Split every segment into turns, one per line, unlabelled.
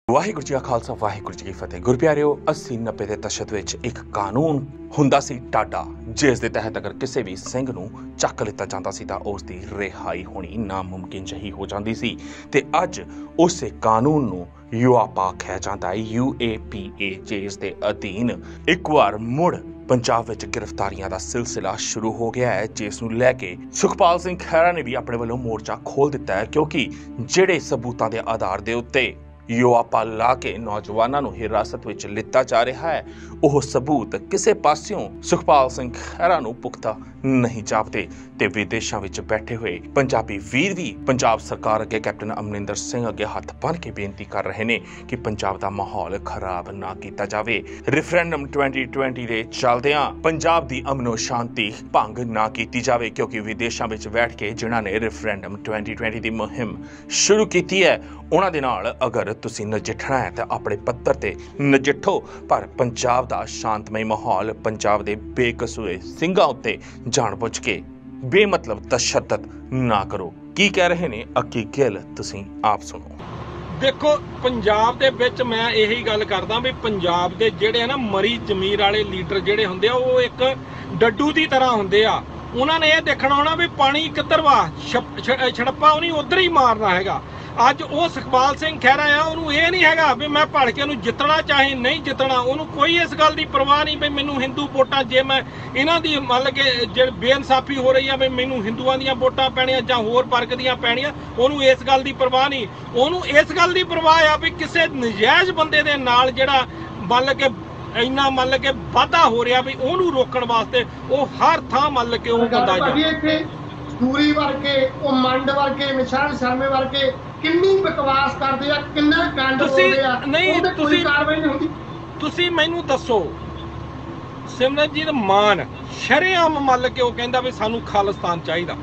ਵਾਹਿਗੁਰੂ ਜੀ ਕਾ ਖਾਲਸਾ ਵਾਹਿਗੁਰੂ ਜੀ ਕੀ ਫਤਿਹ। ਗੁਰਪਿਆਰਿਓ 80-90 ਦੇ ਦਸ਼ਕ ਵਿੱਚ ਇੱਕ ਕਾਨੂੰਨ ਹੁੰਦਾ ਸੀ ਟਾਡਾ, ਜਿਸ ਦੇ ਤਹਿਤ ਅਗਰ ਕਿਸੇ ਵੀ ਸਿੰਘ ਨੂੰ ਚੱਕ ਲਿੱਤਾ ਜਾਂਦਾ ਸੀ ਤਾਂ ਉਸ ਦੀ ਰਿਹਾਈ ਹੋਣੀ ਨਾਮੁਮਕਿਨ ਜਿਹੀ ਹੋ ਜਾਂਦੀ ਸੀ। ਤੇ ਅੱਜ ਉਸੇ ਕਾਨੂੰਨ ਨੂੰ ਯੂਆਪਾ ਆਖਿਆ ਜਾਂਦਾ ਹੈ, UAPA, ਜਿਸ ਦੇ ਅਧੀਨ ਇੱਕ ਵਾਰ ਮੁੜ ਪੰਜਾਬ ਵਿੱਚ ਗ੍ਰਿਫਤਾਰੀਆਂ ਦਾ ਸਿਲਸਿਲਾ ਸ਼ੁਰੂ ਹੋ ਗਿਆ ਹੈ, ਜਿਸ ਨੂੰ ਲੈ ਕੇ ਸੁਖਪਾਲ ਸਿੰਘ ਖਹਿਰਾ ਨੇ ਵੀ ਆਪਣੇ ਵੱਲੋਂ ਮੋਰਚਾ ਖੋਲ ਦਿੱਤਾ ਹੈ, ਕਿਉਂਕਿ ਜਿਹੜੇ ਸਬੂਤਾਂ ਦੇ ਆਧਾਰ ਦੇ ਉੱਤੇ ਯੂਆਪਾ ਲਾ ਕੇ ਨੌਜਵਾਨਾਂ ਨੂੰ ਹਿਰਾਸਤ ਵਿੱਚ ਲਿੱਤਾ ਜਾ ਰਿਹਾ ਹੈ, ਉਹ ਸਬੂਤ ਕਿਸੇ ਪਾਸਿਓਂ ਸੁਖਪਾਲ ਸਿੰਘ ਖਹਿਰਾ ਨੂੰ ਪੁਖਤਾ ਨਹੀਂ ਜਾਪਦੇ। ਤੇ ਵਿਦੇਸ਼ਾਂ ਵਿੱਚ ਬੈਠੇ ਹੋਏ ਪੰਜਾਬੀ ਵੀਰ ਵੀ ਪੰਜਾਬ ਸਰਕਾਰ ਅੱਗੇ ਕੈਪਟਨ ਅਮਰਿੰਦਰ ਸਿੰਘ ਅੱਗੇ ਹੱਥ ਬੰਨ੍ਹ ਕੇ ਬੇਨਤੀ ਕਰ ਰਹੇ ਨੇ ਕਿ ਪੰਜਾਬ ਦਾ ਮਾਹੌਲ ਖਰਾਬ ਨਾ ਕੀਤਾ ਜਾਵੇ। ਰੈਫਰੈਂਡਮ 2020 ਦੇ ਚੱਲਦਿਆਂ ਪੰਜਾਬ ਦੀ ਅਮਨੋ ਸ਼ਾਂਤੀ ਭੰਗ ਨਾ ਕੀਤੀ ਜਾਵੇ, ਕਿਉਂਕਿ ਵਿਦੇਸ਼ਾਂ ਵਿੱਚ ਬੈਠ ਕੇ ਜਿਨ੍ਹਾਂ ਨੇ ਰੈਫਰੈਂਡਮ 2020 ਦੀ ਮੁਹਿੰਮ ਸ਼ੁਰੂ ਕੀਤੀ ਹੈ, ਉਹਨਾਂ ਦੇ ਨਾਲ ਅਗਰ ਤੁਸੀਂ ਨਜਿੱਠਣਾ ਹੈ ਤਾਂ ਆਪਣੇ ਪੱਧਰ ਤੇ ਨਜਿੱਠੋ, ਪਰ ਪੰਜਾਬ ਦਾ ਸ਼ਾਂਤਮਈ ਮਾਹੌਲ, ਪੰਜਾਬ ਦੇ ਬੇਕਸੂਰ ਸਿੰਘਾਂ ਉੱਤੇ ਜਾਣਬੁੱਝ ਕੇ ਬੇਮਤਲਬ ਤਸ਼ੱਦਦ ਨਾ ਕਰੋ। ਕੀ ਕਹਿ ਰਹੇ ਨੇ ਅੱਕੀ ਗਿੱਲ, ਤੁਸੀਂ ਆਪ ਸੁਣੋ।
ਦੇਖੋ, ਪੰਜਾਬ ਦੇ ਵਿੱਚ ਮੈਂ ਇਹੀ ਗੱਲ ਕਰਦਾ ਵੀ ਪੰਜਾਬ ਦੇ ਜਿਹੜੇ ਨਾ ਮਰੀ ਜ਼ਮੀਰ ਵਾਲੇ ਲੀਡਰ ਜਿਹੜੇ ਹੁੰਦੇ ਆ, ਉਹ ਇੱਕ ਡੱਡੂ ਦੀ ਤਰ੍ਹਾਂ ਹੁੰਦੇ ਆ। ਉਹਨਾਂ ਨੇ ਇਹ ਦੇਖਣਾ ਹੋਣਾ ਵੀ ਪਾਣੀ ਕਿੱਧਰ ਵਾ, ਛੜੱਪਾ ਉਹਨੇ ਉੱਧਰ ਹੀ ਮਾਰਨਾ ਹੈਗਾ। ਅੱਜ ਉਹ ਸੁਖਪਾਲ ਸਿੰਘ ਖਹਿਰਾ ਆ, ਉਹਨੂੰ ਇਹ ਨਹੀਂ ਹੈਗਾ ਵੀ ਮੈਂ ਭਲਕੇ ਨੂੰ ਜਿੱਤਣਾ ਚਾਹੇ ਨਹੀਂ ਜਿੱਤਣਾ, ਉਹਨੂੰ ਕੋਈ ਇਸ ਗੱਲ ਦੀ ਪਰਵਾਹ ਨਹੀਂ ਵੀ ਮੈਨੂੰ ਹਿੰਦੂ ਵੋਟਾਂ, ਜੇ ਮੈਂ ਇਹਨਾਂ ਦੀ ਮੰਨ ਕੇ ਜਿਹੜੇ ਬੇਇਨਸਾਫੀ ਹੋ ਰਹੀ ਆ ਵੀ ਮੈਨੂੰ ਹਿੰਦੂਆਂ ਦੀਆਂ ਵੋਟਾਂ ਪੈਣੀਆਂ ਜਾਂ ਹੋਰ ਵਰਗ ਦੀਆਂ ਪੈਣੀਆਂ, ਉਹਨੂੰ ਇਸ ਗੱਲ ਦੀ ਪਰਵਾਹ ਨਹੀਂ। ਉਹਨੂੰ ਇਸ ਗੱਲ ਦੀ ਪਰਵਾਹ ਆ ਵੀ ਕਿਸੇ ਨਜਾਇਜ਼ ਬੰਦੇ ਦੇ ਨਾਲ ਜਿਹੜਾ ਮੰਨ ਕੇ ਇੰਨਾ ਮੰਨ ਕੇ ਵਾਧਾ ਹੋ ਰਿਹਾ ਵੀ ਉਹਨੂੰ ਰੋਕਣ ਵਾਸਤੇ ਉਹ ਹਰ ਥਾਂ ਮੰਨ ਕੇ ਉਹ ਬੰਦਾ
ਦੂਰੀ ਵਰਗੇ, ਉਹ ਮੰਡ ਵਰਗੇ, ਨਿਸ਼ਾਨ ਸ਼ਰਮੇ ਵਰਗੇ ਕਿੰਨੀ ਬਕਵਾਸ ਕਰਦੇ ਆ, ਕਿੰਨਾ ਗੰਦ ਬੋਲਦੇ ਆ, ਉਹਦੇ ਕੋਈ ਕਾਰਵਾਈ ਨਹੀਂ ਹੁੰਦੀ। ਤੁਸੀਂ ਮੈਨੂੰ ਦੱਸੋ, ਸਿਮਰਨਜੀਤ ਮਾਨ ਸ਼ਰੇਆਮ ਮੰਨ ਕੇ ਉਹ ਕਹਿੰਦਾ ਵੀ ਸਾਨੂੰ ਖਾਲਿਸਤਾਨ ਚਾਹੀਦਾ,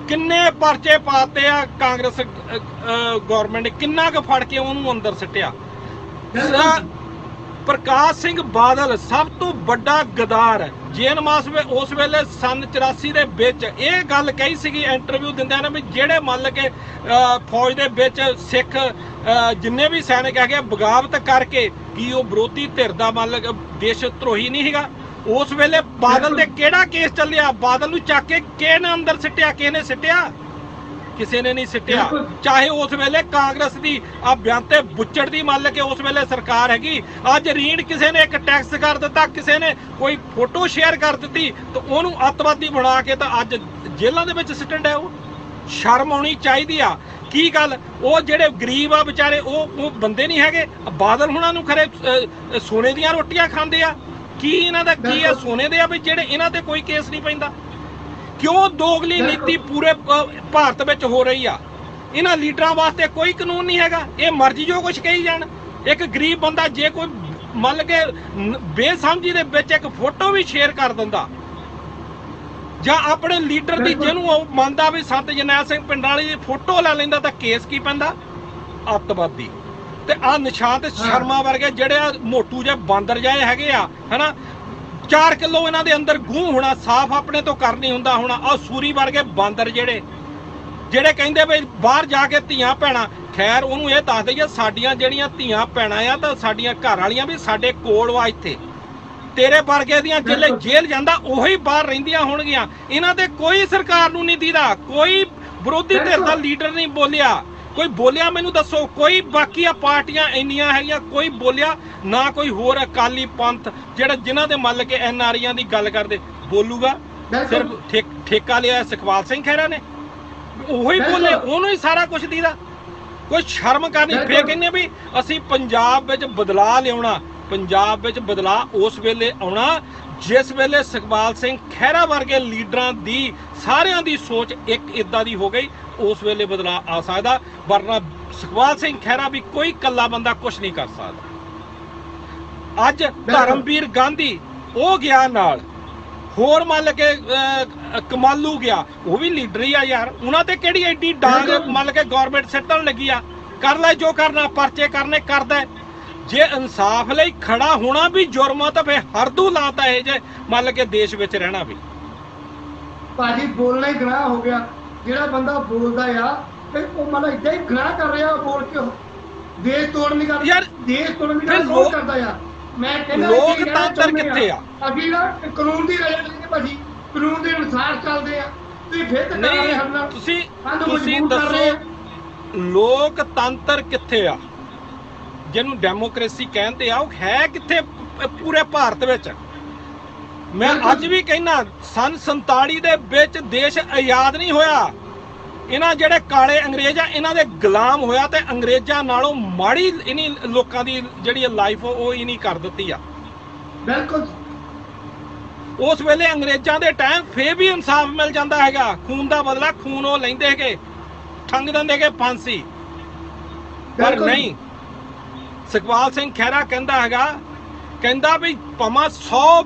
ਕਿੰਨੇ ਪਰਚੇ ਪਾਤੇ ਆ ਕਾਂਗਰਸ ਗੌਰਮੈਂਟ ਨੇ, ਕਿੰਨਾ ਕੁ ਫੜ ਕੇ ਉਹਨੂੰ ਅੰਦਰ ਸਿੱਟਿਆ। ਪ੍ਰਕਾਸ਼ ਸਿੰਘ ਬਾਦਲ ਸਭ ਤੋਂ ਵੱਡਾ ਗਦਾਰ ਹੈ। ਜੇਨ ਮਾਸ ਉਸ ਵੇਲੇ ਸਨ 84 ਦੇ ਵਿੱਚ ਇਹ ਗੱਲ ਕਹੀ ਸੀਗੀ ਇੰਟਰਵਿਊ ਦਿੰਦਿਆਂ ਨੇ ਵੀ ਜਿਹੜੇ ਮੰਨ ਕੇ ਫੌਜ ਦੇ ਵਿੱਚ ਸਿੱਖ ਜਿੰਨੇ ਵੀ ਸੈਨਿਕ ਹੈਗੇ ਬਗਾਵਤ ਕਰਕੇ, ਕੀ ਉਹ ਵਿਰੋਧੀ ਧਿਰ ਦਾ ਮੰਨ ਕੇ ਦੇਸ਼ ਧਰੋਹੀ ਨਹੀਂ ਹੈਗਾ। ਉਸ ਵੇਲੇ ਬਾਦਲ ਦੇ ਕਿਹੜਾ ਕੇਸ ਚੱਲਿਆ, ਬਾਦਲ ਨੂੰ ਚੱਕ ਕੇ ਕਿਹਨੇ ਨੇ ਅੰਦਰ ਸਿੱਟਿਆ, ਕਿਸੇ ਨੇ ਸਿੱਟਿਆ? ਕਿਸੇ ਨੇ ਨਹੀਂ ਸਿੱਟਿਆ। ਚਾਹੇ ਉਸ ਵੇਲੇ ਕਾਂਗਰਸ ਦੀ ਆ ਬਿਆਨਤੇ ਬੁੱਚੜ ਦੀ ਮੰਨ ਕੇ ਉਸ ਵੇਲੇ ਸਰਕਾਰ ਹੈਗੀ, ਅੱਜ ਰੀਡ ਕਿਸੇ ਨੇ ਇੱਕ ਟੈਕਸ ਕਰ ਦਿੱਤਾ, ਕਿਸੇ ਨੇ ਕੋਈ ਫੋਟੋ ਸ਼ੇਅਰ ਕਰ ਦਿੱਤੀ ਤਾਂ ਉਹਨੂੰ ਅੱਤਵਾਦੀ ਬਣਾ ਕੇ ਤਾਂ ਅੱਜ ਜੇਲ੍ਹਾਂ ਦੇ ਵਿੱਚ ਸਿੱਟਣ ਡਿਆ। ਉਹ ਸ਼ਰਮ ਆਉਣੀ ਚਾਹੀਦੀ ਆ। ਕੀ ਗੱਲ, ਉਹ ਜਿਹੜੇ ਗਰੀਬ ਆ ਵਿਚਾਰੇ ਉਹ ਬੰਦੇ ਨਹੀਂ ਹੈਗੇ? ਬਾਦਲ ਹੁਣਾਂ ਨੂੰ ਖਰੇ ਸੋਨੇ ਦੀਆਂ ਰੋਟੀਆਂ ਖਾਂਦੇ ਆ? ਕੀ ਇਹਨਾਂ ਦਾ ਕੀ ਆ ਸੋਨੇ ਦੇ ਆ ਵੀ ਜਿਹੜੇ ਇਹਨਾਂ ਤੇ ਕੋਈ ਕੇਸ ਨਹੀਂ ਪੈਂਦਾ? ਕਿਉਂ ਦੋਗਲੀ ਨੀਤੀ ਪੂਰੇ ਭਾਰਤ ਵਿੱਚ ਹੋ ਰਹੀ ਆ? ਇਹਨਾਂ ਲੀਡਰਾਂ ਵਾਸਤੇ ਕੋਈ ਕਾਨੂੰਨ ਨਹੀਂ ਹੈਗਾ, ਇਹ ਮਰਜ਼ੀ ਜੋ ਕੁਝ ਕਹੀ ਜਾਣ। ਇੱਕ ਗਰੀਬ ਬੰਦਾ ਜੇ ਕੋਈ ਮੰਨ ਕੇ ਬੇਸਮਝੀ ਦੇ ਵਿੱਚ ਇੱਕ ਫੋਟੋ ਵੀ ਸ਼ੇਅਰ ਕਰ ਦਿੰਦਾ ਜਾਂ ਆਪਣੇ ਲੀਡਰ ਦੀ ਜਿਹਨੂੰ ਉਹ ਮੰਨਦਾ ਵੀ ਸੰਤ ਜਰਨੈਲ ਸਿੰਘ ਪਿੰਡਾਲੀ ਦੀ ਫੋਟੋ ਲੈ ਲੈਂਦਾ ਤਾਂ ਕੇਸ ਕੀ ਪੈਂਦਾ? ਅੱਤਵਾਦੀ। ਤੇ ਆਹ ਨਿਸ਼ਾਂਤ ਸ਼ਰਮਾ ਵਰਗੇ ਜਿਹੜੇ ਮੋਟੂ ਜਿਹੇ ਬਾਂਦਰ ਜਿਹੇ ਹੈਗੇ ਆ, ਹਨਾ, 4 ਕਿਲੋ ਇਹਨਾਂ ਦੇ ਅੰਦਰ ਗੂੰ ਹੋਣਾ, ਸਾਫ਼ ਆਪਣੇ ਤੋਂ ਕਰ ਨਹੀਂ ਹੁੰਦਾ ਹੋਣਾ। ਆਹ ਸੂਰੀ ਵਰਗੇ ਬਾਂਦਰ ਜਿਹੜੇ ਕਹਿੰਦੇ ਵੀ ਬਾਹਰ ਜਾ ਕੇ ਧੀਆਂ ਭੈਣਾਂ, ਖੈਰ ਉਹਨੂੰ ਇਹ ਦੱਸ ਦਈਏ ਸਾਡੀਆਂ ਜਿਹੜੀਆਂ ਧੀਆਂ ਭੈਣਾਂ ਆ ਤਾਂ ਸਾਡੀਆਂ ਘਰ ਵਾਲੀਆਂ ਵੀ ਸਾਡੇ ਕੋਲ ਵਾ ਇੱਥੇ। ਤੇਰੇ ਵਰਗੇ ਦੀਆਂ ਜਿਹੜੇ ਜੇਲ੍ਹ ਜਾਂਦਾ ਉਹੀ ਬਾਹਰ ਰਹਿੰਦੀਆਂ ਹੋਣਗੀਆਂ। ਇਹਨਾਂ ਤੇ ਕੋਈ ਸਰਕਾਰ ਨੂੰ ਨਹੀਂ ਦੀਦਾ, ਕੋਈ ਵਿਰੋਧੀ ਧਿਰ ਦਾ ਲੀਡਰ ਨਹੀਂ ਬੋਲਿਆ। ਕੋਈ ਬੋਲਿਆ ਮੈਨੂੰ ਦੱਸੋ? ਕੋਈ ਬਾਕੀਆਂ ਪਾਰਟੀਆਂ ਇੰਨੀਆਂ ਹੈਗੀਆਂ, ਕੋਈ ਬੋਲਿਆ ਨਾ? ਕੋਈ ਹੋਰ ਅਕਾਲੀ ਪੰਥ ਜਿਹੜਾ ਜਿਨ੍ਹਾਂ ਦੇ ਮੰਨ ਕੇ NRIਆਂ ਦੀ ਗੱਲ ਕਰਦੇ ਬੋਲੂਗਾ? ਸਿਰਫ ਠੇਕਾ ਲਿਆ ਸੁਖਪਾਲ ਸਿੰਘ ਖਹਿਰਾ ਨੇ, ਉਹੀ ਬੋਲੇ, ਉਹਨੂੰ ਹੀ ਸਾਰਾ ਕੁਝ ਦੀਦਾ। ਕੋਈ ਸ਼ਰਮ ਕਰਨੀ। ਫੇਰ ਕਹਿੰਦੇ ਵੀ ਅਸੀਂ ਪੰਜਾਬ ਵਿੱਚ ਬਦਲਾਅ ਲਿਆਉਣਾ। ਪੰਜਾਬ ਵਿੱਚ ਬਦਲਾਅ ਉਸ ਵੇਲੇ ਆਉਣਾ ਜਿਸ ਵੇਲੇ ਸੁਖਪਾਲ ਸਿੰਘ ਖਹਿਰਾ ਵਰਗੇ ਲੀਡਰਾਂ ਦੀ ਸਾਰਿਆਂ ਦੀ ਸੋਚ ਇੱਕ ਇੱਦਾਂ ਦੀ ਹੋ ਗਈ, ਉਸ ਵੇਲੇ ਬਦਲਾਅ ਆ ਸਕਦਾ। ਵਰਨਾ ਸੁਖਪਾਲ ਸਿੰਘ ਖਹਿਰਾ ਵੀ ਕੋਈ ਇਕੱਲਾ ਬੰਦਾ ਕੁਛ ਨਹੀਂ ਕਰ ਸਕਦਾ। ਅੱਜ ਧਰਮਵੀਰ ਗਾਂਧੀ ਉਹ ਗਿਆ ਨਾਲ, ਹੋਰ ਮੰਨ ਕੇ ਕਮਾਲੂ ਗਿਆ, ਉਹ ਵੀ ਲੀਡਰ ਹੀ ਆ ਯਾਰ। ਉਹਨਾਂ ਤੇ ਕਿਹੜੀ ਐਡੀ ਡਾਂਗ ਮੰਨ ਕੇ ਗੌਰਮੈਂਟ ਸਿੱਟਣ ਲੱਗੀ ਆ? ਕਰ ਲੈ ਜੋ ਕਰਨਾ, ਪਰਚੇ ਕਰਨੇ ਕਰਦਾ। ਜੇ ਇਨਸਾਫ ਲਈ ਖੜਾ ਹੋਣਾ ਵੀ ਜੁਰਮ ਆ ਤਾਂ ਫਿਰ ਹਰਦੂ ਲਾਤਾ ਇਹ ਜੇ ਮੰਨ ਕੇ ਦੇਸ਼ ਵਿੱਚ ਰਹਿਣਾ ਵੀ। ਭਾਜੀ ਬੋਲਣਾ ਹੀ ਗੁਨਾਹ ਹੋ ਗਿਆ। ਜਿਹੜਾ ਬੰਦਾ ਬੋਲਦਾ ਆ ਉਹ ਮਤਲਬ ਏਦਾਂ ਹੀ ਗੁਨਾਹ ਕਰ ਰਿਹਾ ਬੋਲ ਕੇ।
ਦੇਸ਼ ਤੋੜਨ ਦੀ ਗੱਲ
ਯਾਰ,
ਦੇਸ਼ ਤੋੜਨ ਦੀ ਗੱਲ
ਫਿਰ
ਕੌਣ ਕਰਦਾ ਯਾਰ? ਮੈਂ ਕਹਿੰਦਾ
ਲੋਕਤੰਤਰ ਕਿੱਥੇ ਆ?
ਅਸੀਂ ਨਾ ਕਾਨੂੰਨ ਦੀ ਰਾਜ ਚੱਲਦੇ ਭਾਜੀ, ਕਾਨੂੰਨ ਦੇ ਅਨੁਸਾਰ ਚੱਲਦੇ ਆ। ਤੁਸੀਂ ਫਿਰ ਤਾਂ
ਨਹੀਂ,
ਹਰਨਾ
ਤੁਸੀਂ ਦੱਸੋ ਲੋਕਤੰਤਰ ਕਿੱਥੇ ਆ? ਜਿਹਨੂੰ ਡੈਮੋਕ੍ਰੇਸੀ ਕਹਿੰਦੇ ਆ, ਉਹ ਹੈ ਕਿੱਥੇ ਪੂਰੇ ਭਾਰਤ ਵਿੱਚ? ਮੈਂ ਅੱਜ ਵੀ ਕਹਿਣਾ, ਸਨ 47 ਦੇ ਵਿੱਚ ਦੇਸ਼ ਆਜ਼ਾਦ ਨਹੀਂ ਹੋਇਆ। ਇਹਨਾਂ ਜਿਹੜੇ ਕਾਲੇ ਅੰਗਰੇਜ਼ ਆ, ਇਹਨਾਂ ਦੇ ਗੁਲਾਮ ਹੋਇਆ ਤੇ ਅੰਗਰੇਜ਼ਾਂ ਨਾਲੋਂ ਮਾੜੀ ਇਨੀ ਲੋਕਾਂ ਦੀ ਜਿਹੜੀ ਲਾਈਫ ਉਹ ਹੀ ਨਹੀਂ ਕਰ ਦਿੱਤੀ ਆ।
ਬਿਲਕੁਲ
ਉਸ ਵੇਲੇ ਅੰਗਰੇਜ਼ਾਂ ਦੇ ਟਾਈਮ ਫੇਰ ਵੀ ਇਨਸਾਫ ਮਿਲ ਜਾਂਦਾ ਹੈਗਾ। ਖੂਨ ਦਾ ਬਦਲਾ ਖੂਨ ਉਹ ਲੈਂਦੇ ਹੈਗੇ, ਠੰਗ ਦਿੰਦੇ ਹੈਗੇ ਫਾਂਸੀ। ਪਰ ਨਹੀਂ, ਸੁਖਪਾਲ ਸਿੰਘ ਖਹਿਰਾ ਕਹਿੰਦਾ ਹੈਗਾ, ਕਹਿੰਦਾ ਵੀ ਭਾਵੇਂ 100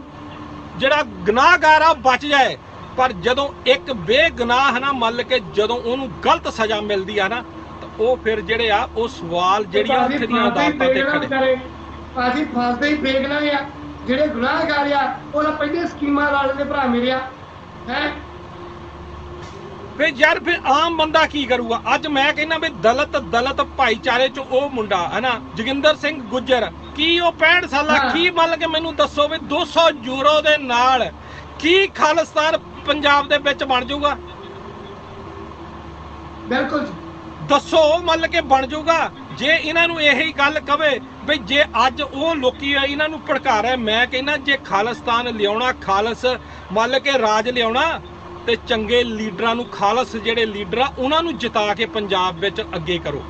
ਜਿਹੜਾ ਗੁਨਾਹਗਾਰ ਆ ਬਚ ਜਾਏ, ਪਰ ਜਦੋਂ ਇੱਕ ਬੇਗੁਨਾਹ ਨਾ ਮੰਨ ਕੇ ਜਦੋਂ ਉਹਨੂੰ ਗਲਤ ਸਜ਼ਾ ਮਿਲਦੀ ਆ ਨਾ, ਤਾਂ ਉਹ ਫਿਰ ਜਿਹੜੇ ਆ ਉਹ ਸਵਾਲ ਜਿਹੜੀਆਂ ਉੱਥੇ ਦੀਆਂ ਅਦਾਲਤਾਂ ਤੇ ਖੜੇ।
ਅਸੀਂ ਫਸਦੇ ਹੀ ਫੇਕਣਾ ਆ। ਜਿਹੜੇ ਗੁਨਾਹਗਾਰ ਆ ਉਹਨਾਂ ਪਹਿਲੇ ਸਕੀਮਾਂ ਲਾ ਲੈਂਦੇ ਭਰਾ ਮੇਰੇ ਆ ਹੈ।
ਫਿਰ ਯਾਰ ਫਿਰ ਆਮ ਬੰਦਾ ਕੀ ਕਰੂਗਾ? ਅੱਜ ਮੈਂ ਕਹਿੰਦਾ ਵੀ ਦਲਿਤ ਭਾਈਚਾਰੇ ਚ ਉਹ ਮੁੰਡਾ ਹੈ ਨਾ ਜੋਗਿੰਦਰ ਸਿੰਘ ਗੁੱਜਰ, ਕੀ ਉਹ 65 ਸਾਲਾ ਕੀ ਮੰਨ ਕੇ ਮੈਨੂੰ ਦੱਸੋ ਵੀ 200 ਯੂਰੋ ਦੇ ਨਾਲ ਕੀ ਖਾਲਿਸਤਾਨ ਪੰਜਾਬ ਦੇ ਵਿੱਚ ਬਣ ਜਾਊਗਾ?
ਬਿਲਕੁਲ
ਦੱਸੋ, ਮੰਨ ਕੇ ਬਣ ਜਾਊਗਾ? ਜੇ ਇਹਨਾਂ ਨੂੰ ਇਹੀ ਗੱਲ ਕਵੇ ਵੀ ਜੇ ਅੱਜ ਉਹ ਲੋਕੀ ਇਹਨਾਂ ਨੂੰ ਭੜਕਾ ਰਹੇ, ਮੈਂ ਕਹਿੰਦਾ ਜੇ ਖਾਲਿਸਤਾਨ ਲਿਆਉਣਾ, ਖਾਲਸ ਮੰਨ ਕੇ ਰਾਜ ਲਿਆਉਣਾ, ਤੇ ਚੰਗੇ ਲੀਡਰਾਂ ਨੂੰ, ਖਾਲਸ ਜਿਹੜੇ ਲੀਡਰ ਆ ਉਹਨਾਂ ਨੂੰ ਜਿਤਾ ਕੇ ਪੰਜਾਬ ਵਿੱਚ ਅੱਗੇ ਕਰੋ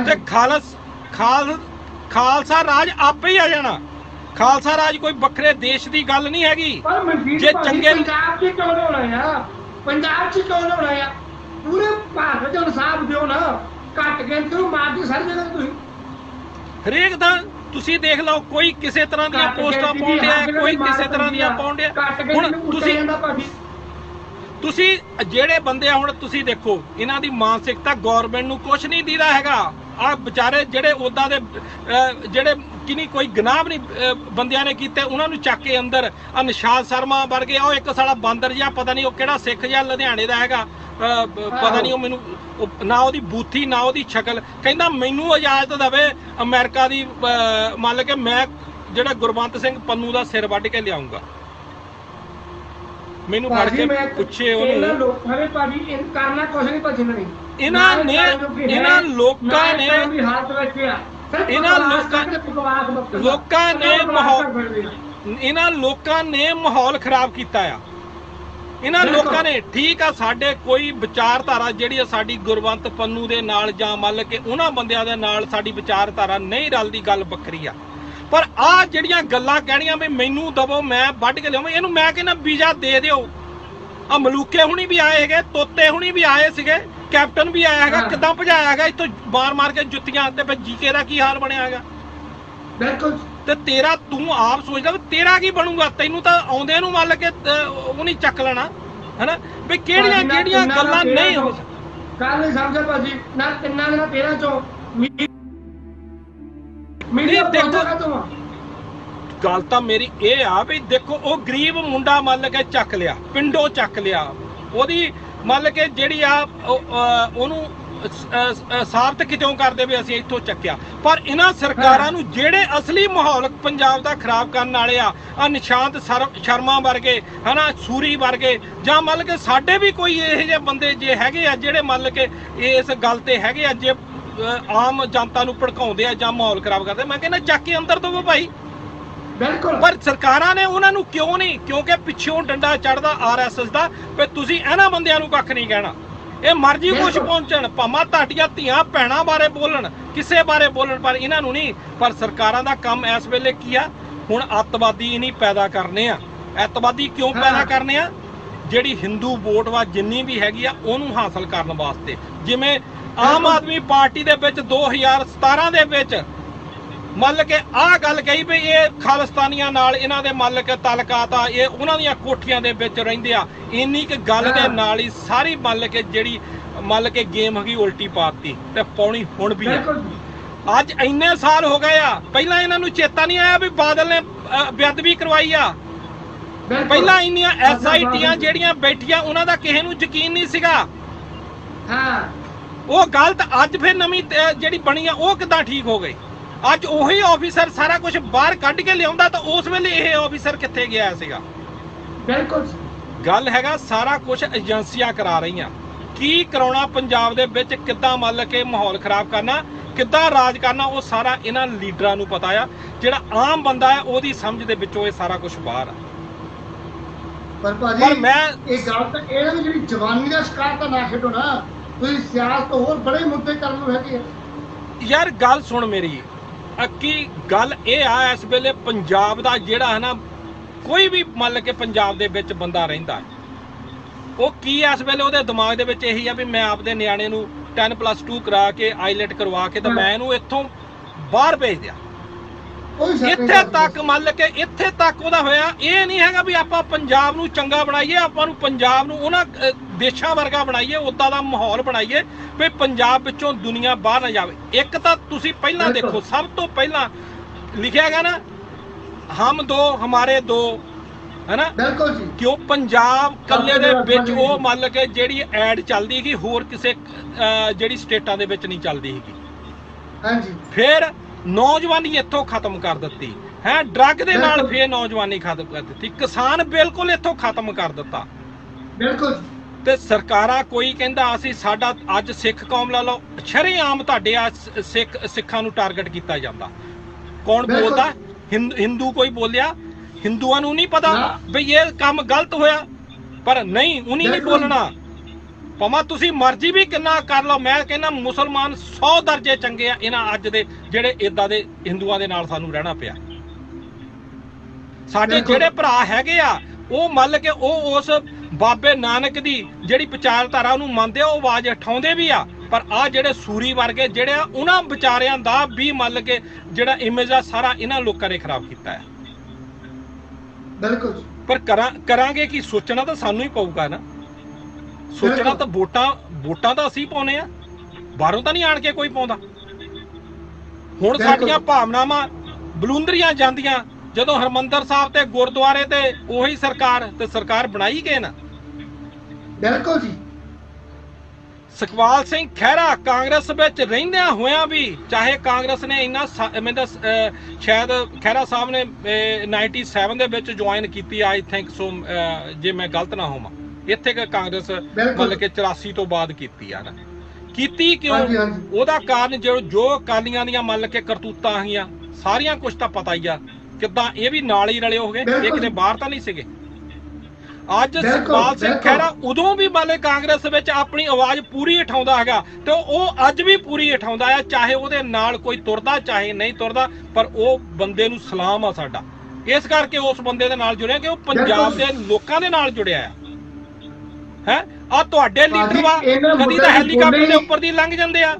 ਤੇ ਖਾਲਸਾ ਰਾਜ ਆਪੇ ਹੀ ਆ ਜਾਣਾ। ਖਾਲਸਾ ਰਾਜ ਕੋਈ ਵੱਖਰੇ ਦੇਸ਼ ਦੀ ਗੱਲ ਨਹੀਂ ਹੈਗੀ। ਜੇ ਚੰਗੇ
ਪੰਜਾਬ 'ਚ ਕਿਉਂ ਹੋਣਾ ਆ? ਪੰਜਾਬ 'ਚ ਕਿਉਂ ਹੋਣਾ ਆ? ਪੂਰੇ ਭਾਰਤ 'ਚ ਇਨਸਾਫ ਦਿਓ ਨਾ। ਘੱਟ ਗਿਣਤੀ ਨੂੰ ਮਾਰ ਦਿਓ ਸਾਰੀ ਜਗ੍ਹਾ। ਤੁਸੀਂ
ਹਰੇਕ ਦਾ ਤੁਸੀਂ ਦੇਖ ਲਓ, ਕੋਈ ਕਿਸੇ ਤਰ੍ਹਾਂ ਦੀਆਂ ਪੋਸਟਾਂ ਪਾਉਣ ਡਿਆ, ਕੋਈ ਕਿਸੇ ਤਰ੍ਹਾਂ ਦੀਆਂ ਪਾਉਣ ਡਿਆ। ਹੁਣ ਤੁਸੀਂ ਜਿਹੜੇ ਬੰਦੇ ਆ, ਹੁਣ ਤੁਸੀਂ ਦੇਖੋ ਇਹਨਾਂ ਦੀ ਮਾਨਸਿਕਤਾ, ਗੌਰਮੈਂਟ ਨੂੰ ਕੁਛ ਨਹੀਂ ਦੀਦਾ ਹੈਗਾ। ਆ ਵਿਚਾਰੇ ਜਿਹੜੇ ਉਦਾਂ ਦੇ ਜਿਹੜੇ ਕਿਨੀ ਕੋਈ ਗੁਨਾਹ ਨਹੀਂ ਬੰਦਿਆਂ ਨੇ ਕੀਤੇ, ਉਹਨਾਂ ਨੂੰ ਚੱਕ ਕੇ ਅੰਦਰ ਆ ਨਿਸ਼ਾਦ ਸ਼ਰਮਾ ਵਰਗੇ, ਉਹ ਇੱਕ ਸਾਲਾ ਬਾਂਦਰ ਜਿਹਾ, ਪਤਾ ਨਹੀਂ ਉਹ ਕਿਹੜਾ ਸਿੱਖ ਜਿਹਾ ਲੁਧਿਆਣੇ ਦਾ ਹੈਗਾ, ਪਤਾ ਨਹੀਂ ਉਹ ਮੈਨੂੰ ਨਾ ਉਹਦੀ ਬੂਥੀ ਨਾ ਉਹਦੀ ਸ਼ਕਲ, ਕਹਿੰਦਾ ਮੈਨੂੰ ਇਜਾਜ਼ਤ ਦੇਵੇ ਅਮਰੀਕਾ ਦੀ, ਮੰਨ ਕੇ ਮੈਂ ਜਿਹੜਾ ਗੁਰਬੰਤ ਸਿੰਘ ਪੰਨੂ ਦਾ ਸਿਰ ਵੱਢ ਕੇ ਲਿਆਉਂਗਾ। ਮੈਨੂੰ ਫੜ ਕੇ ਪੁੱਛੇ ਉਹਨੂੰ,
ਇਹਨਾਂ ਲੋਕਾਂ ਨੇ ਭਾਜੀ ਕਰਨਾ ਕੁਛ ਨਹੀਂ ਭਜਣਾ ਨਹੀਂ।
ਇਹਨਾਂ ਲੋਕਾਂ ਨੇ ਮਾਹੌਲ ਖਰਾਬ ਕੀਤਾ ਆ। ਇਹਨਾਂ ਲੋਕਾਂ ਨੇ, ਠੀਕ ਆ, ਸਾਡੇ ਕੋਈ ਵਿਚਾਰਧਾਰਾ ਜਿਹੜੀ ਆ ਸਾਡੀ ਗੁਰਬੰਤ ਪੰਨੂ ਦੇ ਨਾਲ ਜਾਂ ਮੰਨ ਕੇ ਉਹਨਾਂ ਬੰਦਿਆਂ ਦੇ ਨਾਲ ਸਾਡੀ ਵਿਚਾਰਧਾਰਾ ਨਹੀਂ ਰਲਦੀ, ਗੱਲ ਵੱਖਰੀ ਆ। ਪਰ ਆਹ ਜਿਹੜੀਆਂ ਗੱਲਾਂ ਕਹਿਣੀਆਂ ਵੀ ਮੈਨੂੰ ਦਵੋ ਮੈਂ ਵੱਢ ਕੇ ਲਿਆਵਾਂ, ਇਹਨੂੰ ਮੈਂ ਕਹਿੰਦਾ ਵੀਜ਼ਾ ਦੇ ਦਿਓ। ਆ ਮਲੂਕੇ ਹੁਣੀ ਵੀ ਆਏ ਹੈਗੇ, ਤੋਤੇ ਹੁਣੀ ਵੀ ਆਏ ਸੀਗੇ, ਕੈਪਟਨ ਵੀ ਆਇਆ ਹੈਗਾ, ਕਿੱਦਾਂ ਭਜਾਇਆ ਹੈਗਾ ਇੱਥੋਂ ਮਾਰ ਕੇ ਜੁੱਤੀਆਂ। ਤੇ ਫਿਰ ਜੀਕੇ ਦਾ ਕੀ ਹਾਲ ਬਣਿਆ ਹੈਗਾ?
ਬਿਲਕੁਲ।
ਤੇ ਤੇਰਾ ਤੂੰ ਆਪ ਸੋਚਦਾ ਵੀ ਤੇਰਾ ਕੀ ਬਣੂਗਾ? ਤੈਨੂੰ ਤਾਂ ਆਉਂਦੇ ਨੂੰ ਮੰਨ ਕੇ ਉਹ ਨਹੀਂ ਚੱਕ ਲੈਣਾ ਹਨਾ ਵੀ ਕਿਹੜੀਆਂ ਗੱਲਾਂ ਨਹੀਂ ਹੋ
ਕੱਲ ਨਹੀਂ ਸਮਝਿਆ ਭਾਜੀ ਨਾ। ਤਿੰਨਾਂ ਦਿਨਾਂ 13 ਚੋਂ ਮੀਡੀਆ ਦੇਖੋ,
ਗੱਲ ਤਾਂ ਮੇਰੀ ਇਹ ਆ ਵੀ ਦੇਖੋ, ਉਹ ਗਰੀਬ ਮੁੰਡਾ ਮੰਨ ਕੇ ਚੱਕ ਲਿਆ, ਪਿੰਡੋਂ ਚੱਕ ਲਿਆ, ਉਹਦੀ ਮੰਨ ਕੇ ਜਿਹੜੀ ਆ ਉਹਨੂੰ ਸਾਬਤ ਕਿਉਂ ਕਰਦੇ ਵੀ ਅਸੀਂ ਇੱਥੋਂ ਚੱਕਿਆ। ਪਰ ਇਹਨਾਂ ਸਰਕਾਰਾਂ ਨੂੰ ਜਿਹੜੇ ਅਸਲੀ ਮਾਹੌਲ ਪੰਜਾਬ ਦਾ ਖਰਾਬ ਕਰਨ ਵਾਲੇ ਆ ਨਿਸ਼ਾਂਤ ਸ਼ਰਮਾ ਵਰਗੇ ਹਨਾ, ਸੂਰੀ ਵਰਗੇ, ਜਾਂ ਮੰਨ ਕੇ ਸਾਡੇ ਵੀ ਕੋਈ ਇਹੋ ਜਿਹੇ ਬੰਦੇ ਜੇ ਹੈਗੇ ਆ ਜਿਹੜੇ ਮੰਨ ਕੇ ਇਸ ਗੱਲ ਤੇ ਹੈਗੇ ਆ, ਜੇ ਆਮ ਜਨਤਾ ਨੂੰ ਭੜਕਾਉਂਦੇ ਆ ਜਾਂ ਮਾਹੌਲ ਖਰਾਬ ਕਰਦੇ, ਮੈਂ ਕਹਿੰਦਾ ਚੱਕ ਕੇ ਅੰਦਰ ਦਵੋ ਭਾਈ।
ਬਿਲਕੁਲ।
ਪਰ ਸਰਕਾਰਾਂ ਨੇ ਉਹਨਾਂ ਨੂੰ ਕਿਉਂ ਨਹੀਂ? ਕਿਉਂਕਿ ਪਿੱਛੋਂ ਡੰਡਾ ਚੜਦਾ RSS ਦਾ ਵੀ ਤੁਸੀਂ ਇਹਨਾਂ ਬੰਦਿਆਂ ਨੂੰ ਕੱਖ ਨਹੀਂ ਕਹਿਣਾ। ਇਹ ਮਰਜ਼ੀ ਕੁਛ ਪਹੁੰਚਣ, ਭਾਵੇਂ ਤੁਹਾਡੀਆਂ ਧੀਆਂ ਭੈਣਾਂ ਬਾਰੇ ਬੋਲਣ, ਕਿਸੇ ਬਾਰੇ ਬੋਲਣ, ਪਰ ਇਹਨਾਂ ਨੂੰ ਨਹੀਂ। ਪਰ ਸਰਕਾਰਾਂ ਦਾ ਕੰਮ ਇਸ ਵੇਲੇ ਕੀ ਆ? ਹੁਣ ਅੱਤਵਾਦੀ ਨਹੀਂ ਪੈਦਾ ਕਰਨੇ ਆ। ਅੱਤਵਾਦੀ ਕਿਉਂ ਪੈਦਾ ਕਰਨੇ ਆ? ਜਿਹੜੀ ਹਿੰਦੂ ਵੋਟ ਵਾ ਜਿੰਨੀ ਵੀ ਹੈਗੀ ਆ ਉਹਨੂੰ ਹਾਸਲ ਕਰਨ ਵਾਸਤੇ। ਜਿਵੇਂ ਆਮ ਆਦਮੀ ਪਾਰਟੀ ਦੇ ਵਿੱਚ 2017 ਦੇ ਵਿੱਚ ਮੰਨ ਕੇ ਆਹ ਗੱਲ ਕਹੀ ਵੀ ਇਹ ਖਾਲਿਸਤਾਨੀਆਂ ਨਾਲ ਇਹਨਾਂ ਦੇ ਮੰਨ ਕੇ ਤਾਲੁਕਾਤ ਆ, ਇਹ ਉਹਨਾਂ ਦੀਆਂ ਕੋਠੀਆਂ ਦੇ ਵਿੱਚ ਰਹਿੰਦੇ ਆ। ਇੰਨੀ ਕੁ ਗੱਲ ਦੇ ਨਾਲ ਹੀ ਸਾਰੀ ਮੰਨ ਕੇ ਜਿਹੜੀ ਮੰਨ ਕੇ ਗੇਮ ਹੈਗੀ ਉਲਟੀ ਪਾਤੀ ਤੇ ਪਾਉਣੀ ਹੁਣ ਵੀ ਆ। ਅੱਜ ਇੰਨੇ ਸਾਲ ਹੋ ਗਏ ਆ, ਪਹਿਲਾਂ ਇਹਨਾਂ ਨੂੰ ਚੇਤਾ ਨਹੀਂ ਆਇਆ ਵੀ ਬਾਦਲ ਨੇ ਬੇਅਦਬੀ ਕਰਵਾਈ ਆ। ਪਹਿਲਾਂ ਇੰਨੀਆਂ SITਆਂ ਜਿਹੜੀਆਂ ਬੈਠੀਆਂ ਉਹਨਾਂ ਦਾ ਕਿਸੇ ਨੂੰ ਯਕੀਨ ਨਹੀਂ ਸੀਗਾ। ਉਹ ਗਲਤ ਅੱਜ ਫਿਰ ਨਵੀਂ ਜਿਹੜੀ ਬਣੀ ਆ ਉਹ ਕਿੱਦਾਂ ਠੀਕ ਹੋ ਗਈ? ਅੱਜ ਉਹੀ ਆਫੀਸਰ ਸਾਰਾ ਕੁਝ ਬਾਹਰ ਕੱਢ ਕੇ ਲਿਆਉਂਦਾ ਤਾਂ ਉਸ ਵੇਲੇ ਇਹ ਆਫੀਸਰ ਕਿੱਥੇ ਗਿਆ ਸੀਗਾ?
ਬਿਲਕੁਲ
ਗੱਲ ਹੈਗਾ ਸਾਰਾ ਕੁਝ ਏਜੰਸੀਆਂ ਕਰਾ ਰਹੀਆਂ। ਕੀ ਕਰਾਉਣਾ ਪੰਜਾਬ ਦੇ ਵਿੱਚ, ਕਿੱਦਾਂ ਮੰਨ ਕੇ ਮਾਹੌਲ ਖਰਾਬ ਕਰਨਾ, ਕਿੱਦਾਂ ਰਾਜ ਕਰਨਾ, ਉਹ ਸਾਰਾ ਇਹਨਾਂ ਲੀਡਰਾਂ ਨੂੰ ਪਤਾ ਆ। ਜਿਹੜਾ ਆਮ ਬੰਦਾ ਹੈ ਉਹਦੀ ਸਮਝ ਦੇ ਵਿੱਚੋਂ ਇਹ ਸਾਰਾ ਕੁਝ ਬਾਹਰ ਆ।
ਪਰ ਭਾਜੀ ਮੈਂ ਇਹ ਗੱਲ ਤਾਂ ਇਹਨਾਂ ਦੀ ਜਿਹੜੀ ਜਵਾਨੀ ਦਾ ਸ਼ਿਕਾਰ ਤਾਂ ਨਾ ਖੇਡੋ ਨਾ, ਤੁਸੀਂ ਸਿਆਸਤ ਹੋਰ ਬੜੇ ਮੁੱਦੇ ਕਰਨ ਨੂੰ ਹੈਗੇ ਆ।
ਯਾਰ ਗੱਲ ਸੁਣ ਮੇਰੀ, ਅੱਕੀ ਗੱਲ ਇਹ ਆ ਇਸ ਵੇਲੇ ਪੰਜਾਬ ਦਾ ਜਿਹੜਾ ਹੈ ਨਾ, ਕੋਈ ਵੀ ਮੰਨ ਕੇ ਪੰਜਾਬ ਦੇ ਵਿੱਚ ਬੰਦਾ ਰਹਿੰਦਾ, ਉਹ ਕੀ ਇਸ ਵੇਲੇ ਉਹਦੇ ਦਿਮਾਗ ਦੇ ਵਿੱਚ ਇਹੀ ਆ ਵੀ ਮੈਂ ਆਪਦੇ ਨਿਆਣੇ ਨੂੰ 10+2 ਕਰਾ ਕੇ ਆਈਲੈਟ ਕਰਵਾ ਕੇ ਤੇ ਮੈਂ ਇਹਨੂੰ ਇੱਥੋਂ ਬਾਹਰ ਭੇਜ ਦਿਆਂ। ਇੱਥੇ ਤੱਕ ਮੰਨ ਕੇ ਇੱਥੇ ਤੱਕ ਉਹਦਾ ਹੋਇਆ। ਇਹ ਨਹੀਂ ਹੈਗਾ ਵੀ ਆਪਾਂ ਪੰਜਾਬ ਨੂੰ ਚੰਗਾ ਬਣਾਈਏ, ਆਪਾਂ ਨੂੰ ਪੰਜਾਬ ਨੂੰ ਉਹਨਾਂ ਦੇਸ਼ਾਂ ਵਰਗਾ ਬਣਾਈਏ, ਉੱਦਾਂ ਦਾ ਮਾਹੌਲ ਬਣਾਈਏ ਵੀ ਪੰਜਾਬ ਵਿੱਚੋਂ ਦੁਨੀਆ ਬਾਹਰ ਨਾ ਜਾਵੇ। ਇੱਕ ਤਾਂ ਤੁਸੀਂ ਪਹਿਲਾਂ ਦੇਖੋ, ਸਭ ਤੋਂ ਪਹਿਲਾਂ ਲਿਖਿਆ ਗਿਆ ਨਾ ਹਮ ਦੋ ਹਮਾਰੇ ਦੋ, ਹੈ ਨਾ?
ਬਿਲਕੁਲ ਜੀ।
ਕਿਉਂ ਪੰਜਾਬ ਕੱਲੇ ਦੇ ਵਿੱਚ ਉਹ ਮੰਨ ਕੇ ਜਿਹੜੀ ਐਡ ਚੱਲਦੀ ਹੈਗੀ ਹੋਰ ਕਿਸੇ ਜਿਹੜੀ ਸਟੇਟਾਂ ਦੇ ਵਿੱਚ ਨਹੀਂ ਚੱਲਦੀ ਹੈਗੀ।
ਹਾਂਜੀ।
ਫਿਰ ਨੌਜਵਾਨੀ ਇੱਥੋਂ ਖਤਮ ਕਰ ਦਿੱਤੀ ਹੈ, ਡਰੱਗ ਦੇ ਨਾਲ ਫੇਰ ਨੌਜਵਾਨੀ ਖਤਮ ਕਰ ਦਿੱਤੀ, ਕਿਸਾਨ ਬਿਲਕੁਲ ਇੱਥੋਂ ਖਤਮ ਕਰ ਦਿੱਤਾ।
ਬਿਲਕੁਲ।
ਤੇ ਸਰਕਾਰਾਂ ਕੋਈ ਕਹਿੰਦਾ ਅਸੀਂ ਸਾਡਾ ਅੱਜ ਸਿੱਖ ਕੌਮ ਲਾ ਲਓ, ਸ਼ਰੇਆਮ ਤੁਹਾਡੇ ਆ ਸਿੱਖਾਂ ਨੂੰ ਟਾਰਗੇਟ ਕੀਤਾ ਜਾਂਦਾ। ਕੌਣ ਬੋਲਦਾ? ਹਿੰਦੂ ਕੋਈ ਬੋਲਿਆ? ਹਿੰਦੂਆਂ ਨੂੰ ਨਹੀਂ ਪਤਾ ਵੀ ਇਹ ਕੰਮ ਗਲਤ ਹੋਇਆ, ਪਰ ਨਹੀਂ ਉਹਨੀ ਨਹੀਂ ਬੋਲਣਾ। ਭਾਵੇਂ ਤੁਸੀਂ ਮਰਜ਼ੀ ਵੀ ਕਿੰਨਾ ਕਰ ਲਓ, ਮੈਂ ਕਹਿੰਦਾ ਮੁਸਲਮਾਨ 100 ਦਰਜੇ ਚੰਗੇ ਆ ਇਹਨਾਂ ਅੱਜ ਦੇ ਜਿਹੜੇ ਏਦਾਂ ਦੇ ਹਿੰਦੂਆਂ ਦੇ ਨਾਲ ਸਾਨੂੰ ਰਹਿਣਾ ਪਿਆ। ਸਾਡੇ ਜਿਹੜੇ ਭਰਾ ਹੈਗੇ ਆ ਉਹ ਮੰਨ ਕੇ ਉਹ ਉਸ ਬਾਬੇ ਨਾਨਕ ਦੀ ਜਿਹੜੀ ਵਿਚਾਰਧਾਰਾ ਉਹਨੂੰ ਮੰਨਦੇ ਆ, ਉਹ ਆਵਾਜ਼ ਉਠਾਉਂਦੇ ਵੀ ਆ। ਪਰ ਆ ਜਿਹੜੇ ਸੂਰੀ ਵਰਗੇ ਜਿਹੜੇ ਆ ਉਹਨਾਂ ਵਿਚਾਰਿਆਂ ਦਾ ਵੀ ਮੰਨ ਕੇ ਜਿਹੜਾ ਇਮੇਜ ਆ ਸਾਰਾ ਇਹਨਾਂ ਲੋਕਾਂ ਨੇ ਖਰਾਬ ਕੀਤਾ ਹੈ।
ਬਿਲਕੁਲ।
ਪਰ ਕਰਾਂਗੇ ਕੀ? ਸੋਚਣਾ ਤਾਂ ਸਾਨੂੰ ਹੀ ਪਊਗਾ ਨਾ। ਸੋਚਣਾ ਤਾਂ ਵੋਟਾਂ ਤਾਂ ਅਸੀਂ ਪਾਉਨੇ ਆ, ਬਾਹਰੋਂ ਤਾਂ ਨਹੀਂ ਆਣ ਕੇ ਕੋਈ ਪਾਉਂਦਾ। ਹੁਣ ਸਾਡੀਆਂ ਭਾਵਨਾਵਾਂ ਬਲੂੰਦਰੀਆਂ ਜਾਂਦੀਆਂ ਜਦੋਂ ਹਰਮੰਦਰ ਸਾਹਿਬ ਤੇ ਗੁਰਦੁਆਰੇ ਤੇ ਉਹੀ ਸਰਕਾਰ ਬਣਾਈ ਗਏ ਨਾ।
ਬਿਲਕੁਲ ਜੀ।
ਸੁਖਪਾਲ ਸਿੰਘ ਖਹਿਰਾ ਕਾਂਗਰਸ ਵਿੱਚ ਰਹਿੰਦਿਆਂ ਹੋਇਆਂ ਵੀ, ਚਾਹੇ ਕਾਂਗਰਸ ਨੇ ਇੰਨਾ ਸ਼ਾਇਦ ਖਹਿਰਾ ਸਾਹਿਬ ਨੇ 97 ਦੇ ਵਿੱਚ ਜੁਆਇਨ ਕੀਤੀ, ਆਈ ਥਿੰਕ ਸੋ, ਜੇ ਮੈਂ ਗਲਤ ਨਾ ਹੋਵਾਂ। ਇੱਥੇ ਕਾਂਗਰਸ ਮਤਲਬ ਕਿ 84 ਤੋਂ ਬਾਅਦ ਕੀਤੀ ਆ ਨਾ। ਕੀਤੀ ਕਿਉਂ? ਉਹਦਾ ਕਾਰਨ ਜੋ ਅਕਾਲੀਆਂ ਦੀਆਂ ਮੰਨ ਕੇ ਕਰਤੂਤਾਂ ਆਈਆਂ ਸਾਰੀਆਂ ਕੁਝ ਤਾਂ ਪਤਾ ਹੀ ਆ ਕਿੱਦਾਂ ਇਹ ਵੀ ਨਾਲ ਹੀ ਰਲੇ ਹੋ ਗਏ, ਇਹ ਕਿਤੇ ਬਾਹਰ ਤਾਂ ਨਹੀਂ ਸੀਗੇ। ਅੱਜ ਸੁਖਪਾਲ ਸਿੰਘ ਖਹਿਰਾ ਉਦੋਂ ਵੀ ਮੰਨ ਕਾਂਗਰਸ ਵਿੱਚ ਆਪਣੀ ਆਵਾਜ਼ ਪੂਰੀ ਉਠਾਉਂਦਾ ਹੈਗਾ ਤੇ ਉਹ ਅੱਜ ਵੀ ਪੂਰੀ ਉਠਾਉਂਦਾ ਆ, ਚਾਹੇ ਉਹਦੇ ਨਾਲ ਕੋਈ ਤੁਰਦਾ ਚਾਹੇ ਨਹੀਂ ਤੁਰਦਾ, ਪਰ ਉਹ ਬੰਦੇ ਨੂੰ ਸਲਾਮ ਆ ਸਾਡਾ। ਇਸ ਕਰਕੇ ਉਸ ਬੰਦੇ ਦੇ ਨਾਲ ਜੁੜਿਆ ਕਿ ਉਹ ਪੰਜਾਬ ਦੇ ਲੋਕਾਂ ਦੇ ਨਾਲ ਜੁੜਿਆ ਆ। ਹੈ ਆ ਤੁਹਾਡੇ ਲੀਡਰ ਵਾ ਕਦੀ ਤਾਂ ਹੈਲੀਕਾਪਟਰ ਦੇ ਉੱਪਰ ਦੀ ਲੰਘ ਜਾਂਦੇ ਆ।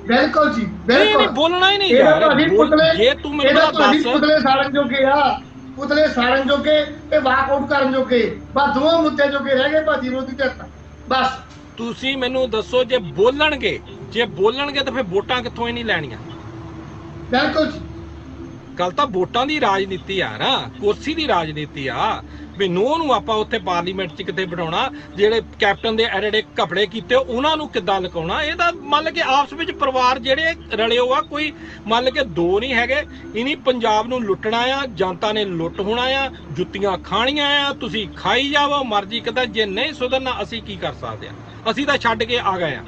ਬਿਲਕੁਲ ਜੀ, ਬਿਲਕੁਲ।
ਨਹੀਂ ਬੋਲਣਾ ਹੀ ਨਹੀਂ ਯਾਰ। ਜੇ ਤੂੰ ਮੈਨੂੰ ਦੱਸ,
ਪੁਤਲੇ ਸਾੜਨ ਜੋਗੇ ਆ, ਪੁਤਲੇ ਸਾੜਨ ਜੋਗੇ ਤੇ ਵਾਕਆਊਟ ਕਰਨ ਜੋਗੇ, ਬਸ ਦੋਵਾਂ ਮੁੱਦੇ ਜੋਗੇ ਰਹਿ ਗਏ ਭਾਜੀ ਰੋਦੀ ਤੇ ਬਸ।
ਤੁਸੀਂ ਮੈਨੂੰ ਦੱਸੋ, ਜੇ ਬੋਲਣਗੇ ਤਾਂ ਫਿਰ ਵੋਟਾਂ ਕਿੱਥੋਂ ਹੀ ਨਹੀਂ ਲੈਣੀਆਂ।
ਬਿਲਕੁਲ।
ਗੱਲ ਤਾਂ ਵੋਟਾਂ ਦੀ ਰਾਜਨੀਤੀ ਆ ਨਾ, ਕੁਰਸੀ ਦੀ ਰਾਜਨੀਤੀ ਆ ਵੀ ਨੂੰਹ ਨੂੰ ਆਪਾਂ ਉੱਥੇ ਪਾਰਲੀਮੈਂਟ 'ਚ ਕਿਤੇ ਬਿਠਾਉਣਾ, ਜਿਹੜੇ ਕੈਪਟਨ ਦੇ ਐਡੇ ਕੱਪੜੇ ਕੀਤੇ ਉਹਨਾਂ ਨੂੰ ਕਿੱਦਾਂ ਲੁਕਾਉਣਾ। ਇਹ ਤਾਂ ਮੰਨ ਕੇ ਆਪਸ ਵਿੱਚ ਪਰਿਵਾਰ ਜਿਹੜੇ ਰਲਿਓ ਆ, ਕੋਈ ਮੰਨ ਕੇ ਦੋ ਨਹੀਂ ਹੈਗੇ। ਇਨੀ ਪੰਜਾਬ ਨੂੰ ਲੁੱਟਣਾ ਆ, ਜਨਤਾ ਨੇ ਲੁੱਟ ਹੋਣਾ ਆ, ਜੁੱਤੀਆਂ ਖਾਣੀਆਂ ਆ, ਤੁਸੀਂ ਖਾਈ ਜਾਵੋ ਮਰਜ਼ੀ ਕਿਦਾਂ। ਜੇ ਨਹੀਂ ਸੁਧਰਨਾ ਅਸੀਂ ਕੀ ਕਰ ਸਕਦੇ ਆ? ਅਸੀਂ ਤਾਂ ਛੱਡ ਕੇ ਆ ਗਏ ਆ।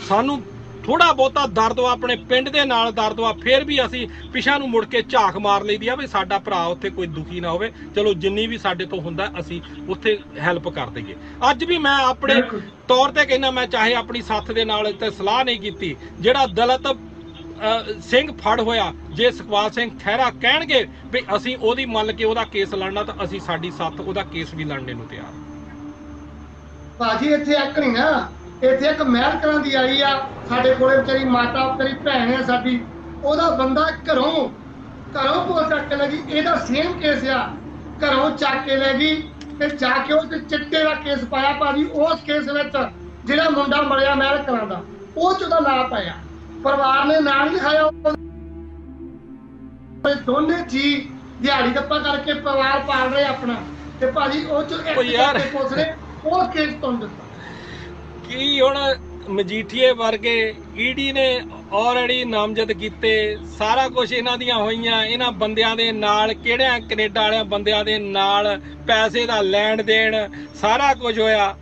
ਸਾਨੂੰ ਥੋੜਾ ਬਹੁਤਾ ਦਰਦ ਵਾ, ਆਪਣੇ ਪਿੰਡ ਦੇ ਨਾਲ ਦਰਦ ਵਾ, ਫਿਰ ਵੀ ਅਸੀਂ ਪਿਛਾਂ ਨੂੰ ਮੁੜ ਕੇ ਝਾਕ ਮਾਰ ਲਈਦੀ ਆ ਵੀ ਸਾਡਾ ਭਰਾ ਉੱਥੇ ਕੋਈ ਦੁਖੀ ਨਾ ਹੋਵੇ, ਚਲੋ ਜਿੰਨੀ ਵੀ ਸਾਡੇ ਤੋਂ ਹੁੰਦਾ ਅਸੀਂ ਉੱਥੇ ਹੈਲਪ ਕਰ ਦਈਏ। ਅੱਜ ਵੀ ਮੈਂ ਆਪਣੇ ਤੌਰ ਤੇ ਕਹਿੰਦਾ, ਮੈਂ ਚਾਹੇ ਆਪਣੀ ਸਾਥ ਦੇ ਨਾਲ ਤੇ ਸਲਾਹ ਨਹੀਂ ਕੀਤੀ, ਜਿਹੜਾ ਦਲਿਤ ਸਿੰਘ ਫੜ ਹੋਇਆ, ਜੇ ਸੁਖਪਾਲ ਸਿੰਘ ਖਹਿਰਾ ਕਹਿਣਗੇ ਵੀ ਅਸੀਂ ਉਹਦੀ ਮੰਨ ਕੇ ਉਹਦਾ ਕੇਸ ਲੜਨਾ, ਤਾਂ ਅਸੀਂ ਸਾਡੀ ਸਾਥ ਉਹਦਾ ਕੇਸ ਵੀ ਲੜਨੇ ਨੂੰ ਤਿਆਰ।
ਭਾਜੀ ਇੱਥੇ ਆਕਣੀ ਨਾ, ਇੱਥੇ ਇੱਕ ਮਹਿਲ ਕਲਾਂ ਦੀ ਆਈ ਆ ਸਾਡੇ ਕੋਲੇ, ਵਿਚਾਰੀ ਮਾਤਾ ਤੇਰੀ ਭੈਣ ਆ ਸਾਡੀ, ਉਹਦਾ ਬੰਦਾ ਘਰੋਂ ਪੁਲਿਸ ਚੱਕ ਕੇ ਲੈ ਗਈ। ਇਹਦਾ ਸੇਮ ਕੇਸ ਆ, ਘਰੋਂ ਚੱਕ ਕੇ ਲੈ ਗਈ ਤੇ ਜਾ ਕੇ ਉਹ ਚਿੱਟੇ ਦਾ ਕੇਸ ਪਾਇਆ ਭਾਜੀ। ਉਸ ਕੇਸ ਵਿੱਚ ਜਿਹੜਾ ਮੁੰਡਾ ਮਰਿਆ ਮਹਿਲ ਕਲਾਂ ਦਾ, ਉਹ ਚ ਉਹਦਾ ਨਾਂ ਪਾਇਆ, ਪਰਿਵਾਰ ਨੇ ਨਾਂ ਨਹੀਂ ਲਿਖਾਇਆ। ਦੋਨੇ ਜੀ ਦਿਹਾੜੀ ਦੱਪਾ ਕਰਕੇ ਪਰਿਵਾਰ ਪਾਲ ਰਹੇ ਆਪਣਾ, ਤੇ ਭਾਜੀ ਉਹ ਚ ਇੱਕ ਪੁਲਿਸ ਨੇ ਉਹ ਕੇਸ ਤੋਂ ਦਿੱਤਾ।
ਕੀ ਹੁਣ ਮਜੀਠੀਏ ਵਰਗੇ ਈਡੀ ਨੇ ਆਲਰੇਡੀ ਨਾਮਜ਼ਦ ਕੀਤੇ, ਸਾਰਾ ਕੁਝ ਇਹਨਾਂ ਦੀਆਂ ਹੋਈਆਂ, ਇਹਨਾਂ ਬੰਦਿਆਂ ਦੇ ਨਾਲ, ਕਿਹੜਿਆਂ ਕੈਨੇਡਾ ਵਾਲਿਆਂ ਬੰਦਿਆਂ ਦੇ ਨਾਲ ਪੈਸੇ ਦਾ ਲੈਣ ਦੇਣ, ਸਾਰਾ ਕੁਝ ਹੋਇਆ।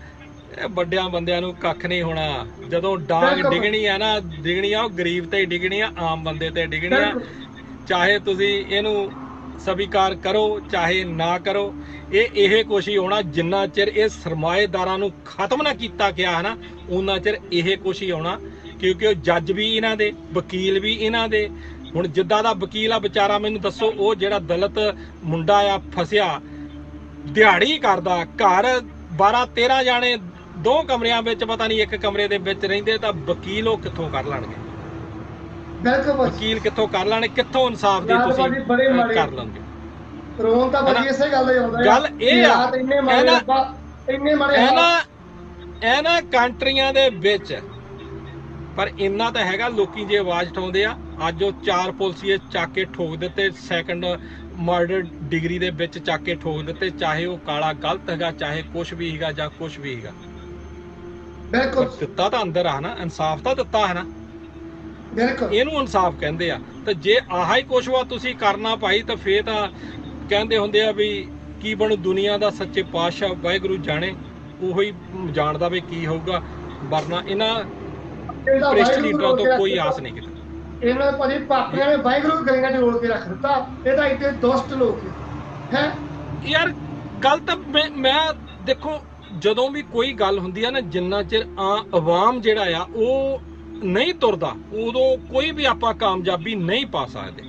ਇਹ ਵੱਡਿਆਂ ਬੰਦਿਆਂ ਨੂੰ ਕੱਖ ਨਹੀਂ ਹੋਣਾ। ਜਦੋਂ ਡਾਂਗ ਡਿੱਗਣੀ ਆ ਨਾ, ਡਿੱਗਣੀ ਆ ਉਹ ਗਰੀਬ ਤੇ ਡਿੱਗਣੀ ਆ, ਆਮ ਬੰਦੇ ਤੇ ਡਿੱਗਣੀ ਆ। ਚਾਹੇ ਤੁਸੀਂ ਇਹਨੂੰ ਸਵੀਕਾਰ ਕਰੋ ਚਾਹੇ ਨਾ ਕਰੋ, ਇਹ ਕੁਛ ਹੀ ਹੋਣਾ। ਜਿੰਨਾ ਚਿਰ ਇਹ ਸਰਮਾਏਦਾਰਾਂ ਨੂੰ ਖਤਮ ਨਾ ਕੀਤਾ ਗਿਆ ਹੈ ਨਾ, ਉਹਨਾਂ ਚਿਰ ਇਹ ਕੁਛ ਹੀ ਆਉਣਾ। ਕਿਉਂਕਿ ਉਹ ਜੱਜ ਵੀ ਇਹਨਾਂ ਦੇ, ਵਕੀਲ ਵੀ ਇਹਨਾਂ ਦੇ। ਹੁਣ ਜਿੱਦਾਂ ਦਾ ਵਕੀਲ ਆ ਵਿਚਾਰਾ, ਮੈਨੂੰ ਦੱਸੋ ਉਹ ਜਿਹੜਾ ਦਲਿਤ ਮੁੰਡਾ ਆ ਫਸਿਆ, ਦਿਹਾੜੀ ਕਰਦਾ, ਘਰ 12-13 ਜਾਣੇ 2 ਕਮਰਿਆਂ ਵਿੱਚ, ਪਤਾ ਨਹੀਂ 1 ਕਮਰੇ ਦੇ ਵਿੱਚ ਰਹਿੰਦੇ, ਤਾਂ ਵਕੀਲ ਉਹ ਕਿੱਥੋਂ ਕਰ ਲੈਣਗੇ? ਵਕੀਲ ਕਿੱਥੋਂ ਕਰ ਲੈਣੇ? ਕਿੱਥੋਂ ਇਨਸਾਫ ਦੀ ਤੁਸੀਂ ਕਰ ਲਓਗੇ?
ਰੋਣ ਤਾਂ ਬੜੀ ਇਸੇ ਗੱਲ ਦਾ ਆਉਂਦਾ।
ਗੱਲ ਇਹ ਆ ਇਹਨਾਂ ਕੰਟਰੀਆਂ ਦੇ ਵਿੱਚ, ਪਰ ਇੰਨਾ ਤਾਂ ਹੈਗਾ, ਲੋਕੀ ਜੇ ਆਵਾਜ਼ ਉਠਾਉਂਦੇ ਆ। ਅੱਜ ਉਹ 4 ਪੁਲਸੀਏ ਚੱਕ ਕੇ ਠੋਕ ਦਿੱਤੇ, ਸੈਕੰਡ ਮਰਡਰ ਡਿਗਰੀ ਦੇ ਵਿੱਚ ਚੱਕ ਕੇ ਠੋਕ ਦਿੱਤੇ, ਚਾਹੇ ਉਹ ਕਾਲਾ ਗਲਤ ਹੈਗਾ, ਚਾਹੇ ਕੁਛ ਵੀ ਹੈਗਾ ਜਾਂ ਕੁਛ ਵੀ ਹੈਗਾ। ਬਿਲਕੁਲ ਦਿੱਤਾ ਤਾਂ ਅੰਦਰ ਆ ਨਾ, ਇਨਸਾਫ ਤਾਂ ਦਿੱਤਾ ਹੈ ਨਾ, ਇਹਨੂੰ ਇਨਸਾਫ ਕਹਿੰਦੇ ਆ। ਤੇ ਜੇ ਆਹ ਹੀ ਕੁਛ ਵਾ ਤੁਸੀਂ ਕਰਨਾ ਭਾਈ, ਤਾਂ ਫੇਰ ਤਾਂ ਕਹਿੰਦੇ ਹੁੰਦੇ ਆ ਵੀ ਕੀ ਬਣੂ ਦੁਨੀਆ ਦਾ, ਸੱਚੇ ਪਾਤਸ਼ਾਹ ਵਾਹਿਗੁਰੂ ਜਾਣੇ, ਉਹੀ ਜਾਣਦਾ ਵੀ ਕੀ ਹੋਊਗਾ। ਵਰਨਾ ਇਹਨਾਂ ਭ੍ਰਿਸ਼ਟ ਲੀਡਰਾਂ ਤੋਂ ਕੋਈ ਆਸ ਨਹੀਂ ਕੀਤੀ।
ਇਹਨਾਂ ਭਾਜੀ ਪਾਪੀਆਂ ਨੇ ਵਾਹਿਗੁਰੂ ਗਲੀਆਂ 'ਚ ਰੋਲ ਕੇ ਰੱਖ ਦਿੱਤਾ। ਇਹ ਤਾਂ ਇੱਥੇ ਦੁਸ਼ਟ ਲੋਕ ਹੈ
ਯਾਰ। ਗੱਲ ਤਾਂ ਮੈਂ ਦੇਖੋ, ਜਦੋਂ ਵੀ ਕੋਈ ਗੱਲ ਹੁੰਦੀ ਆ ਨਾ, ਜਿੰਨਾ ਚਿਰ ਆਵਾਮ ਜਿਹੜਾ ਆ ਉਹ ਨਹੀਂ ਤੁਰਦਾ, ਉਦੋਂ ਕੋਈ ਵੀ ਆਪਾਂ ਕਾਮਯਾਬੀ ਨਹੀਂ ਪਾ ਸਕਦੇ।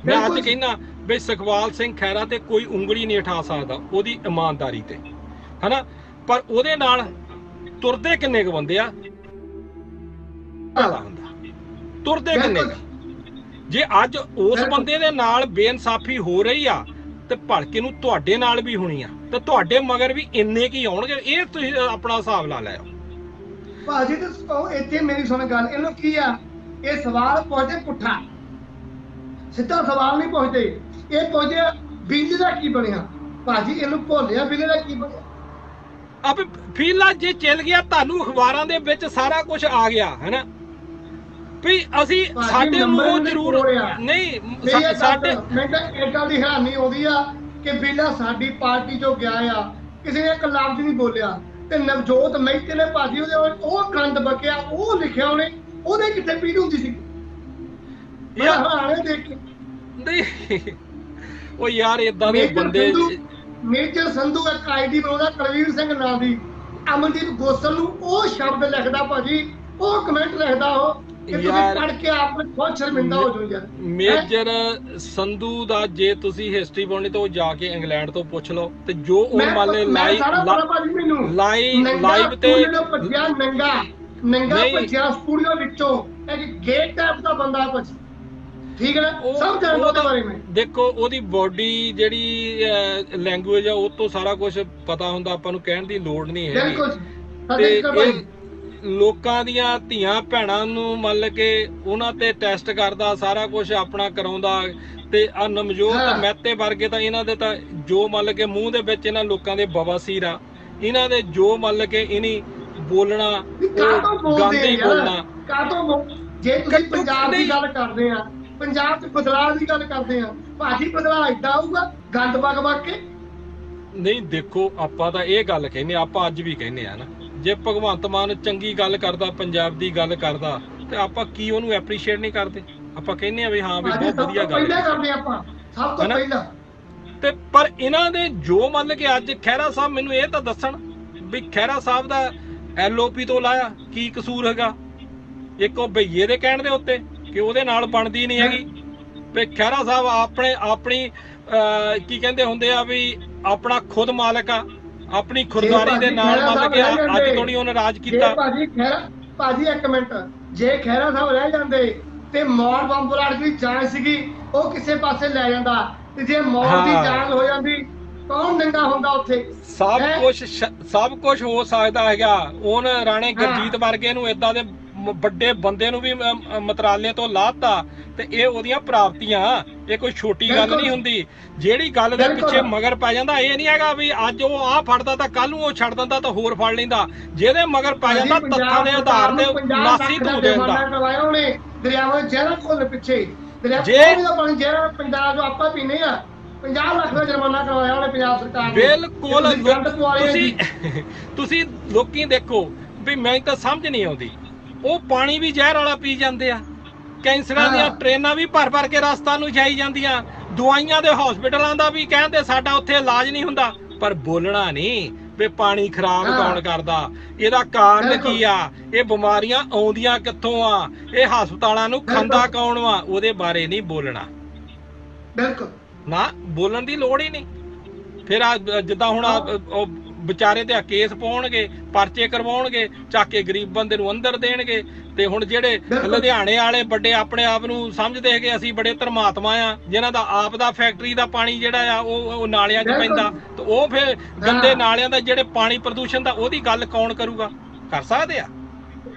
ਮੈਂ ਅੱਜ ਕਹਿੰਦਾ ਵੀ ਸੁਖਵਾਲ ਸਿੰਘ ਖਹਿਰਾ ਤੇ ਕੋਈ ਉਂਗਲੀ ਨਹੀਂ ਉਠਾ ਸਕਦਾ ਉਹਦੀ ਇਮਾਨਦਾਰੀ ਤੇ, ਹਨਾ। ਪਰ ਉਹਦੇ ਨਾਲ ਤੁਰਦੇ ਕਿੰਨੇ ਕੁ ਬੰਦੇ ਆ, ਤੁਰਦੇ ਕਿੰਨੇ? ਜੇ ਅੱਜ ਉਸ ਬੰਦੇ ਦੇ ਨਾਲ ਬੇਇਨਸਾਫੀ ਹੋ ਰਹੀ ਆ, ਤੇ ਭਲਕੇ ਨੂੰ ਤੁਹਾਡੇ ਨਾਲ ਵੀ ਹੋਣੀ ਆ, ਤੇ ਤੁਹਾਡੇ ਮਗਰ ਵੀ ਇੰਨੇ ਕੀ ਆਉਣਗੇ। ਇਹ ਤੁਸੀਂ ਆਪਣਾ ਹਿਸਾਬ ਲਾ ਲਿਓ
ਭਾਜੀ। ਤੇ ਇੱਥੇ ਮੇਰੀ ਸੁਣ ਗੱਲ, ਇਹਨੂੰ ਕੀ ਆ, ਇਹ ਸਵਾਲ ਪੁੱਛਦੇ ਪੁੱਠਾ, ਸਿੱਧਾ ਸਵਾਲ ਨਹੀਂ ਪੁੱਛਦੇ। ਇਹ ਪੁੱਛਦੇ ਬਿਜਲੀ ਦਾ ਕੀ ਬਣਿਆ। ਭਾਜੀ ਇਹਨੂੰ ਭੁੱਲਿਆ ਬਿਜਲੀ ਦਾ ਕੀ ਬਣਿਆ।
ਆਪੇ ਫੀਲਾ ਜੇ ਚੱਲ ਗਿਆ, ਤੁਹਾਨੂੰ ਅਖਬਾਰਾਂ ਦੇ ਵਿੱਚ ਸਾਰਾ ਕੁਝ ਆ ਗਿਆ ਹੈਨਾ, ਵੀ ਅਸੀਂ ਸਾਡੇ ਮੂੰਹ ਜ਼ਰੂਰ ਨਹੀਂ ਸਾਡੇ।
ਮੈਂ ਤਾਂ ਇਹ ਗੱਲ ਦੀ ਹੈਰਾਨੀ ਆਉਂਦੀ ਆ ਕਿ ਬਿਜਲਾ ਸਾਡੀ ਪਾਰਟੀ ਚੋਂ ਗਿਆ ਆ, ਕਿਸੇ ਨੇ ਇੱਕ ਲਫ਼ਜ਼ ਨਹੀਂ ਬੋਲਿਆ। ਤੇ ਨਵਜੋਤ ਮਹਿਤੇ ਨੇ ਭਾਜੀ ਉਹਦੇ ਉਹ ਗੰਦ ਬਕਿਆ, ਉਹ ਲਿਖਿਆ ਉਹਨੇ, ਉਹਦੇ ਕਿੱਥੇ ਪੀੜ ਹੁੰਦੀ ਸੀ ਯਾਰ ਦੇਖ ਕੇ।
ਨਹੀਂ ਉਹ ਯਾਰ ਇਦਾਂ ਦੇ ਬੰਦੇ।
ਮੇਜਰ ਸੰਧੂ ਇੱਕ ਆਈਡੀ ਬਣਾਉਂਦਾ ਕੁਲਵੀਰ ਸਿੰਘ ਨਾਂ ਦੀ, ਅਮਨਦੀਪ ਗੋਸਲ ਨੂੰ ਉਹ ਸ਼ਬਦ ਲਿਖਦਾ ਭਾਜੀ, ਉਹ ਕਮੈਂਟ ਲਿਖਦਾ ਉਹ ਕਿ ਤੁਸੀਂ ਪੜ੍ਹ ਕੇ ਆਪ ਨੂੰ ਬਹੁਤ ਸ਼ਰਮਿੰਦਾ ਹੋ ਜਾਓ ਯਾਰ।
ਮੇਜਰ ਸੰਧੂ ਦਾ ਜੇ ਤੁਸੀਂ ਹਿਸਟਰੀ ਪੜ੍ਹਨੀ ਤਾਂ ਉਹ ਜਾ ਕੇ ਇੰਗਲੈਂਡ ਤੋਂ ਪੁੱਛ ਲਓ। ਤੇ ਜੋ ਉਹ ਮਾਲੇ ਲਾਈਵ ਤੇ
ਭੱਜਿਆ ਨੰਗਾ ਭੱਜਿਆ ਸਟੂਡੀਓ ਵਿੱਚੋਂ, ਇੱਕ ਗੇਟ ਟਾਈਪ ਦਾ ਬੰਦਾ ਕੁਝ, ਠੀਕ ਹੈ ਨਾ, ਸਭ ਜਾਣਦਾ ਉਹਦੇ ਬਾਰੇ ਮੈਂ।
ਦੇਖੋ ਉਹਦੀ ਬੋਡੀ ਜਿਹੜੀ ਲੈਂਗੁਏਜ ਆ, ਉਹ ਤੋਂ ਸਾਰਾ ਕੁਝ ਪਤਾ ਹੁੰਦਾ, ਆਪਾਂ ਨੂੰ ਕਹਿਣ ਦੀ ਲੋੜ ਨਹੀਂ ਹੈ। ਤੇ ਲੋਕਾਂ ਦੀਆਂ ਧੀਆਂ ਭੈਣਾਂ ਨੂੰ ਮੰਨ ਕੇ ਉਹਨਾਂ ਤੇ ਟੈਸਟ ਕਰਦਾ, ਸਾਰਾ ਕੁਝ ਆਪਣਾ ਕਰਾਉਂਦਾ। ਤੇ ਆ ਨਵਜੋਤ ਮਹਿਤੇ ਵਰਗੇ ਤਾਂ ਇਹਨਾਂ ਦੇ ਤਾਂ ਜੋ ਮੰਨ ਕੇ ਮੂੰਹ ਦੇ ਵਿੱਚ ਇਹਨਾਂ ਲੋਕਾਂ ਦੇ ਬਵਾਸੀਰ ਆ, ਇਹਨਾਂ ਦੇ ਜੋ ਮੰਨ ਕੇ ਇਨੀ ਬੋਲਣਾ, ਉਹ ਗਾਂਧੀ ਬੋਲਣਾ।
ਜੇ ਤੁਸੀਂ ਪੰਜਾਬ ਦੀ ਗੱਲ ਕਰਦੇ ਆ, ਪੰਜਾਬ 'ਚ ਬਦਲਾਅ ਦੀ ਗੱਲ ਕਰਦੇ ਆ, ਭਾਜੀ ਬਦਲਾਅ ਏਦਾਂ ਆਊਗਾ ਗੰਦ ਵਗ ਵਗ ਕੇ?
ਨਹੀਂ ਦੇਖੋ, ਆਪਾਂ ਤਾਂ ਇਹ ਗੱਲ ਕਹਿੰਦੇ, ਆਪਾਂ ਅੱਜ ਵੀ ਕਹਿੰਦੇ ਆ ਨਾ, ਜੇ ਭਗਵੰਤ ਮਾਨ ਚੰਗੀ ਗੱਲ ਕਰਦਾ, ਪੰਜਾਬ ਦੀ ਗੱਲ ਕਰਦਾ, ਤੇ ਆਪਾਂ ਕੀ ਉਹਨੂੰ ਐਪਰੀਸ਼ੀਏਟ ਨਹੀਂ ਕਰਦੇ? ਆਪਾਂ ਕਹਿੰਦੇ ਆ ਵੀ ਹਾਂ ਵੀ ਬਹੁਤ ਵਧੀਆ ਗੱਲ
ਕਰਦੇ ਆਪਾਂ, ਸਭ ਤੋਂ ਪਹਿਲਾਂ।
ਤੇ ਪਰ ਇਹਨਾਂ ਦੇ ਜੋ ਮੰਨ ਕੇ ਅੱਜ ਖਹਿਰਾ ਸਾਹਿਬ ਮੈਨੂੰ ਇਹ ਤਾਂ ਦੱਸਣ ਵੀ ਖਹਿਰਾ ਸਾਹਿਬ ਦਾ LOP ਤੋਂ ਲਾਇਆ ਕੀ ਕਸੂਰ ਹੈਗਾ? ਇੱਕ ਉਹ ਭਈਏ ਦੇ ਕਹਿਣ ਦੇ ਉੱਤੇ ਕਿ ਉਹਦੇ ਨਾਲ ਬਣਦੀ ਨਹੀਂ ਹੈਗੀ, ਵੀ ਖਹਿਰਾ ਸਾਹਿਬ ਆਪਣੀ ਕੀ ਕਹਿੰਦੇ ਹੁੰਦੇ ਆ ਵੀ ਆਪਣਾ ਖੁਦ ਮਾਲਕ ਆ, ਆਪਣੀ ਖੁਦਦਾਰੀ ਦੇ ਨਾਲ ਮੰਨ ਕੇ ਅੱਜ ਤੋਂ ਨਹੀਂ ਉਹਨੇ ਰਾਜ ਕੀਤਾ।
ਭਾਜੀ ਇੱਕ ਮਿੰਟ, ਜੇ ਖਹਿਰਾ ਸਾਹਿਬ ਰਹਿ ਜਾਂਦੇ ਤੇ ਮੌਤ ਬੰਬ ਬਲਾਡ ਦੀ ਜਾਂਚ ਸੀਗੀ ਉਹ ਕਿਸੇ ਪਾਸੇ ਲੈ ਜਾਂਦਾ, ਤੇ ਜੇ ਮੌਤ ਦੀ ਜਾਂਚ ਹੋ ਜਾਂਦੀ ਕੌਣ ਨੰਗਾ ਹੁੰਦਾ ਉੱਥੇ?
ਸਭ ਕੁਝ ਹੋ ਸਕਦਾ ਹੈਗਾ। ਉਹਨ ਰਾਣੇ ਗੁਰਜੀਤ ਵਰਗੇ ਨੂੰ ਏਦਾਂ ਦੇ ਵੱਡੇ ਬੰਦੇ ਨੂੰ ਵੀ ਮਤਰਾਲੇ ਤੋਂ ਲਾਤਾ ਤੇ ਇਹ ਉਹਦੀਆਂ ਪ੍ਰਾਪਤੀਆਂ, ਇਹ ਕੋਈ ਛੋਟੀ ਗੱਲ ਨਹੀਂ ਹੁੰਦੀ। ਜਿਹੜੀ ਗੱਲ ਦੇ ਪਿੱਛੇ ਮਗਰ ਪੈ ਜਾਂਦਾ, ਇਹ ਨਹੀਂ ਹੈਗਾ ਵੀ ਅੱਜ ਉਹ ਆਹ ਫੜਦਾ ਤਾਂ ਕੱਲ ਨੂੰ ਉਹ ਛੱਡ ਦਿੰਦਾ ਤਾਂ ਹੋਰ ਫੜ ਲੈਂਦਾ। ਜਿਹਦੇ ਮਗਰ ਪੈ ਜਾਂਦਾ ਤੱਥਾਂ ਦੇ ਆਧਾਰ ਤੇ ਨਾਸੀ ਧੂ ਦਿੰਦਾ।
ਦਰਿਆਵਾਂ ਜ਼ਹਿਰਾਂ ਕੋਲ ਪਿੱਛੇ
ਜੇ
ਪਾਣੀ ਜਿਹੜਾ ਪੰਜਾਬ ਜੋ ਆਪਾਂ ਪੀਨੇ ਆ 50 ਲੱਖ ਦਾ ਜੁਰਮਾਨਾ ਕਰਵਾਇਆ ਉਹਨੇ ਪੰਜਾਬ ਸਰਕਾਰ ਨੇ।
ਬਿਲਕੁਲ। ਤੁਸੀਂ ਲੋਕੀ ਦੇਖੋ ਵੀ ਮੈਨੂੰ ਤਾਂ ਸਮਝ ਨਹੀਂ ਆਉਂਦੀ, ਉਹ ਪਾਣੀ ਵੀ ਜ਼ਹਿਰ ਵਾਲਾ ਪੀ ਜਾਂਦੇ ਆ। ਕੈਂਸਰਾਂ ਦੀਆਂ ਟ੍ਰੇਨਾਂ ਵੀ ਭਰ ਭਰ ਕੇ ਰਸਤਾ ਨੂੰ ਜਾਈ ਜਾਂਦੀਆਂ। ਦਵਾਈਆਂ ਦੇ ਹਸਪੀਟਲਾਂ ਦਾ ਵੀ ਕਹਿੰਦੇ ਸਾਡਾ ਉੱਥੇ ਇਲਾਜ ਨਹੀਂ ਹੁੰਦਾ, ਪਰ ਬੋਲਣਾ ਨਹੀਂ ਵੀ ਪਾਣੀ ਖਰਾਬ ਕੌਣ ਕਰਦਾ, ਇਹਦਾ ਕਾਰਨ ਕੀ ਆ, ਇਹ ਬਿਮਾਰੀਆਂ ਆਉਂਦੀਆਂ ਕਿੱਥੋਂ ਆ, ਇਹ ਹਸਪਤਾਲਾਂ ਨੂੰ ਖਾਂਦਾ ਕੌਣ ਵਾ, ਉਹਦੇ ਬਾਰੇ ਨਹੀਂ ਬੋਲਣਾ।
ਬਿਲਕੁਲ
ਨਾ, ਬੋਲਣ ਦੀ ਲੋੜ ਹੀ ਨਹੀਂ। ਫਿਰ ਜਿੱਦਾਂ ਹੁਣ ਉਹ ਵਿਚਾਰੇ ਤੇ ਕੇਸ ਪਾਉਣਗੇ, ਪਰਚੇ ਕਰਵਾਉਣਗੇ, ਚੱਕ ਕੇ ਗਰੀਬ ਬੰਦੇ ਨੂੰ ਅੰਦਰ ਦੇਣਗੇ। ਤੇ ਹੁਣ ਜਿਹੜੇ ਲੁਧਿਆਣੇ ਵਾਲੇ ਵੱਡੇ ਆਪਣੇ ਆਪ ਨੂੰ ਸਮਝਦੇ ਹੈਗੇ ਅਸੀਂ ਬੜੇ ਧਰਮਾਤਮਾ ਆ, ਜਿਨ੍ਹਾਂ ਦਾ ਆਪ ਦਾ ਫੈਕਟਰੀ ਦਾ ਪਾਣੀ ਜਿਹੜਾ ਆ ਉਹ ਨਾਲਿਆਂ 'ਚ ਪੈਂਦਾ, ਤੇ ਉਹ ਫਿਰ ਗੰਦੇ ਨਾਲਿਆਂ ਦਾ ਜਿਹੜੇ ਪਾਣੀ ਪ੍ਰਦੂਸ਼ਣ ਦਾ ਉਹਦੀ ਗੱਲ ਕੌਣ ਕਰੂਗਾ? ਕਰ ਸਕਦੇ ਆ?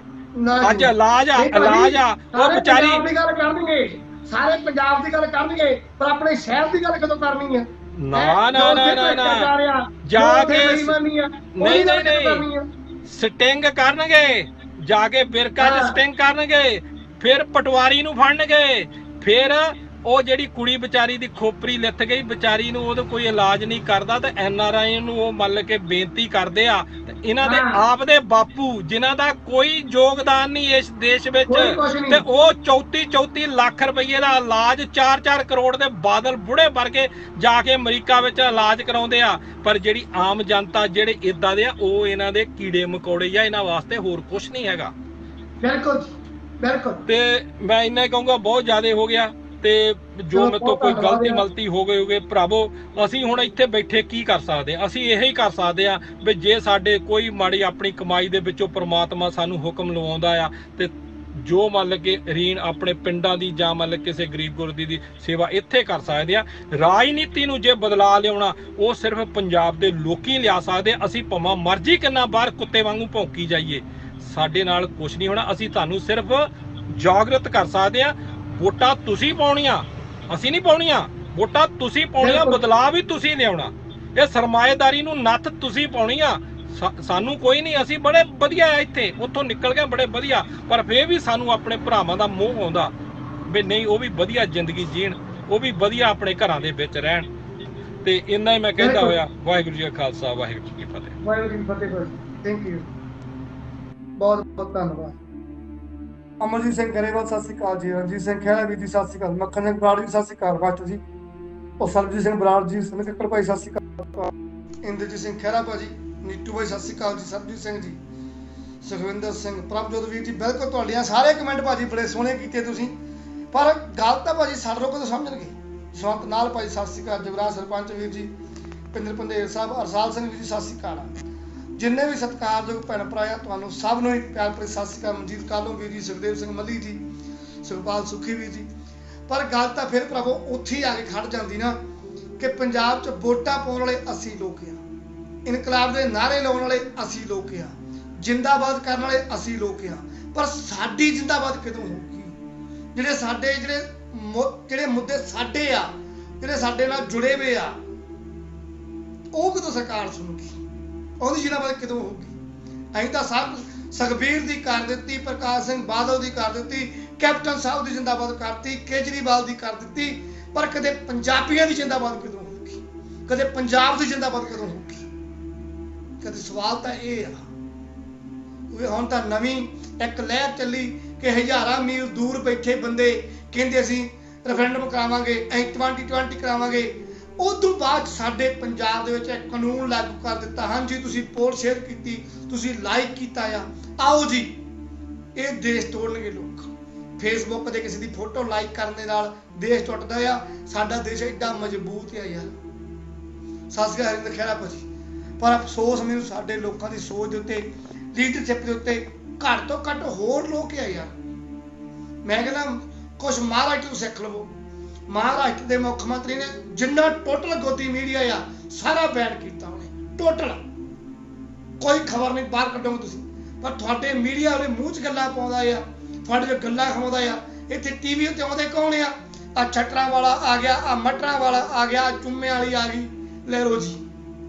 ਅੱਜ ਇਲਾਜ ਆ ਉਹ ਵਿਚਾਰੀ
ਗੱਲ ਕਰਨਗੇ, ਸਾਰੇ ਪੰਜਾਬ ਦੀ ਗੱਲ ਕਰਨਗੇ, ਪਰ ਆਪਣੇ ਸ਼ਹਿਰ ਦੀ ਗੱਲ ਕਦੋਂ ਕਰਨੀ ਹੈ?
ਨਾ ਨਾ ਨਾ ਨਾ ਨਾ, ਜਾ ਕੇ ਨਹੀਂ ਸਟਿੰਗ ਕਰਨਗੇ, ਜਾ ਕੇ ਬਿਰਕਾ 'ਚ ਸਟਿੰਗ ਕਰਨਗੇ, ਫਿਰ ਪਟਵਾਰੀ ਨੂੰ ਫੜਨਗੇ, ਫਿਰ ਉਹ ਜਿਹੜੀ ਕੁੜੀ ਵਿਚਾਰੀ ਦੀ ਖੋਪਰੀ ਲਿੱਥ ਗਈ ਵਿਚਾਰੀ ਨੂੰ ਉਹਦਾ ਕੋਈ ਇਲਾਜ ਨਹੀਂ ਕਰਦਾ, ਤੇ NRI ਨੂੰ ਉਹ ਮੰਨ ਕੇ ਬੇਨਤੀ ਕਰਦੇ ਆ। ਤੇ ਇਹਨਾਂ ਦੇ ਆਪ ਦੇ ਬਾਪੂ ਜਿਨ੍ਹਾਂ ਦਾ ਕੋਈ ਯੋਗਦਾਨ ਨਹੀਂ ਇਸ ਦੇਸ਼ ਵਿੱਚ, ਤੇ ਉਹ 34 ਲੱਖ ਰੁਪਏ ਦਾ ਇਲਾਜ 4 ਕਰੋੜ ਦੇ ਬਾਦਲ ਬੁੜੇ ਵਰਗੇ ਜਾ ਕੇ ਅਮਰੀਕਾ ਵਿੱਚ ਇਲਾਜ ਕਰਾਉਂਦੇ ਆ। ਪਰ ਜਿਹੜੀ ਆਮ ਜਨਤਾ ਜਿਹੜੇ ਇਦਾਂ ਦੇ ਆ, ਉਹ ਇਹਨਾਂ ਦੇ ਕੀੜੇ ਮਕੌੜੇ ਆ, ਇਹਨਾਂ ਵਾਸਤੇ ਹੋਰ ਕੁਝ ਨਹੀਂ ਹੈਗਾ।
ਬਿਲਕੁਲ ਬਿਲਕੁਲ।
ਤੇ ਮੈਂ ਇੰਨਾ ਕਹੂੰਗਾ ਬਹੁਤ ਜ਼ਿਆਦਾ ਹੋ ਗਿਆ, ਤੇ ਜੋ ਮੇਰੇ ਤੋਂ ਕੋਈ ਗਲਤੀ ਹੋ ਗਈ ਭਰਾਵੋ, ਅਸੀਂ ਹੁਣ ਇੱਥੇ ਬੈਠੇ ਕੀ ਕਰ ਸਕਦੇ ਹਾਂ? ਅਸੀਂ ਇਹੀ ਕਰ ਸਕਦੇ ਹਾਂ ਵੀ ਜੇ ਸਾਡੇ ਕੋਈ ਮਾੜੀ ਆਪਣੀ ਕਮਾਈ ਦੇ ਵਿੱਚੋਂ ਪ੍ਰਮਾਤਮਾ ਸਾਨੂੰ ਹੁਕਮ ਲਵਾਉਂਦਾ ਆ, ਤੇ ਜੋ ਮੰਨ ਕੇ ਰੀਣ ਆਪਣੇ ਪਿੰਡਾਂ ਦੀ ਜਾਂ ਮੰਨ ਕਿਸੇ ਗਰੀਬ ਗੁਰਦੀ ਦੀ ਸੇਵਾ ਇੱਥੇ ਕਰ ਸਕਦੇ ਆ। ਰਾਜਨੀਤੀ ਨੂੰ ਜੇ ਬਦਲਾ ਲਿਆਉਣਾ, ਉਹ ਸਿਰਫ ਪੰਜਾਬ ਦੇ ਲੋਕੀ ਲਿਆ ਸਕਦੇ। ਅਸੀਂ ਭਾਵੇਂ ਮਰਜ਼ੀ ਕਿੰਨਾ ਬਾਹਰ ਕੁੱਤੇ ਵਾਂਗੂ ਭੌਂਕੀ ਜਾਈਏ, ਸਾਡੇ ਨਾਲ ਕੁਝ ਨਹੀਂ ਹੋਣਾ। ਅਸੀਂ ਤੁਹਾਨੂੰ ਸਿਰਫ ਜਾਗਰਤ ਕਰ ਸਕਦੇ ਆ। ਵੋਟਾਂ ਤੁਸੀਂ ਪਾਉਣੀਆਂ, ਅਸੀਂ ਨਹੀਂ ਪਾਉਣੀਆਂ। ਵੋਟਾਂ ਤੁਸੀਂ ਪਾਉਣੀਆਂ, ਬਦਲਾਅ ਵੀ ਤੁਸੀਂ ਲਿਆਉਣਾ। ਇਹ ਸਰਮਾਏਦਾਰੀ ਨੂੰ ਨੱਥ ਤੁਸੀਂ ਪਾਉਣੀ ਆ। ਸਾਨੂੰ ਕੋਈ ਨਹੀਂ, ਅਸੀਂ ਬੜੇ ਵਧੀਆ ਆ ਇੱਥੇ, ਉੱਥੋਂ ਨਿਕਲ ਗਏ ਬੜੇ ਵਧੀਆ, ਪਰ ਫੇਰ ਵੀ ਸਾਨੂੰ ਆਪਣੇ ਭਰਾਵਾਂ ਦਾ ਮੋਹ ਆਉਂਦਾ ਵੀ ਨਹੀਂ ਉਹ ਵੀ ਵਧੀਆ ਜ਼ਿੰਦਗੀ ਜੀਣ, ਉਹ ਵੀ ਵਧੀਆ ਆਪਣੇ ਘਰਾਂ ਦੇ ਵਿੱਚ ਰਹਿਣ। ਤੇ ਇੰਨਾ ਹੀ ਮੈਂ ਕਹਿੰਦਾ ਹੋਇਆ, ਵਾਹਿਗੁਰੂ ਜੀ ਕਾ ਖਾਲਸਾ, ਵਾਹਿਗੁਰੂ ਜੀ ਕੀ ਫਤਿਹ।
ਵਾਹਿਗੁਰੂ ਜੀ ਕੀ ਫਤਿਹ। ਥੈਂਕ ਯੂ, ਬਹੁਤ ਬਹੁਤ ਧੰਨਵਾਦ। ਅਮਰਜੀਤ ਸਿੰਘ ਗਰੇਵਾਲ ਸਤਿ ਸ਼੍ਰੀ ਅਕਾਲ ਜੀ। ਰਣਜੀਤ ਸਿੰਘ ਖਹਿਰਾ ਵੀਰ ਜੀ ਸਤਿ ਸ਼੍ਰੀ ਅਕਾਲ। ਮੱਖਣ ਸਿੰਘ ਬਰਾੜ ਜੀ ਸਤਿ ਸ਼੍ਰੀ ਅਕਾਲ ਮਾਸਟਰ ਜੀ। ਉਹ ਸਰਬਜੀਤ ਸਿੰਘ ਬਰਾੜ ਜੀ, ਸੁਨੀਲ ਕੱਕੜ ਭਾਈ ਸਤਿ ਸ਼੍ਰੀ ਅਕਾਲ। ਇੰਦਰਜੀਤ ਸਿੰਘ ਖਹਿਰਾ ਭਾਜੀ, ਨੀਟੂ ਭਾਈ ਸਤਿ ਸ਼੍ਰੀ ਅਕਾਲ ਜੀ। ਸਰਬਜੀਤ ਸਿੰਘ ਜੀ, ਸੁਖਵਿੰਦਰ ਸਿੰਘ, ਪ੍ਰਭਜੋਤ ਵੀਰ ਜੀ, ਬਿਲਕੁਲ ਤੁਹਾਡੀਆਂ ਸਾਰੇ ਕਮੈਂਟ ਭਾਜੀ ਬੜੇ ਸੋਹਣੇ ਕੀਤੇ ਤੁਸੀਂ, ਪਰ ਗੱਲ ਤਾਂ ਭਾਜੀ ਸਾਡੇ ਲੋਕ ਕਦੋਂ ਸਮਝਣਗੇ? ਜਸਵੰਤ ਨਾਲ ਭਾਜੀ ਸਤਿ ਸ਼੍ਰੀ ਅਕਾਲ। ਜਗਰਾਜ ਸਰਪੰਚ ਵੀਰ ਜੀ, ਪਿੰਦਰ ਪੰਦੇਰ ਸਾਹਿਬ, ਅਰਸਾਲ ਸਿੰਘ ਵੀਰ ਜੀ ਸਤਿ ਸ਼੍ਰੀ ਅਕਾਲ। ਜਿੰਨੇ ਵੀ ਸਤਿਕਾਰਯੋਗ ਭੈਣ ਭਰਾ ਆ, ਤੁਹਾਨੂੰ ਸਭ ਨੂੰ ਹੀ ਪਿਆਰ ਭਰੀ ਸਤਿ ਸ਼੍ਰੀ ਅਕਾਲ। ਮਨਜੀਤ ਕਾਲੋਂ ਵੀਰ ਜੀ, ਸੁਖਦੇਵ ਸਿੰਘ ਮੱਲੀ ਜੀ, ਸੁਖਪਾਲ ਸੁਖੀ ਵੀਰ ਜੀ। ਪਰ ਗੱਲ ਤਾਂ ਫਿਰ ਭਰਾਵੋ ਉੱਥੇ ਹੀ ਆ ਕੇ ਖੜ ਜਾਂਦੀ ਨਾ ਕਿ ਪੰਜਾਬ 'ਚ ਵੋਟਾਂ ਪਾਉਣ ਵਾਲੇ ਅਸੀਂ ਲੋਕ ਆ, ਇਨਕਲਾਬ ਦੇ ਨਾਅਰੇ ਲਾਉਣ ਵਾਲੇ ਅਸੀਂ ਲੋਕ ਆ, ਜਿੰਦਾਬਾਦ ਕਰਨ ਵਾਲੇ ਅਸੀਂ ਲੋਕ ਆ, ਪਰ ਸਾਡੀ ਜਿੰਦਾਬਾਦ ਕਦੋਂ ਹੋਊਗੀ? ਜਿਹੜੇ ਮੁੱਦੇ ਸਾਡੇ ਆ, ਜਿਹੜੇ ਸਾਡੇ ਨਾਲ ਜੁੜੇ ਹੋਏ ਆ, ਉਹ ਕਦੋਂ ਸਰਕਾਰ ਸੁਣੂਗੀ? ਉਹਦੀ ਜਿੰਦਾਬਾਦ ਕਦੋਂ ਹੋਊਗੀ? ਅਸੀਂ ਤਾਂ ਸਭ ਸੁਖਬੀਰ ਦੀ ਕਰ ਦਿੱਤੀ, ਪ੍ਰਕਾਸ਼ ਸਿੰਘ ਬਾਦਲ ਦੀ ਕਰ ਦਿੱਤੀ, ਕੈਪਟਨ ਸਾਹਿਬ ਦੀ ਜਿੰਦਾਬਾਦ ਕਰਤੀ, ਕੇਜਰੀਵਾਲ ਦੀ ਕਰ ਦਿੱਤੀ, ਪਰ ਕਦੇ ਪੰਜਾਬੀਆਂ ਦੀ ਜਿੰਦਾਬਾਦ ਕਦੋਂ ਹੋਊਗੀ? ਕਦੇ ਪੰਜਾਬ ਦੀ ਜਿੰਦਾਬਾਦ ਕਦੋਂ ਹੋਊਗੀ? ਕਦੇ ਸਵਾਲ ਤਾਂ ਇਹ ਆ। ਹੁਣ ਤਾਂ ਨਵੀਂ ਇੱਕ ਲਹਿਰ ਚੱਲੀ ਕਿ ਹਜ਼ਾਰਾਂ ਮੀਲ ਦੂਰ ਬੈਠੇ ਬੰਦੇ ਕਹਿੰਦੇ ਅਸੀਂ ਰੈਫਰੈਂਡਮ ਕਰਾਵਾਂਗੇ, ਅਸੀਂ 2020 ਕਰਾਵਾਂਗੇ। ਉਦੋਂ ਬਾਅਦ ਸਾਡੇ ਪੰਜਾਬ ਦੇ ਵਿੱਚ ਇੱਕ ਕਾਨੂੰਨ ਲਾਗੂ ਕਰ ਦਿੱਤਾ। ਹਾਂਜੀ, ਤੁਸੀਂ ਪੋਸਟ ਸ਼ੇਅਰ ਕੀਤੀ, ਤੁਸੀਂ ਲਾਈਕ ਕੀਤਾ ਆ, ਆਓ ਜੀ ਇਹ ਦੇਸ਼ ਤੋੜਨਗੇ ਲੋਕ। ਫੇਸਬੁੱਕ ਤੇ ਕਿਸੇ ਦੀ ਫੋਟੋ ਲਾਈਕ ਕਰਨ ਦੇ ਨਾਲ ਦੇਸ਼ ਟੁੱਟਦਾ ਆ। ਸਾਡਾ ਦੇਸ਼ ਏਡਾ ਮਜ਼ਬੂਤ ਆ ਯਾਰ। ਸਤਿ ਸ਼੍ਰੀ ਅਕਾਲ ਹਰਿੰਦਰ ਖਹਿਰਾ ਭਾਜੀ। ਪਰ ਅਫਸੋਸ ਮੈਨੂੰ ਸਾਡੇ ਲੋਕਾਂ ਦੀ ਸੋਚ ਦੇ ਉੱਤੇ, ਲੀਡਰਸ਼ਿਪ ਦੇ ਉੱਤੇ ਘੱਟ ਤੋਂ ਘੱਟ ਹੋਰ ਲੋਕ ਆ ਯਾਰ। ਮੈਂ ਕਹਿੰਦਾ ਕੁਛ ਮਹਾਰਾਸ਼ਟਰ ਤੋਂ ਸਿੱਖ ਲਵੋ। ਮਹਾਰਾਸ਼ਟਰ ਦੇ ਮੁੱਖ ਮੰਤਰੀ ਨੇ ਜਿੰਨਾ ਟੋਟਲ ਗੋਦੀ ਮੀਡੀਆ ਆ ਸਾਰਾ ਬੈਨ ਕੀਤਾ ਉਹਨੇ, ਟੋਟਲ। ਕੋਈ ਖਬਰ ਨਹੀਂ ਬਾਹਰ ਕੱਢੋਗੇ ਤੁਸੀਂ। पर तुहाडे मीडिया वाले मूँह च गल्लां पाउंदा आ, तुहाडे जो गल्लां खाउंदा आ। इत्थे टीवी उत्ते आउंदे कौन आ छटरां वाला आ गया, आ मटरां वाला आ गया, आ चुम्मे वाली आ गई, ले लो जी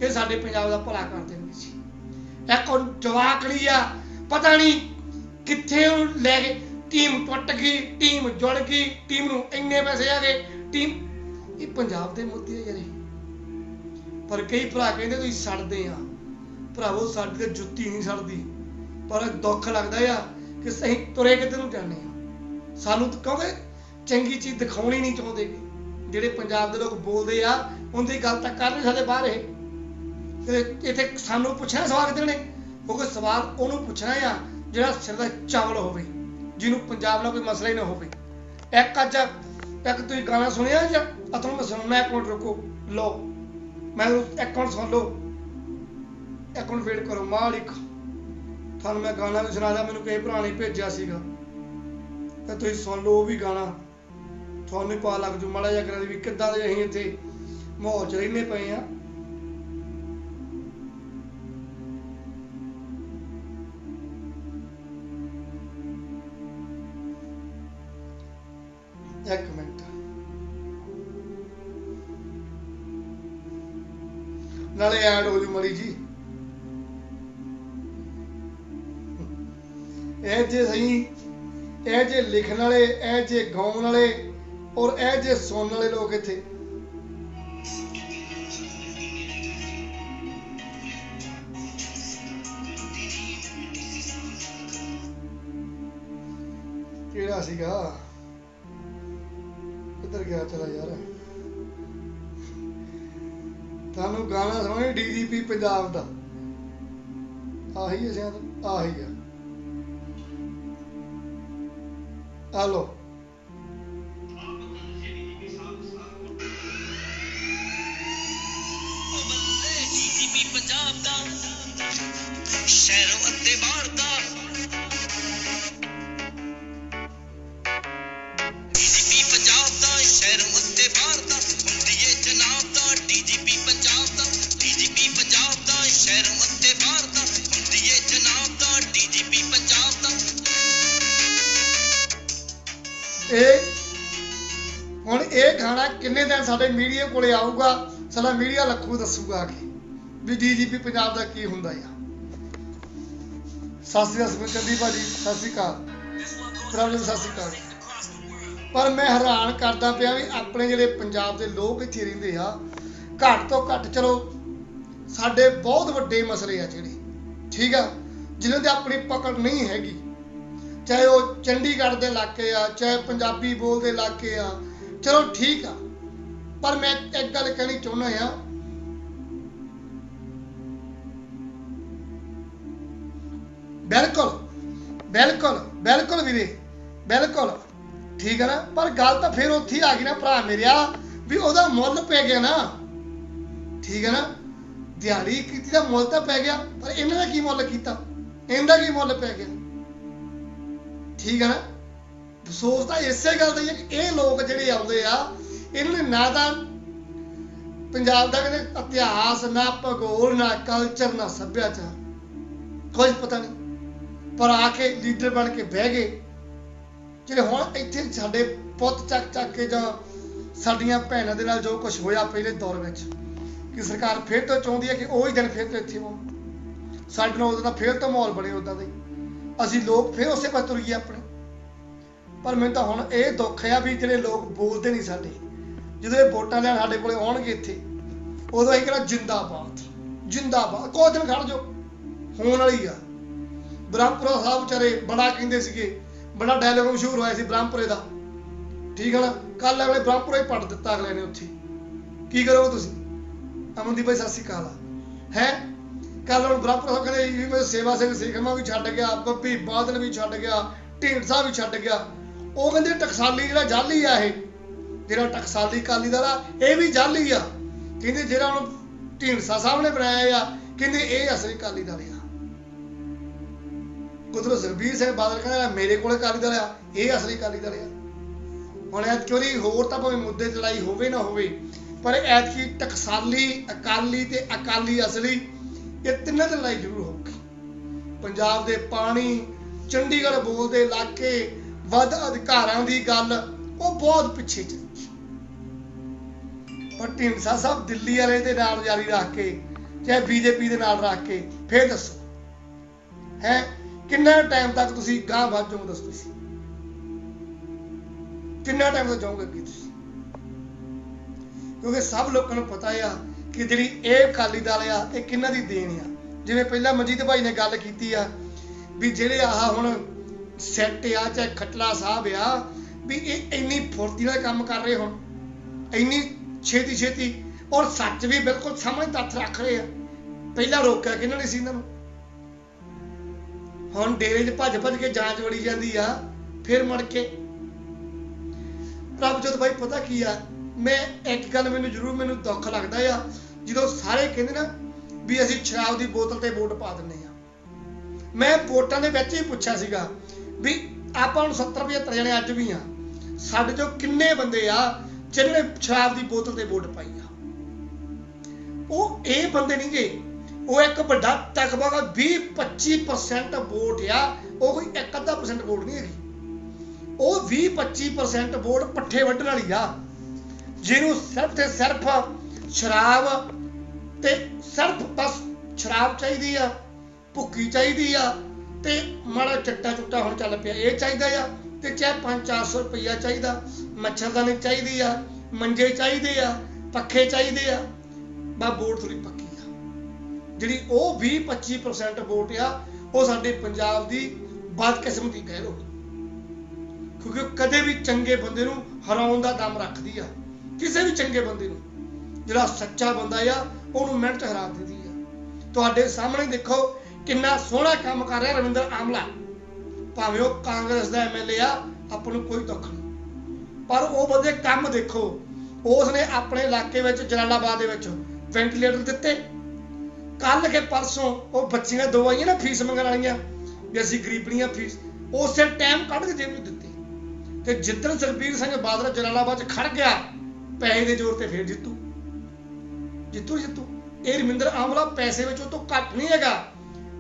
ये साडे पंजाब दा भला कर देंगे जी। एक जवाकड़ी आ पता नहीं कित्थे लै गए, टीम टुट गई, टीम जुड़ गई, टीम नूं इन्ने पैसे आ गए, टीम ये पंजाब दे मुद्दे आ यार। पर कई भरा कहंदे तुसीं सड़दे आ, भरावो साडी ते जुत्ती नहीं सड़दी, पर दुख लगदा आ कि असीं तुरे किधर नूं जाने आ। सानूं क्योंकि चंगी चीज़ दिखाउणी नहीं चाहुंदे, ਜਿਹੜੇ पंजाब ਦੇ लोग बोलते आ उनकी गल तक कर नहीं सकते बाहर। इत्थे सानूं पुछना सवाल किहड़े ने, क्योंकि सवाल उहनूं पुछना आ जिहड़ा सिर दा चावल होवे, जिन्हों पंजाब नाल कोई मसला ही ना होवे। एक अज एक तुसीं गाना सुनिया जां तुहानूं मैं सुणना, एक मिनट रुको, लो मैं एक मिनट सुन लो, एक मिनट वेट करो मालिक, तुहानूं मैं गाना भी सुना दा, मैनूं किसी भरा ने भेजिया सीगा, ते तुसीं सुन लो वो भी गाना, ਤੁਹਾਨੂੰ ਹੀ ਪਤਾ ਲੱਗ ਜੂ ਮਾੜਾ ਜਿਹਾ ਕਰਾਂ ਵੀ ਕਿੱਦਾਂ ਦੇ ਅਸੀਂ ਇੱਥੇ ਮਾਹੌਲ 'ਚ ਰਹਿੰਦੇ ਪਏ ਆ। ਇੱਕ ਮਿੰਟ ਨਾਲੇ ਐਡ ਹੋ ਜੂ ਮੜੀ ਜੀ। ਇਹ ਜੇ ਸਹੀ ਇਹ ਜੇ ਲਿਖਣ ਵਾਲੇ, ਇਹ ਜੇ ਗਾਉਣ ਵਾਲੇ और ए जे सुनने वाले लोग इत्थे केड़ा सीगा, किधर गया चला यार। थानू गाना सुनाई DGP पंजाब दा, आही है शायद, आही है। हेलो
पंजाब दा शहरों अते बाहर दा DGP पंजाब दा शहरों अते बाहर दा हुंदी है जनाब दा DGP पंजाब दा DGP पंजाब दा शहरों अते बाहर दा हुंदी है जनाब दा DGP पंजाब दा।
हुण ये गाना किन्ने दिन साडे मीडिया कोले आऊगा, साडा मीडिया लखू दसूगा कि भी DGP पंजाब दा की हुंदा आ। सत श्री अकाल चंदी भाजी, सत श्री अकाल प्रभु, सत श्री अकाल। पर मैं हैरान करदा पिया भी अपने जिहड़े पंजाब दे लोग इत्थे रहिंदे आ, घट तो घट चलो साडे बहुत वड्डे मसले आ जिहड़े, ठीक आ, जिन्हां दी अपनी पकड़ नहीं हैगी, चाहे वो चंडीगढ़ दे इलाके आ, चाहे पंजाबी बोलदे इलाके आ, चलो ठीक आ। पर मैं एक गल कहनी चाहुंदा आ, बिल्कुल बिल्कुल बिल्कुल वीरे बिल्कुल ठीक है ना, पर गल तो फिर उत्थे आ गई ना भरा मेरिया भी ओहदा मुल पै गया ना, ठीक है ना, दिहाड़ी कीती दा मुल तो पै गया, पर इन्हां दा की मुल कीता, इहदा की मुल पै गया, ठीक है ना। अफसोस तो इसे गल दा है कि ये लोग जिहड़े आउंदे आ, इन्हां ना तां पंजाब दा कदे इतिहास, ना भूगोल, ना कल्चर, ना सभ्याचार, कुछ पता नहीं, पर आके लीडर बन के बह गए ਜਿਹੜੇ ਹੁਣ ਇੱਥੇ ਸਾਡੇ ਪੁੱਤ ਚੱਕ ਕੇ ਜਾਂ ਸਾਡੀਆਂ ਭੈਣਾਂ ਦੇ ਨਾਲ ਜੋ ਕੁਝ ਹੋਇਆ ਪਹਿਲੇ ਦੌਰ ਵਿੱਚ, ਕਿ ਸਰਕਾਰ ਫਿਰ ਤੋਂ ਚਾਹੁੰਦੀ ਹੈ ਕਿ ਉਹੀ ਦਿਨ ਫਿਰ ਤੋਂ ਇੱਥੇ ਹੋਣ, ਸਾਡੇ ਨਾਲ ਉਹਦਾ ਫਿਰ ਤੋਂ ਮਾਹੌਲ ਬਣੇ ਉੱਦਾਂ ਦਾ ਹੀ, ਅਸੀਂ ਲੋਕ ਫਿਰ ਉਸੇ ਪਾਸੇ ਤੁਰ ਗਏ ਆਪਣੇ। ਪਰ ਮੈਨੂੰ ਤਾਂ ਹੁਣ ਇਹ ਦੁੱਖ ਆ ਵੀ ਜਿਹੜੇ ਲੋਕ ਬੋਲਦੇ ਨਹੀਂ ਸਾਡੇ, ਜਦੋਂ ਇਹ ਵੋਟਾਂ ਲੈਣ ਸਾਡੇ ਕੋਲੇ ਆਉਣਗੇ ਇੱਥੇ, ਉਦੋਂ ਅਸੀਂ ਕਹਿਣਾ ਜਿੰਦਾਬਾਦ ਜਿੰਦਾਬਾਦ, ਕੋਈ ਦਿਨ ਖੜ ਜਾਓ, ਹੋਣ ਵਾਲੀ ਆ। ਬ੍ਰਹਮਪੁਰਾ ਸਾਹਿਬ ਵਿਚਾਰੇ ਬੜਾ ਕਹਿੰਦੇ ਸੀਗੇ, बड़ा डायलॉग मशहूर होया सी ब्रह्मपुरे दा, ठीक है ना, कल अगले ब्रह्मपुरा ही पढ़ दिता अगले ने उत्थे, की करोगे तुसी? अमनदीप भाई सत श्री अकाल है, कल हुण ब्रह्मपुरा साहब कहंदे मैं सेवा सिंह सीखमा भी छड्ड गया, बब्बी बादल भी छड्ड गया, ढींडसा भी छड्ड गया, ਉਹ ਕਹਿੰਦੇ ਟਕਸਾਲੀ ਜਿਹੜਾ ਜਾਲੀ ਆ, ਇਹ ਜਿਹੜਾ ਟਕਸਾਲੀ ਅਕਾਲੀ ਦਲ ਆ ਇਹ ਵੀ ਜਾਲੀ ਆ, ਕਹਿੰਦੇ ਜਿਹੜਾ ਹੁਣ ਢੀਂਡਸਾ ਸਾਹਿਬ ਨੇ ਬਣਾਇਆ ਆ, ਕਹਿੰਦੇ ਇਹ ਅਸਲੀ ਅਕਾਲੀ ਦਲ ਆ। ਉਧਰੋਂ ਸੁਖਬੀਰ ਸਿੰਘ ਬਾਦਲ ਕਹਿੰਦਾ ਮੇਰੇ ਕੋਲੇ ਅਕਾਲੀ ਦਲ ਆ, ਇਹ ਅਸਲੀ ਅਕਾਲੀ ਦਲ ਆ। ਹੁਣ ਐਤਕੀ ਹੋਰ ਤਾਂ ਭਾਵੇਂ ਮੁੱਦੇ ਤੇ ਲੜਾਈ ਹੋਵੇ ਨਾ ਹੋਵੇ, ਪਰ ਐਤਕੀ ਟਕਸਾਲੀ, ਅਕਾਲੀ ਤੇ ਅਕਾਲੀ ਅਸਲੀ, ਇਹ ਤਿੰਨਾਂ ਦੀ ਲੜਾਈ ਜ਼ਰੂਰ ਹੋਊਗੀ। पंजाब दे पानी, चंडीगढ़ बोलते इलाके, वध अधिकारां दी गल वो बहुत पिछे चली। पर ढींडसा साहब दिल्ली वाले दे नाल जारी रख के चाहे बीजेपी दे नाल रख के फिर दसो है किन्ना टाइम तक तुसीं गांह वध जाओगे? दसो तुसीं किन्ना टाइम तक जाओगे अगे तुसीं? क्योंकि सब लोगों को पता है कि जिहड़ी ये अकाली दल आ ये किन्ना दी देन आ। जिवें पहला मजीत भाई ने गल कीती आ भी जिहड़े आह हुण सैट आ चाहे खटला साहब आ भी ये इन्नी फुर्ती नाल काम कर रहे हो, इन्नी छेती छेती और सच भी बिल्कुल समझ तत्थ रख रहे हैं। पहला रोकिया किन्ना नहीं सी इन्हां नूं, हुण डेरे च भज भज के जांच वड़ी जांदी आ। फिर मुड़ के प्रभजोत भाई पता की आ, मैं एक गल मैनूं जरूर मैनूं दुख लगदा आ जदों सारे कहंदे ना भी असीं शराब दी बोतल ते वोट पा दिंदे आ। मैं वोटां दे विच ही पुछिआ सीगा भी आपां हुण 70-75 जणे अज भी आ, साडे चों किन्ने बंदे आ जिन्होंने शराब की बोतल से वोट पाई आ? वो ये बंदे नहीं गे, वो एक बड़ा तकबा 20-25% वोट आ, वो कोई 1-2% वोट नहीं है। वो 20-25% वोट पट्ठे वड्ढण वाली आ, जिन्हों सिर्फ ते सिर्फ शराब ते सिर्फ बस शराब चाहिए आ, भुक्की चाहिए आ ते माड़ा चट्टा चुट्टा हुण चल पिया ये चाहिए आ ते चाहे 500-400 रुपया चाहिए, मच्छरदानी चाहिए आ, मंजे चाहिए आ, पखे चाहिए आ, बस वोट थोड़ी पक्की आ। जिहड़ी वो 20-25% वोट आ वो साडे पंजाब दी बदकिस्मती कह लो, क्योंकि कदे भी चंगे बंदे नूं हराउण दा दम रखदी आ। किसी भी चंगे बंदे नूं जिहड़ा सच्चा बंदा आ उहनूं मिनट हरा दिंदी आ। तुहाडे सामने देखो किन्ना सोहना काम कर रहा रविंदर आमला, भावें वो कांग्रेस का MLA आ, अपन नूं कोई दुख नहीं, पर वो बंदे काम देखो। उसने अपने इलाके में जलालाबाद वेंटिलेटर दिते, कल के परसों वो बच्चियां 2 आईयां ना फीस मंगण वालियां भी असीं गरीबणियां फीस उस टाइम कढ़ के जेब दित्ती। ते जिद्दन सरबीर सिंह बादल जलालाबाद खड़ गया पैसे के जोर से फिर जितू। ये रविंदर आमला पैसे में तो घट नहीं है,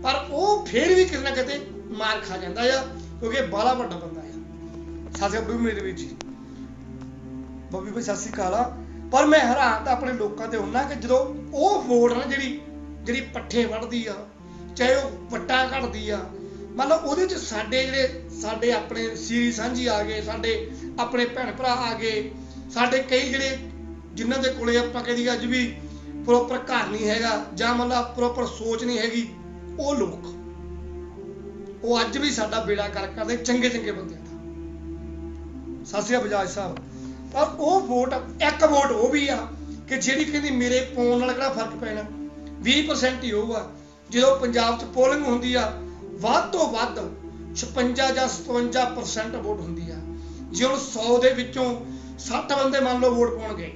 पर वो फिर भी किसी ना किते मार खा जाता है क्योंकि बाला वड्डा बंदा है। सत श्री अकाल मेरे वीर जी, बब्बी भाई सत श्री अकाल। पर मैं हैरान तो अपने लोगों से होना कि जो वो वोट ना जी पट्ठे वढ़दी आ, चाहे वो वट्टा घटदी आ, मतलब वो साडे जिहड़े अपने सीरी सांझी आ गए, साडे अपने भैन भरा आ गए, साडे कई जिहड़े जिन्हां दे कोले आपां कह दईए अज भी प्रॉपर घर नहीं हैगा जां मतलब प्रॉपर सोच नहीं हैगी, वो लोग वो अज भी साडा बेड़ा कर करदे चंगे चंगे बंदे। सत श्री अकाल बजाज साहब। पर वो वोट एक वोट वो भी आ कि जिहड़ी कहंदी मेरे पाउण नाल किहड़ा फर्क पैना, 20% ही होगा। जो पंजाब च पोलिंग हुंदी आ वध तो वध 56 ਜਾਂ 57% वोट हुंदी आ। जे हुण 100 दे विचों 60 बंदे मान लो वोट पाउण गए,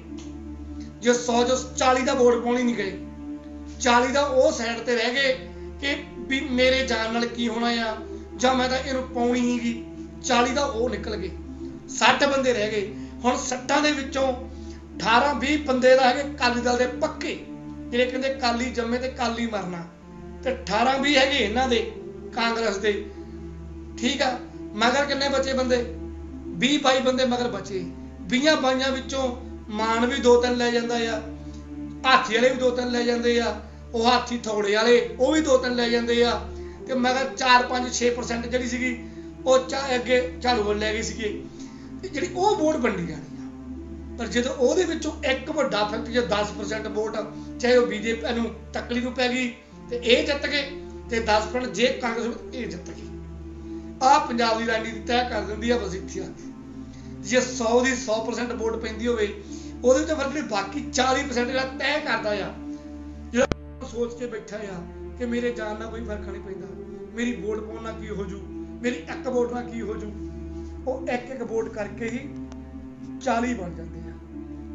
जे 100 जो 40 का वोट पाउण ही नहीं गए, 40 का वो साइड ते रह गए कि भी मेरे जान नाल की होना आ जां मैं तां इहनूं पाउणी नहीं गी, 40 का वो निकल गए, 60 बंदे रह गए। हुण 60 दे विचों 18-20 बंदे दा हैगे अकाली दल दे पक्के, जिहड़े कहंदे काली जम्मे ते काली मरना, ते 18-20 हैगे इन्हां दे कांग्रेस दे। ठीक आ, मगर किन्ने बचे बंदे? 20-22 बंदे मगर बचे। 20-22 विचों मान भी 2-3 लै जांदा आ, हाथी वाले भी 2-3 लै जांदे आ, वो हाथी थोड़े वाले वो भी 2-3 लै जांदे आ, ते मगर 4-5-6% जिहड़ी सीगी वो अगे झाड़ू वाल लै गए सीगे, जिहड़ी वो वोट वंडी जानी आ। पर जदों ਉਹਦੇ ਵਿੱਚੋਂ ਇੱਕ ਵੱਡਾ ਫੈਕਟ ਜੇ 10% वोट चाहे वो बीजेपी ਨੂੰ ਤਕਲੀ ਨੂੰ ਪੈ ਗਈ ਤੇ ਇਹ ਜਿੱਤ ਗਏ, ਤੇ 10% ਜੇ ਕਾਂਗਰਸ ਨੂੰ ਇਹ ਜਿੱਤ ਗਈ। ਆ ਪੰਜਾਬ ਦੀ ਰਾਜਨੀਤੀ ਤੈਅ ਕਰ ਦਿੰਦੀ ਆ ਬਸ ਇੱਥੇ ਆ ਕੇ। ਜੇ 100 ਦੀ 100% वोट ਪੈਂਦੀ ਹੋਵੇ ਉਹਦੇ ਵਿੱਚ ਫਿਰ ਜਿਹੜੀ ਬਾਕੀ 40% ਜਿਹੜਾ ਤੈਅ ਕਰਦਾ ਆ, ਜਿਹੜਾ ਸੋਚ ਕੇ ਬੈਠਾ ਆ ਕਿ ਮੇਰੇ ਜਾਨ ਨਾਲ ਕੋਈ ਫਰਕ ਨਹੀਂ ਪੈਂਦਾ, ਮੇਰੀ ਵੋਟ ਪਾਉਣ ਨਾਲ ਕੀ ਹੋ ਜੂ, ਮੇਰੀ ਇੱਕ ਵੋਟ ਨਾਲ ਕੀ ਹੋ ਜੂ, ਉਹ ਇੱਕ ਵੋਟ ਕਰਕੇ ਹੀ 40 बन जाते हैं।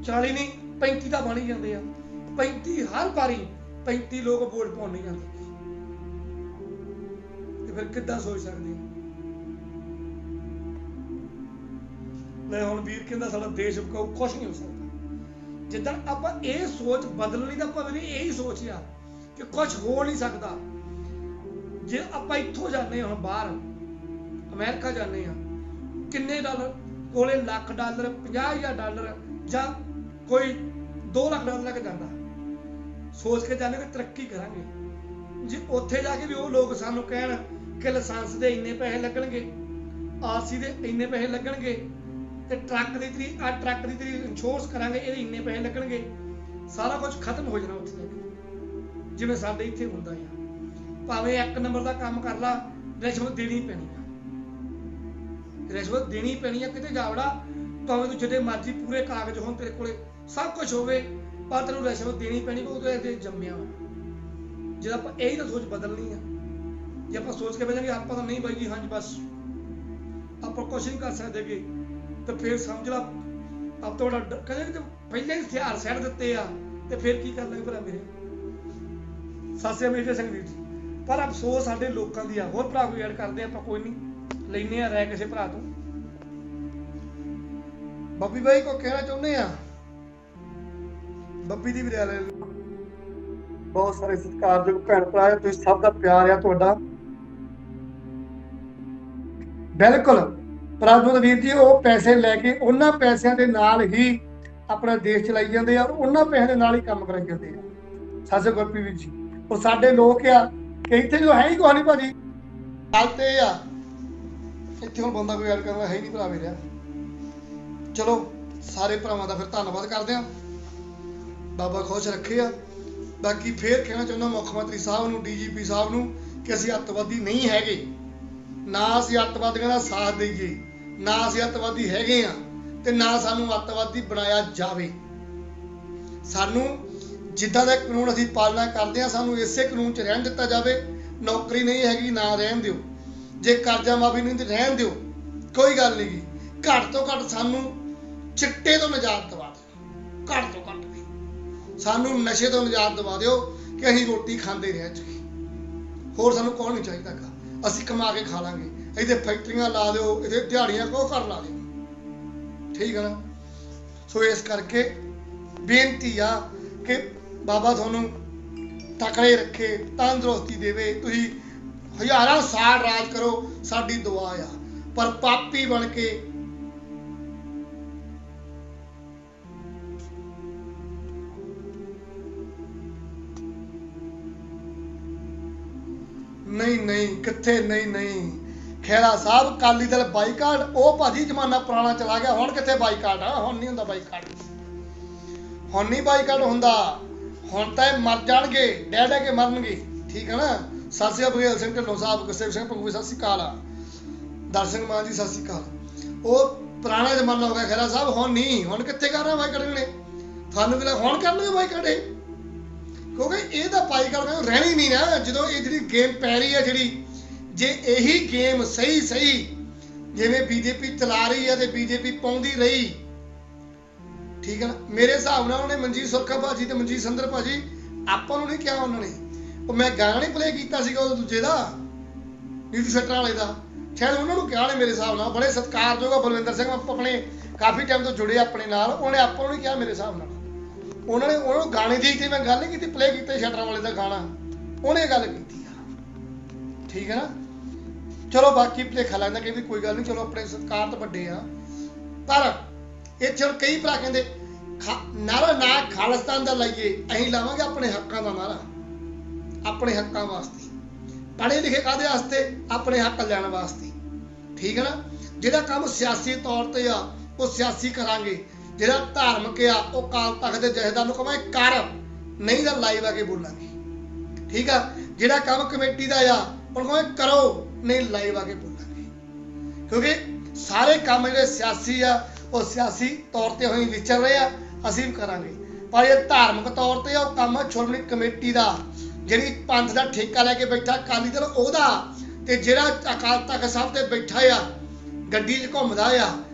40 नहीं 35 तो बन ही जाते हैं। 35 हर बारी 35 लोग वोट पाउण नहीं जाते, फिर किद्दां सोच सकते हैं। मैं हुण वीर कहंदा साडा देश बकाऊ कुछ नहीं हो सकता। जिद्दण आपां ये सोच बदलनी तां भावें यही सोच आ कि कुछ हो नहीं सकता। जे आपां इत्थों जाने हुण बाहर अमेरिका जाने किन्ने डॉलर कोले $1 $50,000 जां कोई $2 लाख लैके जांदा सोच के जाने कि तरक्की करांगे जे उत्थे जाके भी वो लोग सानू कहण कि लाइसेंस दे इन्ने पैसे लगणगे आरसी दे इन्ने पैसे लगणगे ते ट्रक दी तेरी इंश्योरेंस करांगे ये इन्ने पैसे लगणगे सारा कुछ खत्म हो जाना उत्थे जाके जिवें साडे इत्थे हुंदा है भावें 1 नंबर का काम कर ला रिश्वत देनी पैनी रिश्वत देनी पैनी है किते जावड़ा भावें तू जिहड़े मर्जी पूरे कागज होण तेरे कोले सब कुछ होवे पर तेनू रिश्वत देनी पैनी क्योंकि तू जम्मिया वा जे आपां यही तो सोच बदलनी है जे आपां सोच के बैठांगे आपां तां नहीं बाई जी हाँ जी बस आपां कुछ नहीं कर सकदे तो फिर समझ ला अब तो कहते पहले ही हथियार सैट दिते आ ते फिर की कर लांगे भरा मेरे सासे मेरे संग वीर जी पर अफसोस साडे लोकां दी आ होर भरा कोई ऐड करदे आपां कोई नहीं लैने आ राय किसी भरा तो बब्बी भाई को कहना चाहुंदे आ बब्बी दी भी राय ले बहुत सारे सत्कारयोग भैन भरा है तुसीं सब दा प्यार है तुहाडा बिल्कुल प्राजोत वीर जी वो पैसे लैके उन्हां पैसिਆਂ ਦੇ ਨਾਲ ही अपना देश चलाई जाते और उन्हां पैसिਆਂ ਦੇ ਨਾਲ ही काम कराई जाते हैं सासे गुरप्रीत वीर जी और साडे लोग आ कि इत्थे जो है ही कोई नहीं भाजी गल ते आ इत्थे हुण बंदा कोई ऐड करना है ही नहीं भरा मेरा चलो सारे भरावां दा फिर धन्नवाद करदे आ बाबा खुश रखे आ बाकी फिर कहना चाहुंदा मुख मंत्री साहब नूं डीजीपी साहब नूं कि असीं अतवादी नहीं हैगे ना असीं अतवादियों का साथ देइए ना असीं अतवादी हैगे आ ते ना सानूं अतवादी बनाया जावे सानूं जिद्दां दा कानून असीं पालना करदे आ सानूं इसे कानून च रहन दित्ता जावे नौकरी नहीं हैगी ना रहन दिओ जे कर्जा माफी नहीं ते रहन दिओ कोई गल नहीं गी घट तो घट सानूं चिट्टे तो निजात दवा दिओ घट तो घट सानूं नशे तो निजात दवा दिओ कि असीं रोटी खांदे रह जाईए होर सानूं कौन नहीं चाहीदा गा असीं कमा के खा लांगे इत्थे फैक्ट्रियां ला दिओ इत्थे दिहाड़ियां को कर ला दिओ ठीक है ना सो इस करके बेनती आ कि बाबा थानू तकड़े रखे तंदुरुस्ती देवे तुसीं हज़ारां साल राज करो साडी दुआ आ पर पापी बन के नहीं कित्थे नहीं खेड़ा साहब अकाली दल बाईकाट ओ भाजी जमाना पुराना चला गया हुण कित्थे बाईकाट आ हुण नहीं हुंदा बाईकाट हुण नहीं बाईकाट हुंदा हुण तां मर जाणगे डह डह के मरनगे ठीक है ना सत श्री बघेल सिंह ढिल्लों साहब गुरसेवक सिंह पंगू सत श्री अकाल दर सिंह मान जी सत श्री अकाल वो पुराना जमाना हो गया खेड़ा साहब हुण नहीं हुण कित्थे करना बाईकाट ने थानू कि हुण करनगे बाईकाट क्योंकि ਇਹਦਾ ਬਾਈਕਾਟ में रहनी नहीं ना जो ये जी गेम पै रही है जी जे यही गेम सही जिवें बीजेपी चला रही है तो बीजेपी पाउंदी रही ठीक है ना मेरे हिसाब नाल उन्होंने मनजीत सुरखा भाजी तो मनजीत संदर भाजी आपां नूं नहीं कहा उन्होंने मैं गाना नहीं प्ले किया दूजे का नीटू शटर वाले का शायद उन्होंने कहा ने मेरे हिसाब नाल बड़े सत्कारयोग बलविंदर सिंह अपने काफ़ी टाइम तो जुड़े अपने नाल उन्हें आपां नूं नहीं कहा मेरे हिसाब नाल उन्होंने गाने की थी मैं गल नहीं की प्ले किया शटर वाले का गाना उन्हें गल की ठीक है ना चलो बाकी भुलेखा लगता कि भी कोई गल नहीं चलो अपने सरकार तो बड़े आ पर इत्थे कई भरा कहते नारा ना खालिस्तान का लाइए अं लावांगे अपने हकों का नारा अपने हकों वास्ते पढ़े लिखे काहदे वास्ते अपने हक लैण वास्ते ठीक है ना जिहड़ा काम सियासी तौर पर आ वो सियासी करांगे जिहड़ा धार्मिक आ वो अकाल तख्त के जथेदार नूं कहांगे कर नहीं तो लाइव आके बोलांगे ठीक है जिहड़ा काम कमेटी का आ उन्होंने कहांगे करो नहीं लाइव आके बोलांगे क्योंकि सारे काम जिहड़े सियासी आ वो सियासी तौर पर ही विचर रहे आ असीं भी करांगे पर ये धार्मिक तौर पर वो काम श्रोमणी कमेटी का जिहड़ी पंथ का ठेका लैके बैठा अकाली दल ओहदा ते जिहड़ा अकाल तख्त साहब ते बैठा आ गड्डी 'च घुमदा आ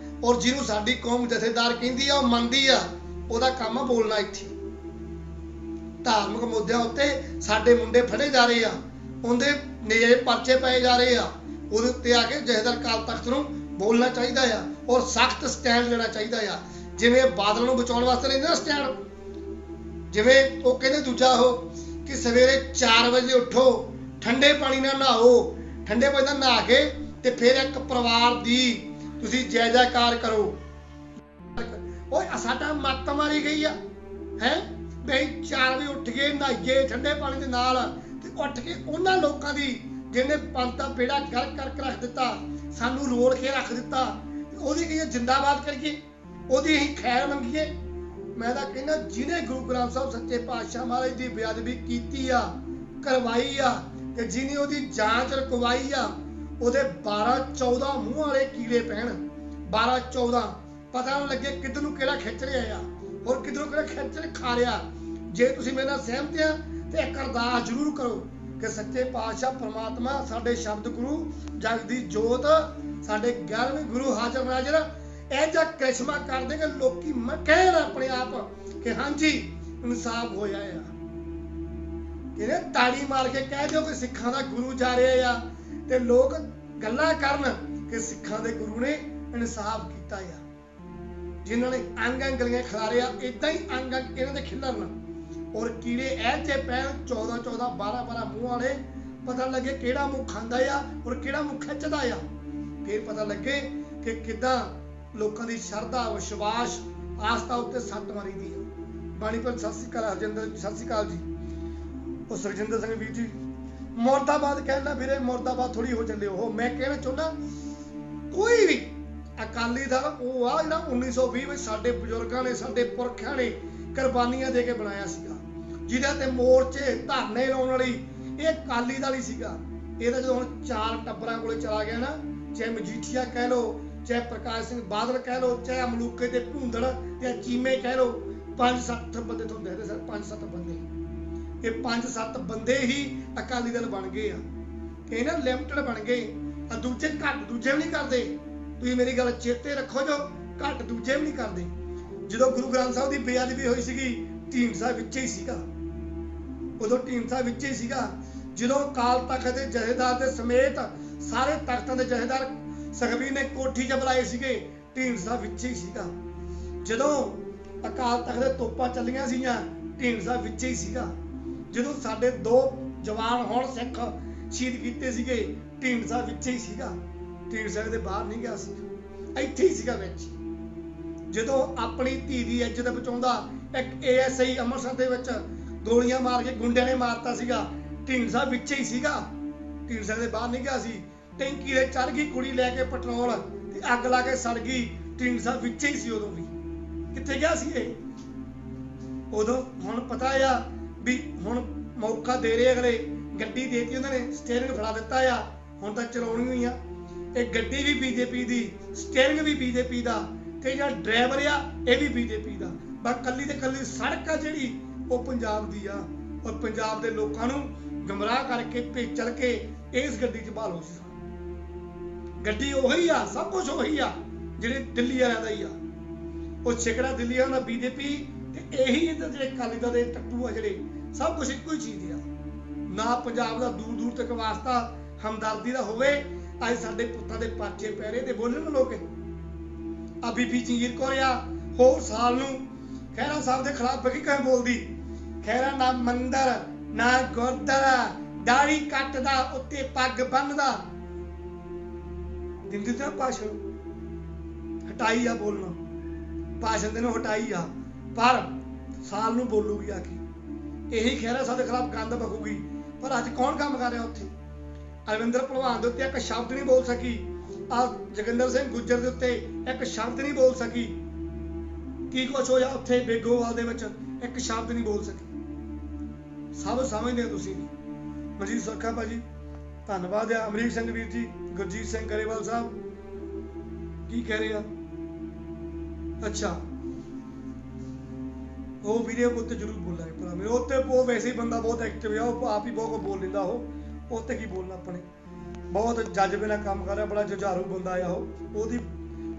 और जिन्होंने साडी कौम जथेदार कहती है मनती है वह काम है बोलना इत्थे धार्मिक मुद्दों उत्ते साडे मुंडे फड़े जा रहे हैं उनके नेड़े परचे पाए जा रहे हैं उहदे उत्ते आके जथेदार अकाल तख्त नूं बोलना चाहिए और सख्त स्टैंड लेना चाहिए जिवें बादल नूं बचाउण वास्ते लेंदे ना स्टैंड जिवें वो कहंदे दूजा हो कि सवेरे 4 बजे उठो ਠੰਡੇ ਪਾਣੀ ਨਾਲ ਨਹਾਓ, ਠੰਡੇ ਪਾਣੀ ਨਾਲ ਨਹਾ ਕੇ ਤੇ ਫਿਰ ਇੱਕ ਪਰਿਵਾਰ ਦੀ ਤੁਸੀਂ ਜੈ ਜੈਕਾਰ ਕਰੋ। ਓਏ ਸਾਡਾ ਮੱਤ ਮਾਰੀ ਗਈ ਆ ਹੈ ਬਈ 4 ਵਜੇ ਉੱਠ ਕੇ ਨਹਾਈਏ ਠੰਡੇ ਪਾਣੀ ਦੇ ਨਾਲ ਤੇ ਉੱਠ ਕੇ ਉਹਨਾਂ ਲੋਕਾਂ ਦੀ ਜਿਹਨੇ ਪੰਥ ਦਾ ਬੇੜਾ ਗਰਕ ਕਰਕੇ ਰੱਖ ਦਿੱਤਾ, ਸਾਨੂੰ ਰੋਲ ਕੇ ਰੱਖ ਦਿੱਤਾ, ਉਹਦੀ ਕਹੀਏ ਜਿੰਦਾਬਾਦ ਕਰੀਏ, ਉਹਦੀ ਅਸੀਂ ਖੈਰ ਮੰਗੀਏ। ਮੈਂ ਤਾਂ ਕਹਿੰਦਾ ਜਿਹਨੇ ਗੁਰੂ ਗ੍ਰੰਥ ਸਾਹਿਬ ਸੱਚੇ ਪਾਤਸ਼ਾਹ ਮਹਾਰਾਜ ਦੀ ਬੇਅਦਬੀ ਕੀਤੀ ਆ, ਕਰਵਾਈ ਆ, ਤੇ ਜਿਹਨੇ ਉਹਦੀ ਜਾਂਚ ਰਕਵਾਈ ਆ, ਉਹਦੇ 12-14 ਮੂੰਹ ਵਾਲੇ ਕੀੜੇ ਪੈਣ। 12-14 ਪਤਾ ਨਾ ਲੱਗੇ ਕਿੱਧਰ ਨੂੰ ਕਿਹੜਾ ਖਿੱਚ ਰਿਹਾ ਆ ਔਰ ਕਿੱਧਰੋਂ ਕਿਹੜਾ ਖਿੱਚ ਖਾ ਰਿਹਾ। ਜੇ ਤੁਸੀਂ ਮੇਰੇ ਨਾਲ ਸਹਿਮਤ ਆ ਤੇ ਇੱਕ ਅਰਦਾਸ ਜ਼ਰੂਰ ਕਰੋ ਕਿ ਸੱਚੇ ਪਾਤਸ਼ਾਹ ਪ੍ਰਮਾਤਮਾ ਸਾਡੇ ਸ਼ਬਦ ਗੁਰੂ ਜਗ ਦੀ ਜੋਤ ਸਾਡੇ 11ਵੇਂ ਗੁਰੂ ਹਾਜ਼ਰ ਨਾਜ਼ਰ ਇਹ ਜਿਹਾ ਕ੍ਰਿਸ਼ਮਾ ਕਰ ਦੇ ਕਿ ਲੋਕੀ ਕਹਿਣ ਆਪਣੇ ਆਪ ਕਿ ਹਾਂਜੀ ਇਨਸਾਫ ਹੋਇਆ ਆ। ਕਿਹਨੇ ਤਾੜੀ ਮਾਰ ਕੇ ਕਹਿ ਦਿਓ ਕਿ ਸਿੱਖਾਂ ਦਾ ਗੁਰੂ ਜਾ ਰਿਹਾ ਆ ਤੇ ਲੋਕ ਗੱਲਾਂ ਕਰਨ ਕਿ ਸਿੱਖਾਂ ਦੇ ਗੁਰੂ ਨੇ ਇਨਸਾਫ ਕੀਤਾ ਆ। ਜਿਨ੍ਹਾਂ ਨੇ ਅੰਗ ਗਲੀਆਂ ਖਿਲਾਰਿਆ ਇਦਾਂ ਹੀ ਅੰਗ ਇਹਨਾਂ ਦੇ ਖਿਲਰਨ ਔਰ ਕੀੜੇ ਇਹ ਜੇ ਪੈਣ 14-14 12-12 ਮੂੰਹ ਵਾਲੇ। ਪਤਾ ਲੱਗੇ ਕਿਹੜਾ ਮੂੰਹ ਖਾਂਦਾ ਆ ਔਰ ਕਿਹੜਾ ਮੂੰਹ ਖਿੱਚਦਾ ਆ। ਫਿਰ ਪਤਾ ਲੱਗੇ ਕਿ ਕਿੱਦਾਂ ਲੋਕਾਂ ਦੀ ਸ਼ਰਧਾ ਵਿਸ਼ਵਾਸ ਆਸਥਾ ਉੱਤੇ ਸੱਟ ਮਾਰੀ ਦੀ ਹੈ। ਬਾਣੀ ਪਰ ਸਤਿ ਸ੍ਰੀ ਅਕਾਲ ਹਰਜਿੰਦਰ, ਸਤਿ ਸ੍ਰੀ ਅਕਾਲ ਜੀ। ਉਹ ਸੁਖਜਿੰਦਰ ਸਿੰਘ ਵੀਰ ਜੀ ਮੁਰਦਾਬਾਦ ਕਹਿਣਾ ਵੀਰੇ, ਮੁਰਦਾਬਾਦ ਥੋੜੀ ਹੋ ਚੱਲੇ। ਉਹ ਮੈਂ ਕਹਿਣਾ ਚਾਹੁੰਦਾ ਕੋਈ ਵੀ ਅਕਾਲੀ ਦਲ ਉਹ ਆ ਜਿਹੜਾ 1920 ਵਿੱਚ ਸਾਡੇ ਬਜ਼ੁਰਗਾਂ ਨੇ ਸਾਡੇ ਪੁਰਖਿਆਂ ਨੇ ਕੁਰਬਾਨੀਆਂ ਦੇ ਕੇ ਬਣਾਇਆ ਸੀਗਾ, ਜਿਹਦੇ ਤੇ ਮੋਰਚੇ ਧਰਨੇ ਲਾਉਣ ਵਾਲੀ ਇਹ ਅਕਾਲੀ ਦਲ ਹੀ ਸੀਗਾ। ਇਹਦਾ ਜਦੋਂ ਹੁਣ 4 ਟੱਬਰਾਂ ਕੋਲੇ ਚਲਾ ਗਿਆ ਨਾ, ਚਾਹੇ ਮਜੀਠੀਆ ਕਹਿ ਲਓ, ਚਾਹੇ ਪ੍ਰਕਾਸ਼ ਸਿੰਘ ਬਾਦਲ ਕਹਿ ਲਓ, ਚਾਹੇ ਮਲੂਕੇ ਤੇ ਭੂੰਦੜ ਤੇ ਚੀਮੇ ਕਹਿ ਲਓ, 5-7 ਬੰਦੇ ਤੁਹਾਨੂੰ ਦੇਖਦੇ ਸਰ, 5-7 ਬੰਦੇ। ਇਹ 5-7 ਬੰਦੇ ਹੀ ਅਕਾਲੀ ਦਲ ਬਣ ਗਏ ਆ। ਇਹ ਨਾ ਲਿਮਟਡ ਬਣ ਗਏ, ਦੂਜੇ ਘੱਟ ਦੂਜੇ ਵੀ ਨਹੀਂ ਕਰਦੇ। ਤੁਸੀਂ ਮੇਰੀ ਗੱਲ ਚੇਤੇ ਰੱਖੋ, ਜੋ ਘੱਟ ਦੂਜੇ ਵੀ ਨਹੀਂ ਕਰਦੇ। ਜਦੋਂ ਗੁਰੂ ਗ੍ਰੰਥ ਸਾਹਿਬ ਦੀ ਬੇਅਦਬੀ ਹੋਈ ਸੀਗੀ ਢੀਂਡਸਾ ਵਿੱਚ ਹੀ ਸੀਗਾ, ਉਦੋਂ ਢੀਂਡਸਾ ਵਿੱਚ ਹੀ ਸੀਗਾ। ਜਦੋਂ ਅਕਾਲ ਤਖਤ ਦੇ ਜਥੇਦਾਰ ਦੇ ਸਮੇਤ ਸਾਰੇ ਤਖਤਾਂ ਦੇ ਜਥੇਦਾਰ ਸੁਖਬੀਰ ਨੇ ਕੋਠੀ 'ਚ ਬੁਲਾਏ ਸੀਗੇ, ਢੀਂਡਸਾ ਵਿੱਚ ਹੀ ਸੀਗਾ। ਜਦੋਂ ਅਕਾਲ ਤਖਤ ਦੇ ਤੋਪਾਂ ਚੱਲੀਆਂ ਸੀਗੀਆਂ ਢੀਂਡਸਾ ਵਿੱਚ ਹੀ ਸੀਗਾ। ਜਦੋਂ ਸਾਡੇ 2 ਜਵਾਨ ਹੁਣ ਸਿੱਖ ਸ਼ਹੀਦ ਕੀਤੇ ਸੀਗੇ ਢੀਂਡਸਾ ਵਿੱਚ ਹੀ ਸੀਗਾ। ਢੀਂਡਸਾ ਦੇ ਬਾਹਰ ਨਹੀਂ ਗਿਆ ਸੀ, ਇੱਥੇ ਹੀ ਸੀਗਾ ਵਿੱਚ। ਜਦੋਂ ਆਪਣੀ ਧੀ ਦੀ ਇੱਜ਼ਤ ਬਚਾਉਂਦਾ ਇੱਕ ASI ਅੰਮ੍ਰਿਤਸਰ ਦੇ ਵਿੱਚ ਗੋਲੀਆਂ ਮਾਰ ਕੇ ਗੁੰਡਿਆਂ ਨੇ ਮਾਰਤਾ ਸੀਗਾ, ਢੀਂਡਸਾ ਵਿੱਚ ਹੀ ਸੀਗਾ। ਢੀਂਡਸਾ ਦੇ ਬਾਹਰ ਨਹੀਂ ਗਿਆ ਸੀ। ਟੈਂਕੀ ਦੇ ਚੜ ਗਈ ਕੁੜੀ ਲੈ ਕੇ ਪੈਟਰੋਲ ਤੇ ਅੱਗ ਲਾ ਕੇ ਸੜ ਗਈ, ਢੀਂਡਸਾ ਵਿੱਚ ਹੀ ਸੀ। ਉਦੋਂ ਵੀ ਕਿੱਥੇ ਗਿਆ ਸੀ ਇਹ? ਉਦੋਂ ਹੁਣ ਪਤਾ ਆ ਵੀ ਹੁਣ ਮੌਕਾ ਦੇ ਰਹੇ ਅਗਲੇ, ਗੱਡੀ ਦੇਤੀ ਉਹਨਾਂ ਨੇ, ਸਟੀਅਰਿੰਗ ਫੜਾ ਦਿੱਤਾ ਆ, ਹੁਣ ਤਾਂ ਚਲਾਉਣੀ ਹੋਈ ਆ। ਇਹ ਗੱਡੀ ਵੀ BJP ਦੀ, ਸਟੀਅਰਿੰਗ ਵੀ BJP ਦਾ, ਤੇ ਜਿਹੜਾ ਡਰਾਈਵਰ ਆ ਇਹ ਵੀ BJP ਦਾ। ਬਸ ਕੱਲੀ ਤੇ ਕੱਲੀ ਸੜਕ ਆ ਜਿਹੜੀ ਉਹ ਪੰਜਾਬ ਦੀ ਆ। ਔਰ ਪੰਜਾਬ ਦੇ ਲੋਕਾਂ ਨੂੰ ਗਮਰਾਹ ਕਰਕੇ ਭੇਚਲ ਕੇ ਇਸ ਗੱਡੀ 'ਚ ਬਾਲ ਹੋ ਸੀ। ਗੱਡੀ ਉਹੀ ਆ, ਸਭ ਕੁਝ ਉਹੀ ਆ ਜਿਹੜੇ ਦਿੱਲੀ ਵਾਲਿਆਂ ਦਾ ਹੀ ਆ। ਉਹ ਛਿਕੜਾ ਦਿੱਲੀ ਵਾਲਿਆਂ ਦਾ BJP ਤੇ ਇਹੀ ਇਹਦੇ ਜਿਹੜੇ ਅਕਾਲੀ ਦਲ ਦੇ ਟੱਟੂ ਆ ਜਿਹੜੇ, ਸਭ ਕੁਝ ਇੱਕੋ ਹੀ ਚੀਜ਼ ਆ। ਨਾ ਪੰਜਾਬ ਦਾ ਦੂਰ ਦੂਰ ਤੱਕ ਵਾਸਤਾ ਹਮਦਰਦੀ ਦਾ ਹੋਵੇ। ਅੱਜ ਸਾਡੇ ਪੁੱਤਾਂ ਦੇ ਪਾਚੇ ਪੈ ਰਹੇ ਤੇ ਬੋਲਣ ਲੋਕ ਆ। ਬੀਬੀ ਜੰਗੀਰ ਕੌਰ ਆ, ਹੋਰ ਸਾਲ ਨੂੰ ਖਹਿਰਾ ਸਾਹਿਬ ਦੇ ਖਿਲਾਫ ਬਗੀ ਕਿਵੇਂ ਬੋਲਦੀ। ਖਹਿਰਾ ਨਾ ਮੰਦਰ ਨਾ ਗੁਰਦੁਆਰਾ, ਦਾੜੀ ਕੱਟਦਾ ਉੱਤੇ ਪੱਗ ਬੰਨਦਾ। ਦਿੰਦੀ ਤਾਂ ਭਾਸ਼ਣ ਹਟਾਈ ਆ, ਬੋਲਣਾ ਭਾਸ਼ਣ ਦੇ ਨੂੰ ਹਟਾਈ ਆ, ਪਰ ਸਾਲ ਨੂੰ ਬੋਲੂਗੀ ਆ ਕੇ। ਇਹੀ ਖਹਿਰਾ ਸਾਹਿਬ ਦੇ ਖਿਲਾਫ ਗੰਦ ਬਕੂਗੀ। ਪਰ ਅੱਜ ਕੌਣ ਕੰਮ ਕਰ ਰਿਹਾ ਉੱਥੇ? ਅਰਵਿੰਦਰ ਭਲਵਾਨ ਦੇ ਉੱਤੇ ਇੱਕ ਸ਼ਬਦ ਨਹੀਂ ਬੋਲ ਸਕੀ। ਆ ਜੋਗਿੰਦਰ ਸਿੰਘ ਗੁੱਜਰ ਦੇ ਉੱਤੇ ਇੱਕ ਸ਼ਬਦ ਨਹੀਂ ਬੋਲ ਸਕੀ। ਕੀ ਕੁਛ ਹੋਇਆ ਉੱਥੇ ਬੇਗੋਵਾਲ ਦੇ ਵਿੱਚ, ਇੱਕ ਸ਼ਬਦ ਨਹੀਂ ਬੋਲ ਸਕੀ। ਸਭ ਸਮਝਦੇ ਹੋ ਤੁਸੀਂ। ਮਨਜੀਤ ਸੁਰਖਾ ਭਾਜੀ ਧੰਨਵਾਦ ਆ। ਅਮਰੀਕ ਸਿੰਘ ਵੀਰ ਜੀ, ਗੁਰਜੀਤ ਸਿੰਘ ਗਰੇਵਾਲ ਸਾਹਿਬ ਕੀ ਕਹਿ ਰਹੇ ਆ? ਅੱਛਾ, ਉਹ ਵੀਡੀਓ ਉੱਤੇ ਜ਼ਰੂਰ ਬੋਲਾਂਗੇ ਭਰਾ ਮੇਰੇ। ਉੱਤੇ ਉਹ ਵੈਸੇ ਹੀ ਬੰਦਾ ਬਹੁਤ ਐਕਟਿਵ ਆ, ਉਹ ਆਪ ਹੀ ਬਹੁਤ ਬੋਲ ਲੈਂਦਾ। ਉਹ ਉੱਤੇ ਕੀ ਬੋਲਣਾ, ਆਪਣੇ ਬਹੁਤ ਜਜ਼ਬੇ ਨਾਲ ਕੰਮ ਕਰ ਰਿਹਾ, ਬੜਾ ਜੁਝਾਰੂ ਬੰਦਾ ਆ ਉਹ। ਉਹਦੀ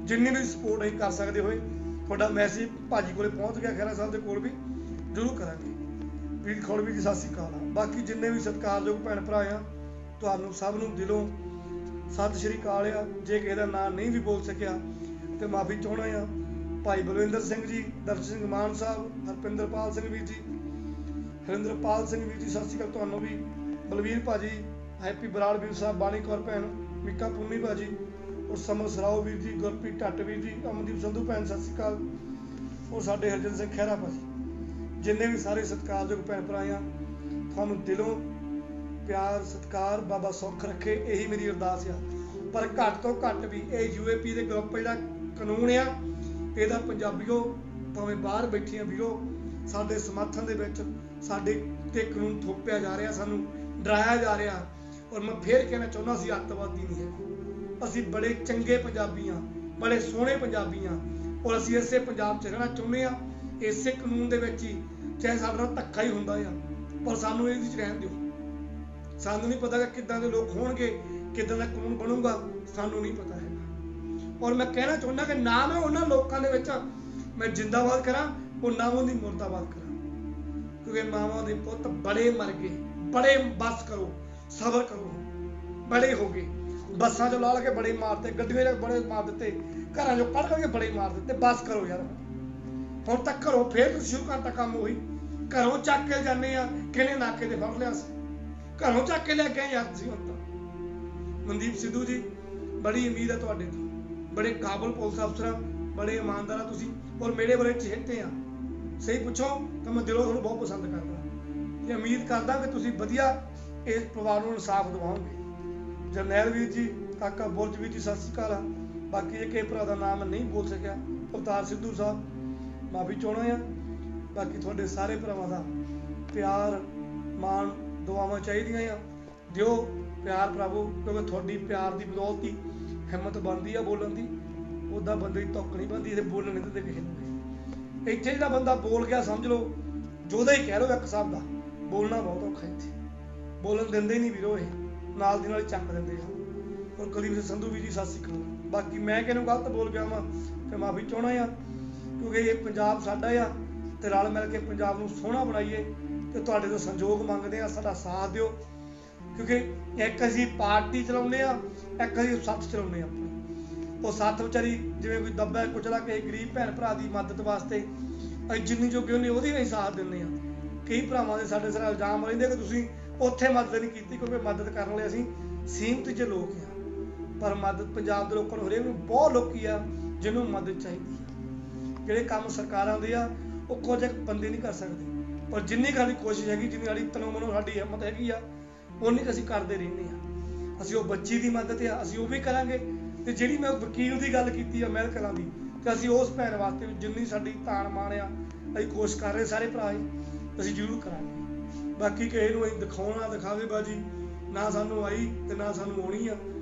ਜਿੰਨੀ ਵੀ ਸਪੋਰਟ ਅਸੀਂ ਕਰ ਸਕਦੇ ਹੋਏ, ਤੁਹਾਡਾ ਮੈਸੇਜ ਭਾਜੀ ਕੋਲੇ ਪਹੁੰਚ ਗਿਆ, ਖਹਿਰਾ ਸਾਹਿਬ ਦੇ ਕੋਲ ਵੀ ਜ਼ਰੂਰ ਕਰਾਂਗੇ। ਵੀਰ ਖੋਲਵੀ ਜੀ ਸਤਿ ਸ੍ਰੀ ਅਕਾਲ। ਬਾਕੀ ਜਿੰਨੇ ਵੀ ਸਤਿਕਾਰਯੋਗ ਭੈਣ ਭਰਾ ਆ, ਤੁਹਾਨੂੰ ਸਭ ਨੂੰ ਦਿਲੋਂ ਸਤਿ ਸ੍ਰੀ ਅਕਾਲ ਆ। ਜੇ ਕਿਸੇ ਦਾ ਨਾਂ ਨਹੀਂ ਵੀ ਬੋਲ ਸਕਿਆ ਤੇ ਮਾਫੀ ਚਾਹੁੰਦਾ ਆ। ਭਾਈ ਬਲਵਿੰਦਰ ਸਿੰਘ ਜੀ, ਦਰਸ਼ਨ ਸਿੰਘ ਮਾਨ ਸਾਹਿਬ, ਹਰਪਿੰਦਰਪਾਲ ਸਿੰਘ ਵੀਰ ਜੀ, ਹਰਿੰਦਰਪਾਲ ਸਿੰਘ ਵੀਰ ਜੀ ਸਤਿ ਸ੍ਰੀ ਅਕਾਲ ਤੁਹਾਨੂੰ ਵੀ। ਬਲਵੀਰ ਭਾਜੀ हैप्पी बराड़ वीर साहब, बाणी कौर भैन, मिक्का पुन्नी भाजी और समर सराओ वीर जी, गुरप्रीत ढट्ट वीर जी, अमनदीप संधू भैन सत श्री अकाल और साडे हरजन सिंह खैरा भाजी, जिन्ने भी सारे सत्कारयोग भैन भरा आ, तुहानूं दिलों प्यार सत्कार बाबा सुख रखे, यही मेरी अरदास आ। पर घट तो घट भी ये UAP के ग्रुप जिहड़ा कानून आ, ਇਹਦਾ ਪੰਜਾਬੀਓ ਭਾਵੇਂ ਬਾਹਰ ਬੈਠੀਆਂ ਵੀਰੋ ਸਾਡੇ ਸਮਰਥਨ ਦੇ ਵਿੱਚ ਸਾਡੇ ਤੇ ਕਾਨੂੰਨ ਥੋਪਿਆ ਜਾ ਰਿਹਾ, ਸਾਨੂੰ ਡਰਾਇਆ ਜਾ ਰਿਹਾ। ਔਰ ਮੈਂ ਫੇਰ ਕਹਿਣਾ ਚਾਹੁੰਦਾ ਸੀ ਅੱਤਵਾਦੀ ਨਹੀਂ ਹੈ, ਅਸੀਂ ਬੜੇ ਚੰਗੇ ਪੰਜਾਬੀ ਹਾਂ, ਬੜੇ ਸੋਹਣੇ ਪੰਜਾਬੀ ਹਾਂ ਔਰ ਅਸੀਂ ਇਸੇ ਪੰਜਾਬ 'ਚ ਰਹਿਣਾ ਚਾਹੁੰਦੇ ਹਾਂ, ਇਸੇ ਕਾਨੂੰਨ ਦੇ ਵਿੱਚ ਹੀ, ਚਾਹੇ ਸਾਡੇ ਨਾਲ ਧੱਕਾ ਹੀ ਹੁੰਦਾ ਆ ਪਰ ਸਾਨੂੰ ਇਹਦੇ 'ਚ ਰਹਿਣ ਦਿਓ। ਸਾਨੂੰ ਨਹੀਂ ਪਤਾ ਕਿ ਕਿੱਦਾਂ ਦੇ ਲੋਕ ਹੋਣਗੇ, ਕਿੱਦਾਂ ਦਾ ਕਾਨੂੰਨ ਬਣੂਗਾ, ਸਾਨੂੰ ਨਹੀਂ ਪਤਾ ਹੈ। ਔਰ ਮੈਂ ਕਹਿਣਾ ਚਾਹੁੰਦਾ ਕਿ ਨਾ ਮੈਂ ਉਹਨਾਂ ਲੋਕਾਂ ਦੇ ਵਿੱਚ ਮੈਂ ਜਿੰਦਾਬਾਦ ਕਰਾਂ ਉਹ ਨਾ ਉਹਦੀ ਮੁਰਦਾਬਾਦ ਕਰਾਂ, ਕਿਉਂਕਿ ਮਾਵਾਂ ਦੇ ਪੁੱਤ ਬੜੇ ਮਰ ਗਏ, ਬੜੇ ਬਸ ਕਰੋ, ਸਬਰ ਕਰੋ, ਬੜੇ ਹੋ ਗਏ, ਬੱਸਾਂ 'ਚੋਂ ਲਾ ਕੇ ਬੜੇ ਮਾਰਤੇ, ਗੱਡੀਆਂ 'ਚ ਬੜੇ ਮਾਰ ਦਿੱਤੇ, ਘਰਾਂ 'ਚੋਂ ਕੱਢ ਕੇ ਬੜੇ ਮਾਰ ਦਿੱਤੇ, ਬਸ ਕਰੋ ਯਾਰ। ਹੁਣ ਤੱਕ ਘਰੋਂ ਫੇਰ ਤੁਸੀਂ ਸ਼ੁਰੂ ਕਰਤਾ ਕੰਮ ਉਹੀ, ਘਰੋਂ ਚੱਕ ਕੇ ਜਾਂਦੇ ਆ, ਕਿਹਨੇ ਨਾਕੇ ਤੇ ਫੜ ਲਿਆ ਸੀ, ਘਰੋਂ ਚੱਕ ਕੇ ਲੈ ਕੇ ਯਾਰ ਤੁਸੀਂ। ਹੁਣ ਤਾਂ ਮਨਦੀਪ ਸਿੱਧੂ ਜੀ ਬੜੀ ਉਮੀਦ ਹੈ ਤੁਹਾਡੇ ਤੋਂ, बड़े काबल पुलिस अफसर, बड़े ईमानदार तुसी और मेरे बड़े चहेते हैं। सही पूछो तो मैं दिलों तुहानूं बहुत पसंद करदा ते उम्मीद करदा कि तुसी वधिया इस परिवार नूं इंसाफ दिवाओगे। जरनैल वीर जी, काका बुरज वीर जी सत श्री अकाल। बाकी एक भरा का नाम नहीं बोल सकिया, अवतार सिद्धू साहब माफी चाहुंदा आ। बाकी तुहाडे सारे भरावां दा प्यार मान दुआवां चाहीदियां आ, दिओ प्यार भरावो, क्योंकि तुहाडी प्यार की बदौलत ही हिम्मत बनती है बोलन की। उदा बंदे की धुक नहीं बनती, बोलन नहीं दिंदे किसी नूं। इत्थे जिहड़ा बंदा बोल गया समझ लो जोधा ही कह लो, एक हिसाब का बोलना बहुत औखा इत्थे, बोलन दिंदे नहीं वीरो, ये नाल दी नाल चक दिंदे आ। और कुलदीप संधू वीर जी सत श्री अकाल। बाकी मैं किहनूं गलत बोल गया वां ते माफी चाहुंदा आ, क्योंकि ये पंजाब साडा आ ते रल मिल के पंजाब नूं सोहना बनाईए ते तुहाडे तों संजोग मंगदे आ, साडा साथ दिओ। क्योंकि एक असीं पार्टी चलाउने आ, एक असीं सत्थ चलाउने आ अपनी। वो सत्थ विचारी जिवें कोई दब्बा कुचला के गरीब भैन भरा की मदद वास्ते ਅਸੀਂ ਜਿੰਨੀ ਜੋਗੇ ਉਹਨੇ ਉਹਦੀ ਵੀ ਸਾਥ ਦਿੰਦੇ ਆ। ਕਈ ਭਰਾਵਾਂ ਦੇ ਸਾਡੇ ਸਿਰ ਇਲਜ਼ਾਮ ਰਹਿੰਦੇ ਕਿ ਤੁਸੀਂ ਉੱਥੇ ਮਦਦ ਨਹੀਂ ਕੀਤੀ, ਕਿਉਂਕਿ ਮਦਦ ਕਰਨ ਵਾਲੇ ਅਸੀਂ ਸੀਮਤ ਜਿਹੇ ਲੋਕ ਆ। ਪਰ ਮਦਦ ਪੰਜਾਬ ਦੇ ਲੋਕਾਂ ਨੂੰ ਹਰੇਕ ਨੂੰ ਬਹੁਤ ਲੋਕੀ ਆ ਜਿਹਨੂੰ ਮਦਦ ਚਾਹੀਦੀ ਆ। ਜਿਹੜੇ ਕੰਮ ਸਰਕਾਰਾਂ ਦੇ ਆ ਉਹ ਕੁਝ ਬੰਦੇ ਨਹੀਂ ਕਰ ਸਕਦੇ, ਪਰ ਜਿੰਨੀ ਸਾਡੀ ਕੋਸ਼ਿਸ਼ ਹੈਗੀ, ਜਿੰਨੀ ਸਾਡੀ ਤਨੋਂ ਮਨੋਂ ਸਾਡੀ ਹਿੰਮਤ ਹੈਗੀ ਆ, ਉਨੀ ਅਸੀਂ ਕਰਦੇ ਰਹਿੰਦੇ ਆ। ਅਸੀਂ ਉਹ ਬੱਚੀ ਦੀ ਮਦਦ ਆ ਅਸੀਂ ਉਹ ਵੀ ਕਰਾਂਗੇ, ਤੇ ਜਿਹੜੀ ਮੈਂ ਵਕੀਲ ਦੀ ਗੱਲ ਕੀਤੀ ਆ ਮਹਿਲ ਕਲਾਂ ਦੀ, ਤੇ ਅਸੀਂ ਉਸ ਭੈਣ ਵਾਸਤੇ ਜਿੰਨੀ ਸਾਡੀ ਤਾਣ ਮਾਣ ਆ ਅਸੀਂ ਕੋਸ਼ਿਸ਼ ਕਰ ਰਹੇ ਸਾਰੇ ਭਰਾ ਅਸੀਂ ਜ਼ਰੂਰ ਕਰਾਂਗੇ। ਬਾਕੀ ਕਿਸੇ ਨੂੰ ਅਸੀਂ ਦਿਖਾਉਣਾ ਦਿਖਾਵੇ ਬਾਜੀ ਨਾ ਸਾਨੂੰ ਆਈ ਤੇ ਨਾ ਸਾਨੂੰ ਆਉਣੀ ਆ,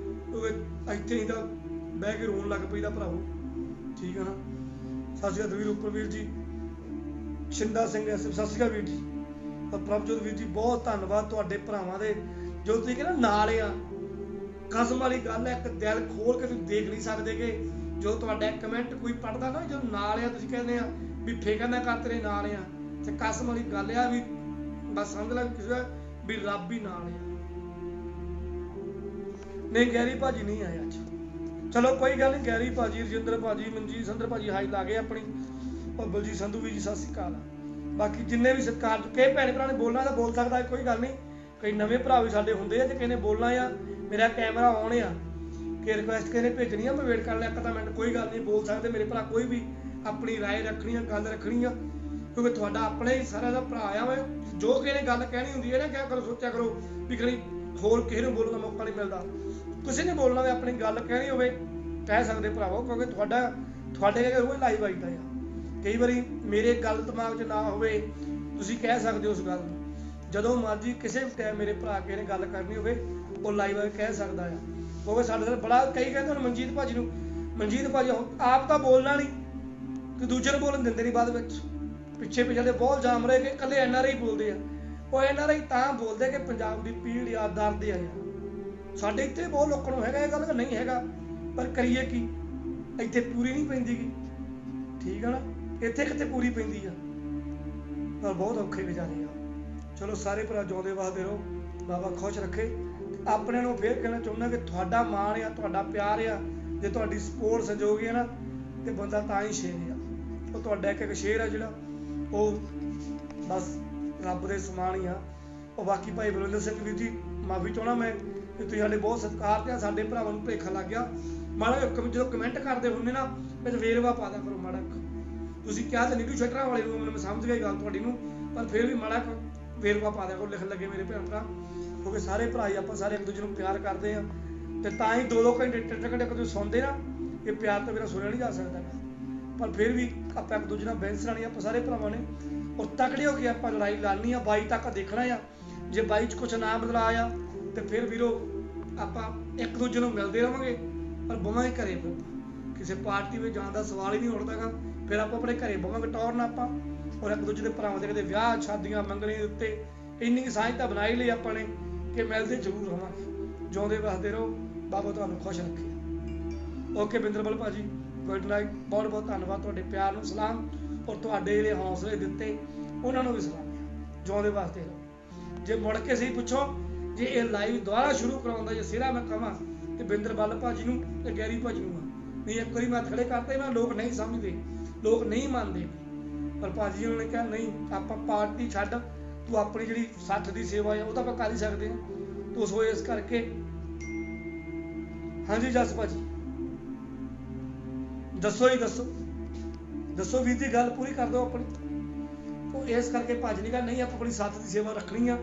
ਕਿਉਂਕਿ ਇੱਥੇ ਹੀ ਤਾਂ ਬਹਿ ਕੇ ਰੋਣ ਲੱਗ ਪਈਦਾ ਭਰਾਵੋ, ਠੀਕ ਆ ਨਾ। ਸਤਿ ਸ਼੍ਰੀ ਅਕਾਲ ਵੀਰ ਉੱਪਰ ਵੀਰ ਜੀ, ਸ਼ਿੰਦਾ ਸਿੰਘ ਸਤਿ ਸ਼੍ਰੀ ਅਕਾਲ ਵੀਰ ਜੀ, ਪ੍ਰਭਜੋਤ ਵੀਰ ਜੀ ਬਹੁਤ ਧੰਨਵਾਦ ਤੁਹਾਡੇ ਭਰਾਵਾਂ ਦੇ ਜੋ ਤੁਸੀਂ ਕਹਿੰਦੇ ਨਾਲ ਆ। ਕਸਮ ਵਾਲੀ ਗੱਲ ਹੈ, ਇੱਕ ਦਿਲ ਖੋਲ ਕੇ ਤੁਸੀਂ ਦੇਖ ਨਹੀਂ ਸਕਦੇ ਕਿ ਜੋ ਤੁਹਾਡਾ ਕਮੈਂਟ ਕੋਈ ਪੜਦਾ ਨਾ ਜੋ ਨਾਲ ਆ, ਤੁਸੀਂ ਕਹਿੰਦੇ ਆ ਵੀ ਫਿਕਰ ਨਾ ਕਰ ਤੇਰੇ ਨਾਲ ਆ, ਤੇ ਕਸਮ ਵਾਲੀ ਗੱਲ ਆ ਵੀ ਬਸ ਸਮਝ ਲੈ ਕਿਸੇ ਵੀ ਰੱਬ ਹੀ ਨਾਲ ਆ। ਨਹੀਂ ਗੈਰੀ ਭਾਜੀ ਨਹੀਂ ਆਇਆ ਅੱਜ, ਚਲੋ ਕੋਈ ਗੱਲ ਨਹੀਂ। ਗੈਰੀ ਭਾਜੀ, ਰਜਿੰਦਰ ਭਾਜੀ, ਮਨਜੀਤ ਸੰਧਰ ਭਾਜੀ ਹਾਈ ਲਾ ਗਏ ਆਪਣੀ, ਔਰ ਬਲਜੀਤ ਸੰਧੂ ਵੀ ਜੀ ਸਤਿ ਸ਼੍ਰੀ ਅਕਾਲ। ਬਾਕੀ ਜਿੰਨੇ ਵੀ ਸਤਿਕਾਰ ਚੁੱਕੇ ਭੈਣ ਭਰਾ ਨੇ ਬੋਲਣਾ ਤਾਂ ਬੋਲ ਸਕਦਾ, ਕੋਈ ਗੱਲ ਨਹੀਂ। ਕਈ ਨਵੇਂ ਭਰਾ ਵੀ ਸਾਡੇ ਹੁੰਦੇ ਆ, ਜੇ ਕਿਸੇ ਨੇ ਬੋਲਣਾ ਆ ਮੇਰਾ ਕੈਮਰਾ ਆਨ ਆ, ਕਿ ਰਿਕੁਐਸਟ ਕਿਸੇ ਨੇ ਭੇਜਣੀ ਆ ਮੈਂ ਵੇਟ ਕਰ ਲਿਆ ਇੱਕ ਤਾਂ ਮਿੰਟ, ਕੋਈ ਗੱਲ ਨਹੀਂ ਬੋਲ ਸਕਦੇ ਮੇਰੇ ਭਰਾ, ਕੋਈ ਵੀ ਆਪਣੀ ਰਾਏ ਰੱਖਣੀ ਆ, ਗੱਲ ਰੱਖਣੀ ਆ, ਕਿਉਂਕਿ ਤੁਹਾਡਾ ਆਪਣਾ ਹੀ ਸਾਰਾ ਦਾ ਭਰਾ ਆ। ਜੋ ਕਿਸੇ ਨੇ ਗੱਲ ਕਹਿਣੀ ਹੁੰਦੀ ਹੈ ਨਾ ਕਿਆ ਕਰੋ, ਸੋਚਿਆ ਕਰੋ ਵੀ ਕਦੀ ਹੋਰ ਕਿਸੇ ਨੂੰ ਬੋਲਣ ਦਾ ਮੌਕਾ ਨਹੀਂ ਮਿਲਦਾ। ਕਿਸੇ ਨੇ ਬੋਲਣਾ ਹੋਵੇ ਆਪਣੀ ਗੱਲ ਕਹਿਣੀ ਹੋਵੇ ਕਹਿ ਸਕਦੇ ਭਰਾਵੋ, ਕਿਉਂਕਿ ਤੁਹਾਡੇ ਰੋਜ਼ ਲਾਈਵ ਆਈਦਾ ਆ। ਕਈ ਵਾਰੀ ਮੇਰੇ ਗੱਲ ਦਿਮਾਗ 'ਚ ਨਾ ਹੋਵੇ ਤੁਸੀਂ ਕਹਿ ਸਕਦੇ ਹੋ ਉਸ ਗੱਲ ਨੂੰ, ਜਦੋਂ ਮਰਜ਼ੀ ਕਿਸੇ ਵੀ ਟਾਈਮ ਮੇਰੇ ਭਰਾ ਕਿਸੇ ਨੇ ਗੱਲ ਕਰਨੀ ਹੋਵੇ ਉਹ ਲਾਈਵ ਆ ਕੇ ਕਹਿ ਸਕਦਾ ਆ। ਕਿਉਂਕਿ ਸਾਡੇ ਨਾਲ ਬੜਾ ਕਈ ਕਹਿੰਦੇ ਹੁਣ ਮਨਜੀਤ ਭਾਜੀ ਨੂੰ, ਮਨਜੀਤ ਭਾਜੀ ਆਪ ਤਾਂ ਬੋਲਣਾ ਨਹੀਂ ਤੇ ਦੂਜੇ ਨੂੰ ਬੋਲਣ ਦਿੰਦੇ ਨਹੀਂ, ਬਾਅਦ ਵਿੱਚ ਪਿੱਛੇ ਦੇ ਬਹੁਤ ਜਾਮ ਰਹੇ ਕਿ ਇਕੱਲੇ NRI ਬੋਲਦੇ ਆ। ਉਹ NRI ਤਾਂ ਬੋਲਦੇ ਕਿ ਪੰਜਾਬ ਦੀ ਪੀੜ ਆ, ਦਰਦ ਆ ਯਾਰ। ਸਾਡੇ ਇੱਥੇ ਬਹੁਤ ਲੋਕਾਂ ਨੂੰ ਹੈਗਾ ਇਹ ਗੱਲ, ਨਹੀਂ ਹੈਗਾ ਪਰ ਕਰੀਏ ਕੀ, ਇੱਥੇ ਪੂਰੀ ਨਹੀਂ ਪੈਂਦੀ ਗੀ, ਠੀਕ ਆ ਨਾ। ਇੱਥੇ ਕਿਤੇ ਪੂਰੀ ਪੈਂਦੀ ਆ ਪਰ ਬਹੁਤ ਔਖੇ ਗੁਜ਼ਾਰੇ ਆ। ਚਲੋ ਸਾਰੇ ਭਰਾ ਜਿਉਂਦੇ ਵਸਦੇ ਰਹੋ, ਬਾਬਾ ਖੁਸ਼ ਰੱਖੇ। ਆਪਣੇ ਨੂੰ ਫੇਰ ਕਹਿਣਾ ਚਾਹੁੰਦਾ ਕਿ ਤੁਹਾਡਾ ਮਾਣ ਆ, ਤੁਹਾਡਾ ਪਿਆਰ ਆ, ਜੇ ਤੁਹਾਡੀ ਸਪੋਰਟ ਸਹਿਯੋਗ ਹੈ ਨਾ ਤੇ ਬੰਦਾ ਤਾਂ ਹੀ ਸ਼ੇਰ ਆ। ਉਹ ਤੁਹਾਡਾ ਇੱਕ ਸ਼ੇਰ ਆ ਜਿਹੜਾ ਉਹ ਬਸ ਰੱਬ ਦੇ ਸਮਾਨ ਹੀ ਆ। ਉਹ ਬਾਕੀ ਭਾਈ ਬਲਵਿੰਦਰ ਸਿੰਘ ਵੀਰ ਜੀ ਮਾਫੀ ਚਾਹੁੰਦਾ ਮੈਂ ਕਿ ਤੁਸੀਂ ਸਾਡੇ ਬਹੁਤ ਸਤਿਕਾਰ ਤੇ ਸਾਡੇ ਭਰਾਵਾਂ ਨੂੰ ਭੁਲੇਖਾ ਲੱਗ ਗਿਆ। ਮਾੜਾ ਜਦੋਂ ਕਮੈਂਟ ਕਰਦੇ ਹੁੰਦੇ ਨਾ ਵਿੱਚ ਵੇਰਵਾ ਪਾ ਦਿਆ ਕਰੋ ਮਾੜਾ। ਤੁਸੀਂ ਕਿਹਾ ਤਾਂ ਨੀਟੂ ਸ਼ਟਰਾਂ ਵਾਲੇ ਨੂੰ, ਮੈਨੂੰ ਸਮਝ ਗਈ ਗੱਲ ਤੁਹਾਡੀ ਨੂੰ, ਪਰ ਫਿਰ ਵੀ ਮਾੜਾ ਵੇਰਵਾ ਪਾ ਦਿਆ ਕਰੋ ਲਿਖਣ ਲੱਗੇ ਮੇਰੇ ਭੈਣ ਭਰਾ, ਕਿਉਂਕਿ ਸਾਰੇ ਭਰਾ ਹੀ ਆਪਾਂ ਸਾਰੇ ਇੱਕ ਦੂਜੇ ਨੂੰ ਪਿਆਰ ਕਰਦੇ ਆ ਤੇ ਤਾਂ ਹੀ 2-2 ਘੰਟੇ 3 ਘੰਟੇ ਕਦੇ ਸੁਣਦੇ ਨਾ, ਇਹ ਪਿਆਰ ਤਾਂ ਮੇਰਾ ਸੁਣਿਆ ਨਹੀਂ ਜਾ ਸਕਦਾ। ਪਰ ਫਿਰ ਵੀ ਆਪਾਂ ਇੱਕ ਦੂਜੇ ਨਾਲ ਬੈਂਸ ਲਾਣੀ ਆਪਾਂ ਸਾਰੇ ਭਰਾਵਾਂ ਨੇ, ਔਰ ਤਕੜੇ ਹੋ ਕੇ ਆਪਾਂ ਲੜਾਈ ਲੜਨੀ ਆ। 22 ਤੱਕ ਦੇਖਣਾ ਆ, ਜੇ 22 ਚ ਕੁਛ ਨਾ ਬਦਲਾ ਆਇਆ ਤੇ ਫਿਰ ਵੀਰੋ ਆਪਾਂ ਇੱਕ ਦੂਜੇ ਨੂੰ ਮਿਲਦੇ ਰਹਾਂਗੇ, ਪਰ ਬਵਾਂਗੇ ਘਰੇ। ਕਿਸੇ ਪਾਰਟੀ ਵਿੱਚ ਜਾਣ ਦਾ ਸਵਾਲ ਹੀ ਨਹੀਂ ਉੱਠਦਾਗਾ, ਫਿਰ ਆਪਾਂ ਆਪਣੇ ਘਰੇ ਬਵਾਂਗੇ ਟੌਰ ਨਾ ਆਪਾਂ, ਔਰ ਇੱਕ ਦੂਜੇ ਦੇ ਭਰਾਵਾਂ ਦੇ ਕਦੇ ਵਿਆਹ ਸ਼ਾਦੀਆਂ ਮੰਗਣੇ ਦੇ ਉੱਤੇ ਇੰਨੀ ਸਾਂਝ ਤਾਂ ਬਣਾਈ ਲਈ ਆਪਾਂ ਨੇ ਕਿ ਮਿਲਦੇ ਜ਼ਰੂਰ ਹੋਵਾਂਗੇ। ਜਿਉਂਦੇ ਵਸਦੇ ਰਹੋ, ਬਾਬਾ ਤੁਹਾਨੂੰ ਖੁਸ਼ ਰੱਖੇ। ਓਕੇ ਬਿੰਦਰਮਲ ਭਾਜੀ, ਗੁੱਡ ਨਾਈਟ। ਬਹੁਤ ਬਹੁਤ ਧੰਨਵਾਦ, ਤੁਹਾਡੇ ਪਿਆਰ ਨੂੰ ਸਲਾਮ, ਔਰ ਤੁਹਾਡੇ ਜਿਹੜੇ ਹੌਸਲੇ ਦਿੱਤੇ ਉਹਨਾਂ ਨੂੰ ਵੀ ਸਲਾਮ। ਜਿਉਂਦੇ ਵਸਦੇ ਰਹੋ। ਜੇ ਮੁੜ ਕੇ ਸਹੀ ਪੁੱਛੋ, ਜੇ ਇਹ ਲਾਈਵ ਦੁਬਾਰਾ ਸ਼ੁਰੂ ਕਰਾਉਂਦਾ ਜੇ ਸਿਰਾ ਮੈਂ ਕਹਾਂ ਤੇ ਬਿੰਦਰਮਲ ਭਾਜੀ ਨੂੰ ਤੇ ਗੈਰੀ ਭਾਜੀ ਨੂੰ ਆ, ਨਹੀਂ ਇੱਕ ਵਾਰੀ ਮੈਂ ਖੜੇ ਕਰਤੇ ਨਾ, ਲੋਕ ਨਹੀਂ ਸਮਝਦੇ, ਲੋਕ ਨਹੀਂ ਮੰਨਦੇ। ਪਰ ਭਾਜੀ ਉਹਨਾਂ ਨੇ ਕਿਹਾ ਨਹੀਂ, ਆਪਾਂ ਪਾਰਟੀ ਛੱਡ, ਤੂੰ ਆਪਣੀ ਜਿਹੜੀ ਸੱਥ ਦੀ ਸੇਵਾ ਆ ਉਹ ਤਾਂ ਆਪਾਂ ਕਰ ਹੀ ਸਕਦੇ ਹਾਂ। ਤੂੰ ਸੋ ਇਸ ਕਰਕੇ ਹਾਂਜੀ ਜਸ ਭਾਜੀ ਦੱਸੋ ਹੀ ਦੱਸੋ ਵੀਰ ਦੀ ਗੱਲ ਪੂਰੀ ਕਰ ਦਿਓ ਆਪਣੀ। ਉਹ ਇਸ ਕਰਕੇ ਭਾਜੀ ਨੇ ਕਿਹਾ ਨਹੀਂ ਆਪਾਂ ਆਪਣੀ ਸੱਥ ਦੀ ਸੇਵਾ ਰੱਖਣੀ ਆ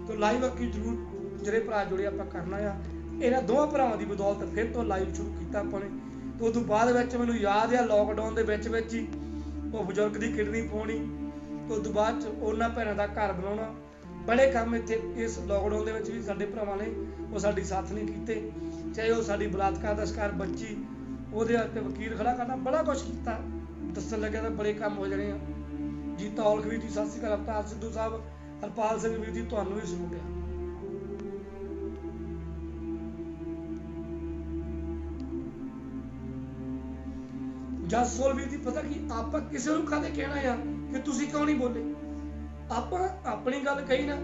ਤੇ ਲਾਈਵ ਅੱਗੇ ਜ਼ਰੂਰ ਜਿਹੜੇ ਭਰਾ ਜੁੜੇ ਆਪਾਂ ਕਰਨਾ ਆ। ਇਹਨਾਂ ਦੋਵਾਂ ਭਰਾਵਾਂ ਦੀ ਬਦੌਲਤ ਫਿਰ ਤੋਂ ਲਾਈਵ ਸ਼ੁਰੂ ਕੀਤਾ ਆਪਾਂ ਨੇ। ਤੇ ਉਦੋਂ ਬਾਅਦ ਵਿੱਚ ਮੈਨੂੰ ਯਾਦ ਆ ਲੋਕਡਾਊਨ ਦੇ ਵਿੱਚ ਹੀ ਉਹ ਬਜ਼ੁਰਗ ਦੀ ਕਿਡਨੀ ਪਾਉਣੀ, ਤੇ ਉਦੋਂ ਬਾਅਦ ਚ ਉਹਨਾਂ ਭੈਣਾਂ ਦਾ ਘਰ ਬਣਾਉਣਾ, ਬੜੇ ਕੰਮ ਇੱਥੇ ਇਸ ਲੋਕਡਾਊਨ ਦੇ ਵਿੱਚ ਵੀ ਸਾਡੇ ਭਰਾਵਾਂ ਨੇ ਉਹ ਸਾਡੀ ਸਾਥ ਨਹੀਂ ਕੀਤੇ। ਚਾਹੇ ਉਹ ਸਾਡੀ ਬਲਾਤਕਾਰ ਦਾ ਸ਼ਿਕਾਰ ਬੱਚੀ, ਉਹਦੇ ਹੱਥ ਤੇ ਵਕੀਲ ਖੜਾ ਕਰਨਾ, ਬੜਾ ਕੁਛ ਕੀਤਾ। ਦੱਸਣ ਲੱਗਿਆ ਤਾਂ ਬੜੇ ਕੰਮ ਹੋ ਜਾਣੇ ਆ। ਜੀਤਾ ਔਲਖ ਵੀਰ ਜੀ ਸਤਿ ਸ਼੍ਰੀ ਅਕਾਲ, ਅਵਤਾਰ ਸਿੱਧੂ ਸਾਹਿਬ, ਹਰਪਾਲ ਸਿੰਘ ਵੀਰ ਜੀ ਤੁਹਾਨੂੰ ਵੀ ਸਲੂਟ ਆ। ਜਸੋਲ ਵੀਰ ਜੀ ਪਤਾ ਕੀ ਆਪਾਂ ਕਿਸੇ ਨੂੰ ਕਦੇ ਕਹਿਣਾ ਆ ਕਿ ਤੁਸੀਂ ਕਿਉਂ ਨਹੀਂ ਬੋਲੇ, ਆਪਾਂ ਆਪਣੀ ਗੱਲ ਕਹੀ ਨਾ,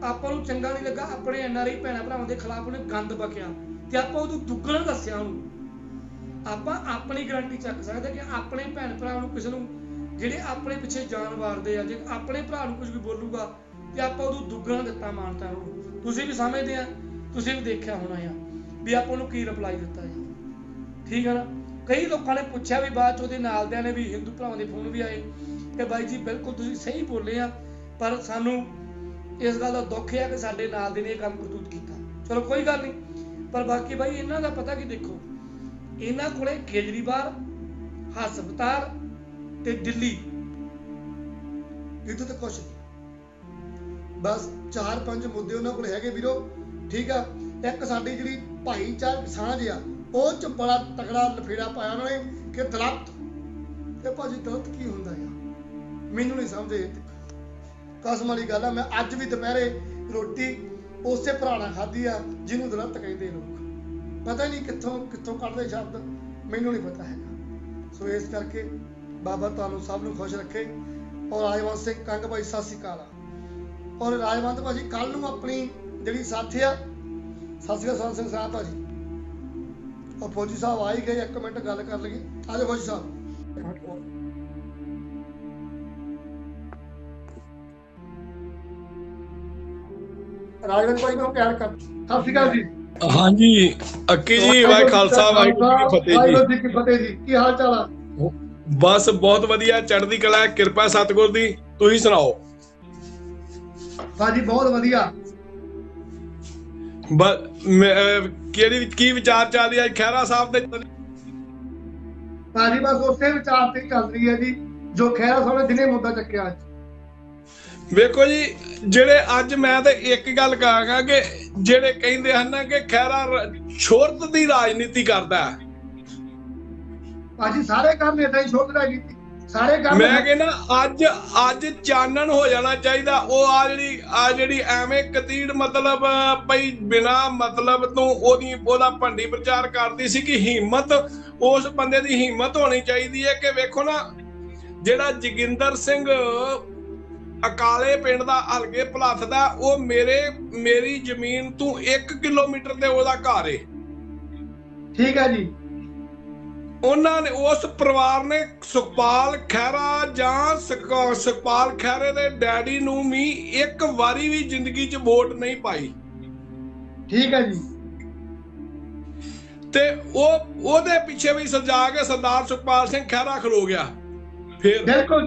ਆਪਾਂ ਨੂੰ ਚੰਗਾ ਨਹੀਂ ਲੱਗਾ, ਆਪਣੇ NRI ਭੈਣਾਂ ਭਰਾਵਾਂ ਦੇ ਖਿਲਾਫ ਉਹਨੇ ਗੰਦ ਬਕਿਆ ਤੇ ਆਪਾਂ ਉਦੋਂ ਦੁੱਗਣਾ ਦੱਸਿਆ ਉਹਨੂੰ। ਆਪਾਂ ਆਪਣੀ ਗਰੰਟੀ ਚੱਕ ਸਕਦੇ ਕਿ ਆਪਣੇ ਭੈਣ ਭਰਾ ਨੂੰ ਕਿਸੇ ਨੂੰ ਜਿਹੜੇ ਆਪਣੇ ਪਿੱਛੇ ਜਾਨ ਵਾਰਦੇ ਆ, ਜੇ ਆਪਣੇ ਭਰਾ ਨੂੰ ਕੁਝ ਵੀ ਬੋਲੂਗਾ ਤੇ ਆਪਾਂ ਉਦੋਂ ਦੁੱਗਣਾ ਦਿੱਤਾ ਮਾਨਤਾ ਉਹਨੂੰ। ਤੁਸੀਂ ਵੀ ਸਮਝਦੇ ਆ, ਤੁਸੀਂ ਵੀ ਦੇਖਿਆ ਹੋਣਾ ਆ ਵੀ ਆਪਾਂ ਨੂੰ ਕੀ ਰਿਪਲਾਈ ਦਿੱਤਾ ਹੈ, ਠੀਕ ਹੈ ਨਾ। ਕਈ ਲੋਕਾਂ ਨੇ ਪੁੱਛਿਆ ਵੀ ਬਾਅਦ ਚ ਉਹਦੇ ਨਾਲਦਿਆਂ ਨੇ ਵੀ ਹਿੰਦੂ ਭਰਾਵਾਂ ਦੇ ਫੋਨ ਵੀ ਆਏ ਕਿ ਬਾਈ ਜੀ ਬਿਲਕੁਲ ਤੁਸੀਂ ਸਹੀ ਬੋਲੇ ਆ, ਪਰ ਸਾਨੂੰ ਇਸ ਗੱਲ ਦਾ ਦੁੱਖ ਹੈ ਕਿ ਸਾਡੇ ਨਾਲ ਦੇ ਨੇ ਇਹ ਕੰਮ ਕਰਤੂਤ ਕੀਤਾ। ਚਲੋ ਕੋਈ ਗੱਲ ਨਹੀਂ, ਪਰ ਬਾਕੀ ਬਾਈ ਇਹਨਾਂ ਦਾ ਪਤਾ ਕੀ ਦੇਖੋ, ਇਹਨਾਂ ਕੋਲੇ ਕੇਜਰੀਵਾਲ, ਹਸਪਤਾਲ ਤੇ ਦਿੱਲੀ, ਇੱਥੇ ਤਾਂ ਕੁਛ ਨਹੀਂ, ਬਸ 4-5 ਮੁੱਦੇ ਉਹਨਾਂ ਕੋਲ ਹੈਗੇ ਵੀਰੋ, ਠੀਕ ਆ। ਇੱਕ ਸਾਡੀ ਜਿਹੜੀ ਭਾਈਚਾਰਕ ਸਾਂਝ ਆ ਉਹ ਚ ਬੜਾ ਤਕੜਾ ਲਫੇੜਾ ਪਾਇਆ ਉਹਨਾਂ ਨੇ ਕਿ ਦਰਖਤ, ਤੇ ਭਾਜੀ ਦਰਖਤ ਕੀ ਹੁੰਦਾ ਆ ਮੈਨੂੰ ਨਹੀਂ ਸਮਝੇ। ਕਸਮ ਵਾਲੀ ਗੱਲ ਆ, ਮੈਂ ਅੱਜ ਵੀ ਦੁਪਹਿਰੇ ਰੋਟੀ ਉਸੇ ਭਰਾ ਨਾਲ ਖਾਧੀ ਆ ਜਿਹਨੂੰ ਦਰਖਤ ਕਹਿੰਦੇ ਲੋਕ, ਪਤਾ ਨਹੀਂ ਕਿੱਥੋਂ ਕੱਢਦੇ ਸ਼ਬਦ, ਮੈਨੂੰ ਨਹੀਂ ਪਤਾ ਹੈਗਾ। ਸੋ ਇਸ ਕਰਕੇ ਬਾਬਾ ਤੁਹਾਨੂੰ ਸਭ ਨੂੰ ਖੁਸ਼ ਰੱਖੇ। ਔਰ ਰਾਜਵੰਤ ਸਿੰਘ ਕੰਗ ਭਾਈ ਸਤਿ ਸ਼੍ਰੀ ਅਕਾਲ। ਔਰ ਰਾਜਵੰਤ ਭਾਜੀ ਕੱਲ ਨੂੰ ਆਪਣੀ ਜਿਹੜੀ ਸਾਥੀ ਆ, ਸਤਿ ਸ਼੍ਰੀ ਅਕਾਲ ਸਿੰਘ ਸਾਹਿਬ ਭਾਜੀ, ਔਰ ਫੌਜੀ ਸਾਹਿਬ ਆ ਹੀ ਗਏ, 1 ਮਿੰਟ ਗੱਲ ਕਰ ਲਈਏ। ਆ ਜਾਓ ਫੌਜੀ ਸਾਹਿਬ। ਰਾਜਵੰਤ ਭਾਈ ਨੂੰ ਪਿਆਰ ਕਰ, ਸਤਿ ਸ਼੍ਰੀ ਅਕਾਲ ਜੀ।
ਹਾਂਜੀ ਅੱਕੀ ਜੀ, ਵਾਹਿ ਖਾਲਸਾ ਵਾਹਿਗੁਰੂ ਜੀ ਕੀ ਫਤਿਹ ਜੀ।
ਵਾਹਿਗੁਰੂ ਜੀ ਕੀ ਫਤਿਹ ਜੀ। ਕੀ ਹਾਲ ਚਾਲ ਆ?
ਬਸ ਬਹੁਤ ਵਧੀਆ, ਚੜ੍ਹਦੀ ਕਲਾ, ਕਿਰਪਾ ਸਤਿਗੁਰ ਦੀ। ਤੁਸੀਂ ਸੁਣਾਓ?
ਭਾਜੀ ਬਹੁਤ ਵਧੀਆ।
ਕੀ ਵਿਚਾਰ ਚੱਲ ਰਿਹਾ ਖਹਿਰਾ ਸਾਹਿਬ ਦੇ?
ਭਾਜੀ ਬਸ ਉਸੇ ਵਿਚਾਰ ਤੇ ਚੱਲ ਰਹੀ ਹੈ ਜੀ ਜੋ ਖਹਿਰਾ ਸਾਹਿਬ ਨੇ ਦਿਨੇ ਮੁੱਦਾ ਚੱਕਿਆ ਅੱਜ।
ਵੇਖੋ ਜੀ, ਜਿਹੜੇ ਅੱਜ ਮੈਂ ਤੇ ਇੱਕ ਗੱਲ ਕਹਾਂਗਾ ਕਿ ਜਿਹੜੇ ਕਹਿੰਦੇ ਹਨ ਕਿ ਖਹਿਰਾ ਸ਼ੋਹਰਤ ਦੀ ਰਾਜਨੀਤੀ ਕਰਦਾ ਹੈ,
ਭਾਜੀ ਸਾਰੇ ਕੰਮ ਏਦਾਂ ਹੀ ਸ਼ੋਹਰਤ ਰਾਜਨੀਤੀ ਸਾਰੇ ਕੰਮ।
ਮੈਂ ਕਹਿੰਦਾ ਅੱਜ ਚਾਨਣ ਹੋ ਜਾਣਾ ਚਾਹੀਦਾ। ਉਹ ਆ ਜਿਹੜੀ ਐਵੇਂ ਕਤੀੜ ਮਤਲਬ ਪਈ ਬਿਨਾ ਮਤਲਬ ਤੋਂ ਉਹਦਾ ਭੰਡੀ ਪ੍ਰਚਾਰ ਕਰਦੀ ਸੀ ਕਿ ਹਿੰਮਤ, ਉਸ ਬੰਦੇ ਦੀ ਹਿੰਮਤ ਹੋਣੀ ਚਾਹੀਦੀ ਹੈ ਕਿ ਵੇਖੋ ਨਾ, ਜਿਹੜਾ ਜੋਗਿੰਦਰ ਸਿੰਘ ਅਕਾਲੇ ਪਿੰਡ ਦਾ ਹਲਕੇ ਭਲੱਥ ਦਾ, ਉਹ ਮੇਰੀ ਜ਼ਮੀਨ ਤੋਂ 1 ਕਿਲੋਮੀਟਰ ਤੇ ਉਹਦਾ ਘਰ ਏ, ਠੀਕ ਹੈ ਜੀ। ਉਹਨਾਂ ਨੇ ਉਸ ਪਰਿਵਾਰ ਨੇ ਸੁਖਪਾਲ ਖਹਿਰਾ ਜਾਂ ਸੁਖਪਾਲ ਖਹਿਰੇ ਦੇ ਡੈਡੀ ਨੂੰ ਵੀ ਇੱਕ ਵਾਰੀ ਵੀ ਜ਼ਿੰਦਗੀ 'ਚ ਵੋਟ ਨਹੀਂ ਪਾਈ।
ठीक है जी।
ਤੇ ਉਹਦੇ ਪਿੱਛੇ ਵੀ ਸਜਾ ਕੇ ਸਰਦਾਰ ਸੁਖਪਾਲ ਸਿੰਘ ਖਹਿਰਾ ਖਲੋ ਗਿਆ।
बिल्कुल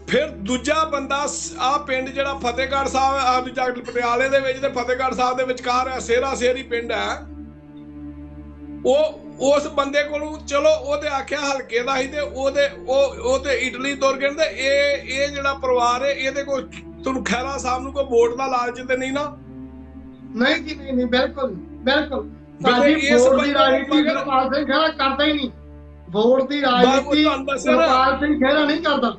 ਫਿਰ ਦੂਜਾ ਬੰਦਾ ਆ ਪਿੰਡ ਜਿਹੜਾ ਫਤਿਹਗੜ੍ਹ ਸਾਹਿਬ ਆ ਦੂਜਾ ਪਟਿਆਲੇ ਦੇ ਵਿੱਚ ਤੇ ਫਤਿਹਗੜ੍ਹ ਸਾਹਿਬ ਦੇ ਵਿਚਕਾਰ ਹੈ, ਸੇਰਾ ਸੇਰੀ ਪਿੰਡ ਹੈ। ਉਹ ਉਸ ਬੰਦੇ ਕੋਲੋਂ ਚਲੋ ਉਹਦੇ ਆਖਿਆ ਹਲਕੇ ਦਾ ਸੀ ਤੇ ਉਹ ਤੇ ਇਟਲੀ ਤੁਰ ਗਏ ਤੇ ਇਹ ਜਿਹੜਾ ਪਰਿਵਾਰ ਹੈ ਇਹਦੇ ਕੋਲ ਤੁਹਾਨੂੰ ਖਹਿਰਾ ਸਾਹਿਬ ਨੂੰ ਕੋਈ ਵੋਟ ਦਾ ਲਾਲਚ ਤੇ ਨਹੀਂ ਨਾ?
नहीं जी, नहीं बिल्कुल बिल्कुल
भाजी
वोट की राजनीति सुखपाल सिंह खैरा करता ही नहीं। वोट की राजनीति सुखपाल सिंह खैरा नहीं करता।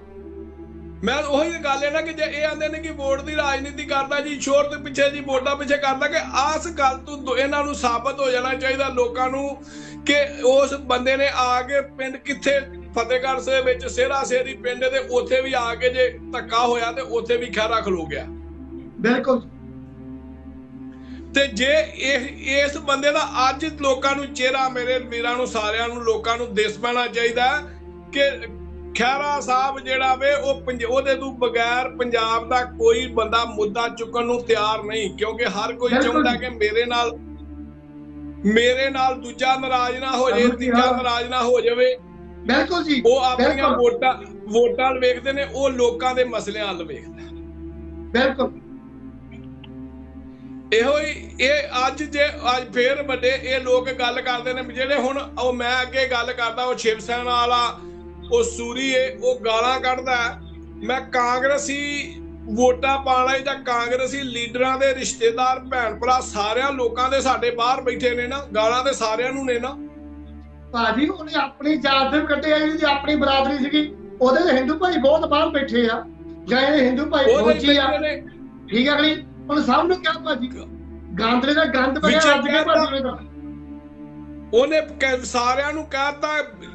मैं ਉਹੀ ਗੱਲ ਹੈ ਨਾ ਕਿ ਜੇ ਇਹ ਆਂਦੇ ਨੇ ਕਿ ਵੋਟ ਦੀ ਰਾਜਨੀਤੀ ਕਰਦਾ ਜੀ, ਸ਼ੋਰ ਦੇ ਪਿੱਛੇ ਜੀ, ਵੋਟਾਂ ਪਿੱਛੇ ਕਰਦਾ, ਕਿ ਆਸ ਗੱਲ ਤੋਂ ਇਹਨਾਂ ਨੂੰ ਸਾਬਤ ਹੋ ਜਾਣਾ ਚਾਹੀਦਾ ਲੋਕਾਂ ਨੂੰ ਕਿ ਉਸ ਬੰਦੇ ਨੇ ਆ ਕੇ ਪਿੰਡ ਕਿੱਥੇ ਫਤਿਹਗੜ੍ਹ ਸਾਹਿਬ ਵਿੱਚ ਸੇਰਾ ਸੇਰੀ ਪਿੰਡ ਦੇ ਉੱਥੇ ਵੀ ਆ ਕੇ ਜੇ ਧੱਕਾ ਹੋਇਆ ਤੇ ਉੱਥੇ ਵੀ ਖਹਿਰਾ ਖਲੋ ਗਿਆ।
ਬਿਲਕੁਲ।
ਤੇ ਜੇ ਇਸ ਬੰਦੇ ਦਾ ਅੱਜ ਲੋਕਾਂ ਨੂੰ ਚਿਹਰਾ, ਮੇਰੇ ਵੀਰਾਂ ਨੂੰ ਸਾਰਿਆਂ ਨੂੰ ਲੋਕਾਂ ਨੂੰ ਦਿਸ ਪੈਣਾ ਚਾਹੀਦਾ ਕਿ ਖਹਿਰਾ ਸਾਹਿਬ ਜਿਹੜਾ ਵੇ ਉਹਦੇ ਤੋਂ ਬਗੈਰ ਪੰਜਾਬ ਦਾ ਕੋਈ ਬੰਦਾ ਮੁੱਦਾ ਚੁੱਕਣ ਨੂੰ ਤਿਆਰ ਨਹੀਂ, ਕਿਉਂਕਿ ਹਰ ਕੋਈ ਚਾਹੁੰਦਾ ਕਿ ਮੇਰੇ ਨਾਲ ਦੂਜਾ ਨਾਰਾਜ਼ ਨਾ ਹੋ ਜਾਏ, ਤੀਜਾ ਨਾਰਾਜ਼ ਨਾ ਹੋ ਜਾਵੇ।
ਬਿਲਕੁਲ ਜੀ।
ਉਹ ਆਪਣੀਆਂ ਵੋਟਾਂ ਵੇਖਦੇ ਨੇ, ਉਹ ਲੋਕਾਂ ਦੇ ਮਸਲਿਆਂ ਵੱਲ ਵੇਖਦਾ।
ਬਿਲਕੁਲ।
ਇਹੋ ਹੀ ਇਹ ਅੱਜ ਫੇਰ ਵੱਡੇ ਇਹ ਲੋਕ ਗੱਲ ਕਰਦੇ ਨੇ ਜਿਹੜੇ ਹੁਣ ਉਹ ਮੈਂ ਅੱਗੇ ਗੱਲ ਕਰਦਾ, ਉਹ ਸ਼ਿਵ ਸੈਨਾ ਵਾਲਾ ਉਹ ਸੂਰੀ ਏ, ਉਹ ਗਾਲਾਂ ਕੱਢਦਾ। ਮੈਂ ਕਾਂਗਰਸੀ ਵੋਟਾਂ ਪਾਣਾ ਜਾਂ ਕਾਂਗਰਸੀ ਲੀਡਰਾਂ ਦੇ ਰਿਸ਼ਤੇਦਾਰ ਭੈਣ ਭਰਾ ਸਾਰਿਆਂ ਲੋਕਾਂ ਦੇ ਸਾਡੇ ਬਾਹਰ ਬੈਠੇ ਨੇ ਨਾ, ਗਾਲਾਂ ਤੇ ਸਾਰਿਆਂ ਨੂੰ ਨੇ ਨਾ।
ਭਾਜੀ ਉਹਨੇ ਆਪਣੀ ਜਾਤ ਦੇ ਕੱਢਿਆ, ਜਿਹੜੀ ਆਪਣੀ ਬਰਾਦਰੀ ਸੀਗੀ ਉਹਦੇ ਤੇ ਹਿੰਦੂ ਭਾਈ ਬਹੁਤ ਬਾਹਰ ਬੈਠੇ ਆ, ਜਾਂ ਇਹ ਹਿੰਦੂ ਭਾਈ ਫੌਜੀ ਆ, ਠੀਕ ਹੈ ਅਗਲੀ ਹੁਣ ਸਭ ਨੂੰ ਕਿਹਾ ਭਾਜੀ ਗਾਂਦਲੇ ਦਾ ਗੰਦ ਬਣਿਆ ਅੱਜ ਕੇ ਭਾਜੀ ਦਾ।
ਉਹਨੇ ਸਾਰਿਆਂ ਨੂੰ ਕਹਿਤਾ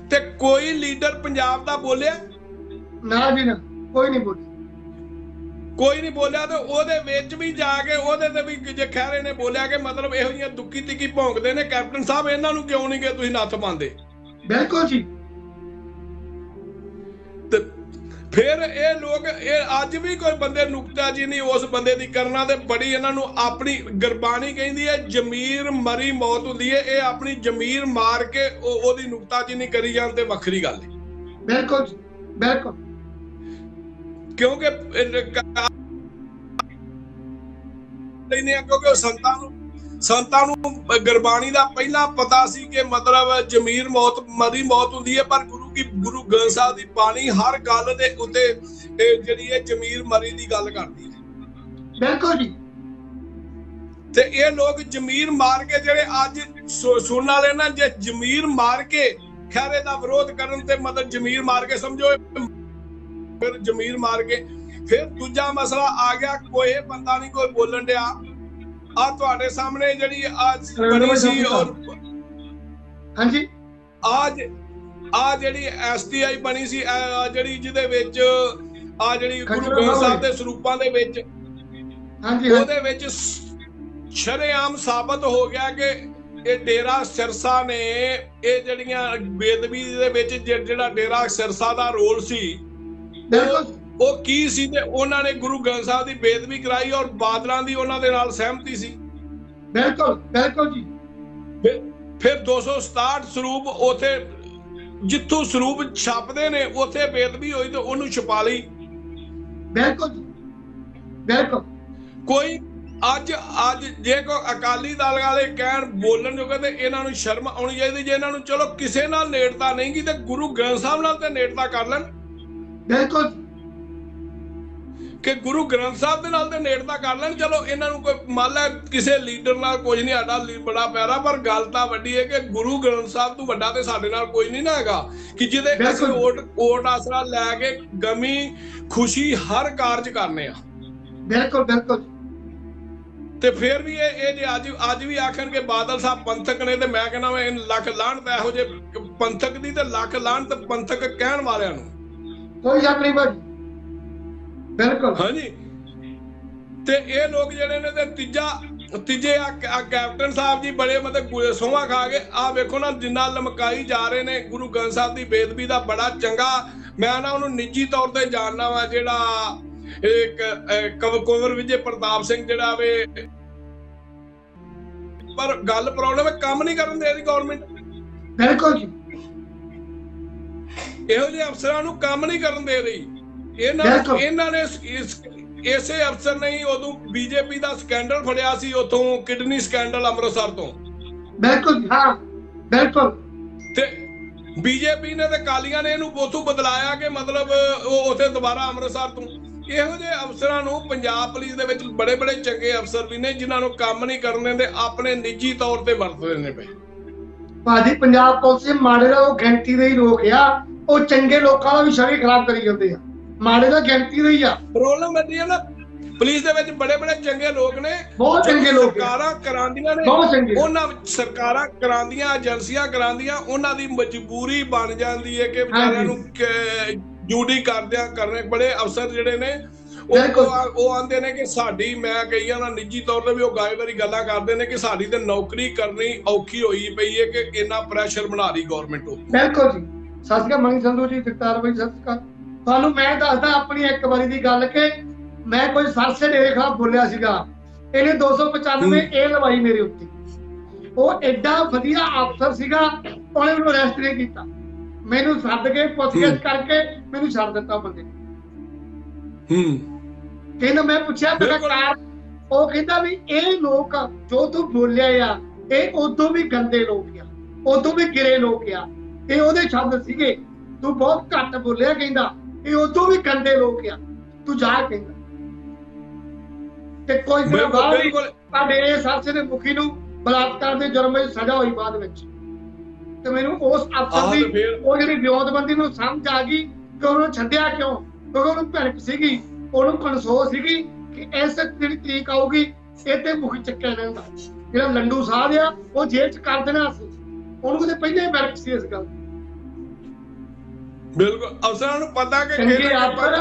ਤੇ ਕੋਈ ਲੀਡਰ ਪੰਜਾਬ ਦਾ ਬੋਲਿਆ
ਨਾ ਜੀ ਨਾ, ਕੋਈ ਨਹੀਂ ਬੋਲਿਆ,
ਕੋਈ ਨਹੀਂ ਬੋਲਿਆ। ਤੇ ਉਹਦੇ ਵਿੱਚ ਵੀ ਜਾ ਕੇ ਉਹਦੇ ਤੇ ਵੀ ਜੇ ਖਹਿਰੇ ਨੇ ਬੋਲਿਆ ਕਿ ਮਤਲਬ ਇਹੋ ਜਿਹੀਆਂ ਦੁੱਕੀ ਤਿੱਕੀ ਭੌਂਕਦੇ ਨੇ ਕੈਪਟਨ ਸਾਹਿਬ, ਇਹਨਾਂ ਨੂੰ ਕਿਉਂ ਨਹੀਂ ਕਿ ਤੁਸੀਂ ਨੱਥ ਪਾਉਂਦੇ?
ਬਿਲਕੁਲ ਜੀ।
ਤੇ ਫਿਰ ਇਹ ਲੋਕ ਅੱਜ ਵੀ ਕੋਈ ਬੰਦੇ ਨੁਕਤਾਜੀ ਨਹੀਂ ਉਸ ਬੰਦੇ ਦੀ ਕਰਨਾ, ਤੇ ਬੜੀ ਇਹਨਾਂ ਨੂੰ ਆਪਣੀ ਗੁਰਬਾਣੀ ਕਹਿੰਦੀ ਹੈ ਜ਼ਮੀਰ ਮਰੀ ਮੌਤ ਹੁੰਦੀ ਹੈ, ਇਹ ਆਪਣੀ ਜ਼ਮੀਰ ਮਾਰ ਕੇ ਉਹਦੀ ਨੁਕਤਾਜੀ ਨਹੀਂ ਕਰੀ ਜਾਣ ਤੇ ਵੱਖਰੀ ਗੱਲ ਹੈ।
ਬਿਲਕੁਲ ਬਿਲਕੁਲ।
ਕਿਉਂਕਿ ਕਿਉਂਕਿ ਸੰਤਾਂ ਨੂੰ ਗੁਰਬਾਣੀ ਦਾ ਪਹਿਲਾਂ ਪਤਾ ਸੀ ਕਿ ਮਤਲਬ ਜ਼ਮੀਰ ਮਰੀ ਮੌਤ ਹੁੰਦੀ ਹੈ, ਪਰ ਗੁਰੂ ਗ੍ਰੰਥ ਸਾਹਿਬ ਦੀ ਬਾਣੀ ਹਰ ਗੱਲ ਦੇ ਉੱਤੇ ਜਿਹੜੀ ਹੈ ਜ਼ਮੀਰ ਮਰੀ ਦੀ ਗੱਲ ਕਰਦੀ ਹੈ।
ਬਿਲਕੁਲ ਜੀ।
ਤੇ ਇਹ ਲੋਕ ਜ਼ਮੀਰ ਮਾਰ ਕੇ ਜਿਹੜੇ ਅੱਜ ਸੁਣਨ ਵਾਲੇ ਨਾ, ਜੇ ਜ਼ਮੀਰ ਮਾਰ ਕੇ ਖਹਿਰੇ ਦਾ ਵਿਰੋਧ ਕਰਨ ਤੇ ਮਤਲਬ ਜ਼ਮੀਰ ਮਾਰ ਕੇ ਸਮਝੋ, ਫਿਰ ਜ਼ਮੀਰ ਮਾਰ ਕੇ ਫਿਰ ਦੂਜਾ ਮਸਲਾ ਆ ਗਿਆ, ਕੋਈ ਬੰਦਾ ਨਹੀਂ ਕੋਈ ਬੋਲਣ ਡਿਆ। ਆ ਤੁਹਾਡੇ ਸਾਹਮਣੇ ਜਿਹੜੀ ਅੱਜ ਬਣੀ ਸੀ ਔਰ
ਹਾਂਜੀ
ਆ ਜਿਹੜੀ STI ਬਣੀ ਸੀ ਜਿਹੜੀ ਜਿਹਦੇ ਵਿੱਚ ਆ ਜਿਹੜੀ ਗੁਰੂ ਗ੍ਰੰਥ ਸਾਹਿਬ ਦੇ ਸਰੂਪਾਂ ਦੇ ਵਿੱਚ ਉਹਦੇ ਵਿੱਚ ਸ਼ਰੇਆਮ ਸਾਬਤ ਹੋ ਗਿਆ ਕਿ ਇਹ ਡੇਰਾ ਸਿਰਸਾ ਨੇ ਇਹ ਜਿਹੜੀਆਂ ਬੇਦਬੀ ਦੇ ਵਿੱਚ ਜਿਹੜਾ ਡੇਰਾ ਸਿਰਸਾ ਦਾ ਰੋਲ ਸੀ ਉਹ ਕੀ ਸੀ, ਤੇ ਉਹਨਾਂ ਨੇ ਗੁਰੂ ਗ੍ਰੰਥ ਸਾਹਿਬ ਦੀ ਬੇਦਬੀ ਕਰਾਈ ਔਰ ਬਾਦਲਾਂ ਦੀ ਉਹਨਾਂ ਦੇ ਨਾਲ ਸਹਿਮਤੀ ਸੀ।
ਬਿਲਕੁਲ ਬਿਲਕੁਲ ਜੀ।
ਫਿਰ 267 ਸਰੂਪ ਉਥੇ ਜਿੱਥੋਂ ਸਰੂਪ ਛਾਪਦੇ ਨੇ ਉਥੇ ਬੇਦਬੀ ਹੋਈ ਤੇ ਉਹਨੂੰ ਛੁਪਾ ਲਈ।
ਬਿਲਕੁਲ ਬਿਲਕੁਲ।
ਕੋਈ ਅੱਜ ਜੇ ਕੋਈ ਅਕਾਲੀ ਦਲ ਵਾਲੇ ਕਹਿਣ ਬੋਲਣ ਜੋਗੇ ਤੇ ਇਹਨਾਂ ਨੂੰ ਸ਼ਰਮ ਆਉਣੀ ਚਾਹੀਦੀ। ਜੇ ਇਹਨਾਂ ਨੂੰ ਚਲੋ ਕਿਸੇ ਨਾਲ ਨੇੜਤਾ ਨਹੀਂ ਗੀ ਤੇ ਗੁਰੂ ਗ੍ਰੰਥ ਸਾਹਿਬ ਨਾਲ ਤੇ ਨੇੜਤਾ ਕਰ ਲੈਣ।
ਬਿਲਕੁਲ
ਕਿ ਗੁਰੂ ਗ੍ਰੰਥ ਸਾਹਿਬ ਦੇ ਨਾਲ ਤੇ ਨੇੜਤਾ ਕਰ ਲੈਣ। ਚਲੋ ਇਹਨਾਂ ਨੂੰ ਕੋਈ ਮੰਨ ਲੈ ਕਿਸੇ ਲੀਡਰ ਨਾਲ ਕੁਝ ਨਹੀਂ, ਸਾਡਾ ਬੜਾ ਪਿਆਰਾ, ਪਰ ਗੱਲ ਤਾਂ ਵੱਡੀ ਹੈ ਕਿ ਗੁਰੂ ਗ੍ਰੰਥ ਸਾਹਿਬ ਤੋਂ ਵੱਡਾ ਤੇ ਸਾਡੇ ਨਾਲ ਕੋਈ ਨਹੀਂ ਨਾ ਹੈਗਾ ਕਿ ਜਿਹਦੇ ਅਸੀਂ ਓਟ ਆਸਰਾ ਲੈ ਕੇ ਗਮੀ ਖੁਸ਼ੀ ਹਰ ਕਾਰਜ ਕਰਨੇ ਆ।
ਬਿਲਕੁਲ ਬਿਲਕੁਲ।
ਤੇ ਫਿਰ ਵੀ ਇਹ ਜੇ ਅੱਜ ਵੀ ਆਖਣ ਕਿ ਬਾਦਲ ਸਾਹਿਬ ਪੰਥਕ ਨੇ, ਤੇ ਮੈਂ ਕਹਿੰਦਾ ਮੈਂ ਲੱਖ ਲਾਹਨਤ ਇਹੋ ਜਿਹੇ ਪੰਥਕ ਦੀ ਤੇ ਲੱਖ ਲਾਹਨਤ ਪੰਥਕ ਕਹਿਣ ਵਾਲਿਆਂ ਨੂੰ।
ਕੋਈ ਸ਼ੱਕ ਨਹੀਂ ਭਾਜੀ। ਬਿਲਕੁਲ
ਹਾਂਜੀ। ਤੇ ਇਹ ਲੋਕ ਜਿਹੜੇ ਨੇ ਤੇ ਤੀਜੇ ਕੈਪਟਨ ਸਾਹਿਬ ਜੀ ਬੜੇ ਮਤਲਬ ਸੋਹਾਂ ਖਾ ਕੇ ਆ ਵੇਖੋ ਨਾ ਜਿੰਨਾ ਲਮਕਾਈ ਜਾ ਰਹੇ ਨੇ ਗੁਰੂ ਗ੍ਰੰਥ ਸਾਹਿਬ ਦੀ ਬੇਦਬੀ ਦਾ। ਬੜਾ ਚੰਗਾ ਮੈਂ ਨਾ ਉਹਨੂੰ ਨਿੱਜੀ ਤੌਰ ਤੇ ਜਾਣਦਾ ਵਾ, ਜਿਹੜਾ ਇੱਕ ਕੁੰਵਰ ਵਿਜੇ ਪ੍ਰਤਾਪ ਸਿੰਘ ਜਿਹੜਾ ਵੇ पर गल प्रॉब्लम है काम नहीं करन दे रही गवर्नमेंट।
बिल्कुल जी,
ਇਹੋ ਜਿਹੇ ਅਫਸਰਾਂ ਨੂੰ ਕੰਮ ਨਹੀਂ ਕਰਨ ਦੇ ਰਹੀ। ਇਹਨਾਂ ਨੇ ਇਸੇ ਅਫਸਰ ਨੇ ਹੀ ਉਦੋਂ ਬੀਜੇਪੀ ਦਾ ਸਕੈਂਡਲ ਫੜਿਆ ਸੀ ਉਥੋਂ, ਕਿਡਨੀ ਸਕੈਂਡਲ ਅੰਮ੍ਰਿਤਸਰ ਤੋਂ।
ਬਿਲਕੁਲ ਹਾਂ ਬਿਲਕੁਲ।
ਤੇ ਬੀਜੇਪੀ ਨੇ ਤੇ ਕਾਲੀਆਂ ਨੇ ਇਹਨੂੰ ਉਥੋਂ ਬਦਲਾਇਆ ਕਿ ਮਤਲਬ ਉਹ ਉਥੇ ਦੁਬਾਰਾ ਅੰਮ੍ਰਿਤਸਰ ਤੋਂ। ਇਹੋ ਜਿਹੇ ਅਫਸਰਾਂ ਨੂੰ ਪੰਜਾਬ ਪੁਲਿਸ ਦੇ ਵਿੱਚ ਬੜੇ ਬੜੇ ਚੰਗੇ ਅਫਸਰ ਵੀ ਨੇ ਜਿਨ੍ਹਾਂ ਨੂੰ ਕੰਮ ਨਹੀਂ ਕਰਨ ਦਿੰਦੇ, ਆਪਣੇ ਨਿੱਜੀ ਤੌਰ ਤੇ ਵਰਤਦੇ ਨੇ ਪਏ।
ਭਾਜੀ ਪੰਜਾਬ ਪੁਲਿਸ ਮਾੜੇ ਦਾ ਉਹ ਗਿਣਤੀ ਦੇ ਹੀ ਲੋਕ ਆ, ਉਹ ਚੰਗੇ ਲੋਕਾਂ ਦਾ ਵੀ ਸ਼ਰੀਰ ਖਰਾਬ ਕਰੀ ਜਾਂਦੇ ਆ, ਮਾੜੇ ਦਾ ਗਿਣਤੀ ਦੇ ਹੀ ਆ।
ਪ੍ਰੋਬਲਮ ਇਹਦੀ ਹੈ ਨਾ ਪੁਲਿਸ ਦੇ ਵਿੱਚ ਬੜੇ ਬੜੇ ਚੰਗੇ ਲੋਕ ਨੇ,
ਬਹੁਤ ਚੰਗੇ ਲੋਕ,
ਸਰਕਾਰਾਂ ਕਰਾਉਂਦੀਆਂ ਨੇ,
ਬਹੁਤ ਚੰਗੇ,
ਉਹਨਾਂ ਸਰਕਾਰਾਂ ਕਰਾਉਂਦੀਆਂ, ਏਜੰਸੀਆਂ ਕਰਾਉਂਦੀਆਂ, ਉਹਨਾਂ ਦੀ ਮਜਬੂਰੀ ਬਣ ਜਾਂਦੀ ਹੈ ਕਿ ਵਿਚਾਰਿਆਂ ਨੂੰ ਡਿਊਟੀ ਕਰਨੇ ਬੜੇ ਅਫਸਰ ਜਿਹੜੇ ਨੇ ਉਹ ਆਂਦੇ ਨੇ ਕਿ ਸਾਡੀ, ਮੈਂ ਕਈ ਨਾ ਨਿੱਜੀ ਤੌਰ ਤੇ ਵੀ ਉਹ ਗਾਏ ਵਾਰੀ ਗੱਲਾਂ ਕਰਦੇ ਨੇ ਕਿ ਸਾਡੀ ਤੇ ਨੌਕਰੀ ਕਰਨੀ ਔਖੀ ਹੋਈ ਪਈ ਹੈ ਕਿ ਇੰਨਾ ਪ੍ਰੈਸ਼ਰ ਬਣਾ ਰਹੀ ਗਵਰਨਮੈਂਟ।
ਬਿਲਕੁਲ ਜੀ। ਸਤਿ ਸ਼੍ਰੀ ਅਕਾਲ ਮਣੀ ਸੰਧੂ ਜੀ, ਜਗਤਾਰ ਬਾਈ ਸਤਿ ਸ਼੍ਰੀ ਅਕਾਲ। ਤੁਹਾਨੂੰ ਮੈਂ ਦੱਸਦਾ ਆਪਣੀ ਇੱਕ ਵਾਰੀ ਦੀ ਗੱਲ ਕਿ ਮੈਂ ਕੋਈ ਸਰਸੇ ਡੇਰੇ ਖਿਲਾਫ ਬੋਲਿਆ ਸੀਗਾ, ਇਹਨੇ 295 ਏ ਲਵਾਈ ਮੇਰੇ ਉੱਤੇ। ਉਹ ਐਡਾ ਵਧੀਆ ਅਫਸਰ ਸੀਗਾ, ਉਹਨੇ ਮੈਨੂੰ ਅਰੈਸਟ ਨਹੀਂ ਕੀਤਾ, ਮੈਨੂੰ ਸੱਦ ਕੇ ਪੁੱਛਗਿੱਛ ਕਰਕੇ ਮੈਨੂੰ ਛੱਡ ਦਿੱਤਾ ਬੰਦੇ। ਕਹਿੰਦਾ ਮੈਂ ਪੁੱਛਿਆ ਤੇਰਾ ਕਾਰ, ਉਹ ਕਹਿੰਦਾ ਵੀ ਇਹ ਲੋਕ ਜੋ ਤੂੰ ਬੋਲਿਆ ਆ ਇਹ ਉਦੋਂ ਵੀ ਗੰਦੇ ਲੋਕ ਆ, ਉਦੋਂ ਵੀ ਗਿਰੇ ਲੋਕ ਆ, ਇਹ ਉਹਦੇ ਸ਼ਬਦ ਸੀਗੇ, ਤੂੰ ਬਹੁਤ ਘੱਟ ਬੋਲਿਆ, ਕਹਿੰਦਾ ਇਹ ਉਦੋਂ ਵੀ ਗੰਦੇ ਲੋਕ ਆ, ਤੂੰ ਜਾ, ਕਹਿੰਦਾ। ਤੇ ਕੋਈ ਦਿਨ ਬਾਅਦ ਸਾਡੇ ਇਹ ਸਰਸੇ ਦੇ ਮੁਖੀ ਨੂੰ ਬਲਾਤਕਾਰ ਦੇ ਜੁਰਮ ਵਿੱਚ ਸਜ਼ਾ ਹੋਈ ਬਾਅਦ ਵਿੱਚ। ਤੇ ਮੈਨੂੰ ਉਸ ਅਫਸਰ ਦੀ ਉਹ ਜਿਹੜੀ ਵਿਉਂਤਬੰਦੀ ਨੂੰ ਸਮਝ ਆ ਗਈ ਕਿ ਉਹਨੂੰ ਛੱਡਿਆ ਕਿਉਂ, ਕਿਉਂਕਿ ਉਹਨੂੰ ਭਿਣਕ ਸੀਗੀ, ਉਹਨੂੰ ਕਨਸੋਸ ਸੀਗੀ ਕਿ ਇਸ ਜਿਹੜੀ ਤਰੀਕ ਆਊਗੀ ਇਹ ਤੇ ਮੁਖੀ ਚੱਕਿਆ ਜਾਂਦਾ। ਜਿਹੜਾ ਲੰਡੂ ਸਾਹਿਬ ਆ ਉਹ ਜੇਲ੍ਹ ਚ ਕਰ ਦੇਣਾ ਸੀ, ਉਹਨੂੰ ਕਿਤੇ ਪਹਿਲਾਂ ਹੀ ਭਿਣਕ ਸੀ ਇਸ ਗੱਲ।
ਬਿਲਕੁਲ ਅਫਸਰਾਂ ਨੂੰ ਪਤਾ ਕਿ
ਚੰਗੇ ਅਫਸਰ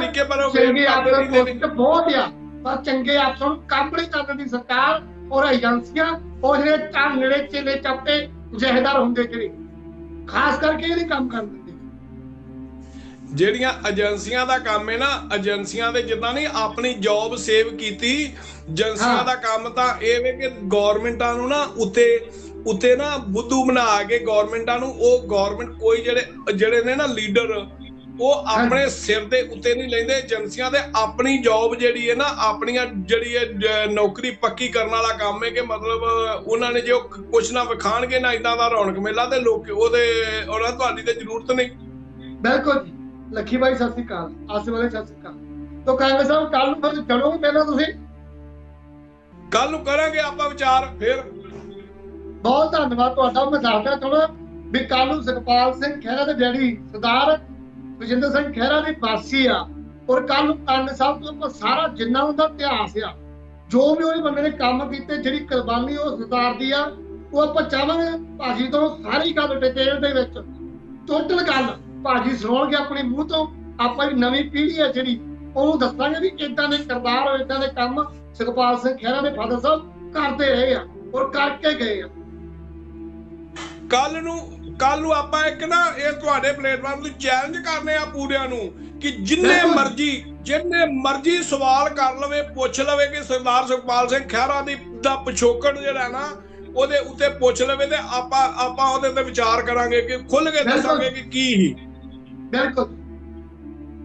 ਬਹੁਤ ਆ, ਪਰ ਚੰਗੇ ਅਫਸਰ ਨੂੰ ਕੰਮ ਨਹੀਂ ਕਰਦੀ ਸਰਕਾਰ ਔਰ ਏਜੰਸੀਆਂ, ਉਹ ਜਿਹੜੇ ਨੇੜੇ ਚੇਲੇ ਚੱਪੇ ਜਹੇਦਾਰ ਹੁੰਦੇ ਜਿਹੜੇ ਖਾਸ ਕਰਕੇ ਇਹ ਨਹੀਂ ਕੰਮ ਕਰ ਦਿੰਦੇ।
ਜਿਹੜੀਆਂ ਏਜੰਸੀਆਂ ਦਾ ਕੰਮ ਹੈ ਨਾ, ਏਜੰਸੀਆਂ ਦੇ ਜਿੱਦਾਂ ਨਹੀਂ ਆਪਣੀ ਜੌਬ ਸੇਵ ਕੀਤੀ, ਏਜੰਸੀਆਂ ਦਾ ਕੰਮ ਤਾਂ ਇਹ ਵੇ ਕਿ ਗੌਰਮੈਂਟਾਂ ਨੂੰ ਨਾ ਉੱਤੇ ਨਾ ਬੁੱਧੂ ਬਣਾ ਕੇ ਗੌਰਮੈਂਟਾਂ ਨੂੰ, ਉਹ ਗੌਰਮੈਂਟ ਕੋਈ ਜਿਹੜੇ ਨੇ ਨਾ ਲੀਡਰ, ਉਹ ਆਪਣੇ ਸਿਰ ਦੇ ਉੱਤੇ ਨਹੀਂ ਲੈਂਦੇ। ਏਜੰਸੀਆਂ ਦੇ ਆਪਣੀ ਜੌਬ ਜਿਹੜੀ ਹੈ ਨਾ, ਆਪਣੀਆਂ ਜਿਹੜੀ ਹੈ ਨੌਕਰੀ ਪੱਕੀ ਕਰਨ ਵਾਲਾ ਕੰਮ ਹੈ ਕਿ ਮਤਲਬ ਉਹਨਾਂ ਨੇ ਜੋ ਕੁਛ ਨਾ ਵਿਖਾਣਗੇ ਨਾ ਇਦਾਂ ਦਾ ਰੌਣਕ ਮੇਲਾ ਤੇ ਲੋਕ ਉਹਨਾਂ ਤੁਹਾਡੀ ਤੇ ਜ਼ਰੂਰਤ ਨਹੀਂ।
ਬਿਲਕੁਲ ਜੀ। ਲੱਖੀ ਬਾਈ ਸਤਿ ਸ਼੍ਰੀ ਅਕਾਲ, ਆਸੇ ਵਾਲੇ ਸਤਿ ਸ਼੍ਰੀ ਅਕਾਲ। ਤਾਂ ਕਾਂਗਰਸ ਸਾਹਿਬ ਕੱਲ ਨੂੰ ਫਿਰ ਚੜੋਗੇ ਪਹਿਲਾਂ, ਤੁਸੀਂ
ਕੱਲ ਨੂੰ ਕਰਾਂਗੇ ਆਪਾਂ ਵਿਚਾਰ ਫਿਰ।
ਬਹੁਤ ਧੰਨਵਾਦ ਤੁਹਾਡਾ। ਮੈਂ ਦੱਸਦਾ ਤੁਹਾਨੂੰ ਵੀ ਕੱਲ ਨੂੰ ਸੁਖਪਾਲ ਸਿੰਘ ਖਹਿਰਾ ਦੇ ਡੈਡੀ ਸਰਦਾਰ ਵਿਜਿੰਦਰ ਸਿੰਘ ਖਹਿਰਾ ਦੀ ਬਾਸੀ ਆ, ਔਰ ਕੱਲ ਨੂੰ ਕਾਂਗਰਸ ਸਾਹਿਬ ਤੋਂ ਆਪਾਂ ਸਾਰਾ ਜਿੰਨਾ ਉਹਦਾ ਇਤਿਹਾਸ ਆ, ਜੋ ਵੀ ਉਹਨੇ ਬੰਦੇ ਨੇ ਕੰਮ ਕੀਤੇ, ਜਿਹੜੀ ਕੁਰਬਾਨੀ ਉਹ ਸਰਦਾਰ ਦੀ ਆ, ਉਹ ਆਪਾਂ ਚਾਹਾਂਗੇ ਭਾਜੀ ਤੋਂ ਸਾਰੀ ਗੱਲ ਡਿਟੇਲ ਦੇ ਵਿੱਚ ਟੋਟਲ ਗੱਲ ਭਾਜੀ ਸੁਣਾਉਣਗੇ ਆਪਣੇ ਮੂੰਹ ਤੋਂ। ਆਪਾਂ ਦੀ ਨਵੀਂ ਪੀੜ੍ਹੀ ਆ ਜਿਹੜੀ, ਉਹਨੂੰ ਦੱਸਾਂਗੇ ਵੀ ਏਦਾਂ ਦੇ ਕਿਰਦਾਰ, ਏਦਾਂ ਦੇ ਕੰਮ ਸੁਖਪਾਲ ਸਿੰਘ ਖਹਿਰਾ ਦੇ ਫਾਦਰ ਸਾਹਿਬ ਕਰਦੇ ਰਹੇ ਆ ਔਰ ਕਰਕੇ ਗਏ ਆ।
ਕੱਲ ਨੂੰ ਆਪਾਂ ਇੱਕ ਨਾ ਇਹ ਤੁਹਾਡੇ ਪਲੇਟਫਾਰਮ ਤੇ ਚੈਲੰਜ ਕਰਨੇ ਆ ਪੂਰਿਆਂ ਨੂੰ ਕਿ ਜਿੰਨੇ ਮਰਜ਼ੀ ਸਵਾਲ ਕਰ ਲਵੇ, ਪੁੱਛ ਲਵੇ ਕਿ ਸਰਦਾਰ ਸੁਖਪਾਲ ਸਿੰਘ ਖਹਿਰਾ ਦਾ ਪਿਛੋਕੜ ਜਿਹੜਾ ਨਾ ਉਹਦੇ ਉੱਤੇ ਪੁੱਛ ਲਵੇ ਤੇ ਆਪਾਂ ਉਹਦੇ ਤੇ ਵਿਚਾਰ ਕਰਾਂਗੇ ਕਿ ਖੁੱਲ ਕੇ ਦੱਸਾਂਗੇ ਕਿ ਕੀ ਹੀ।
ਬਿਲਕੁਲ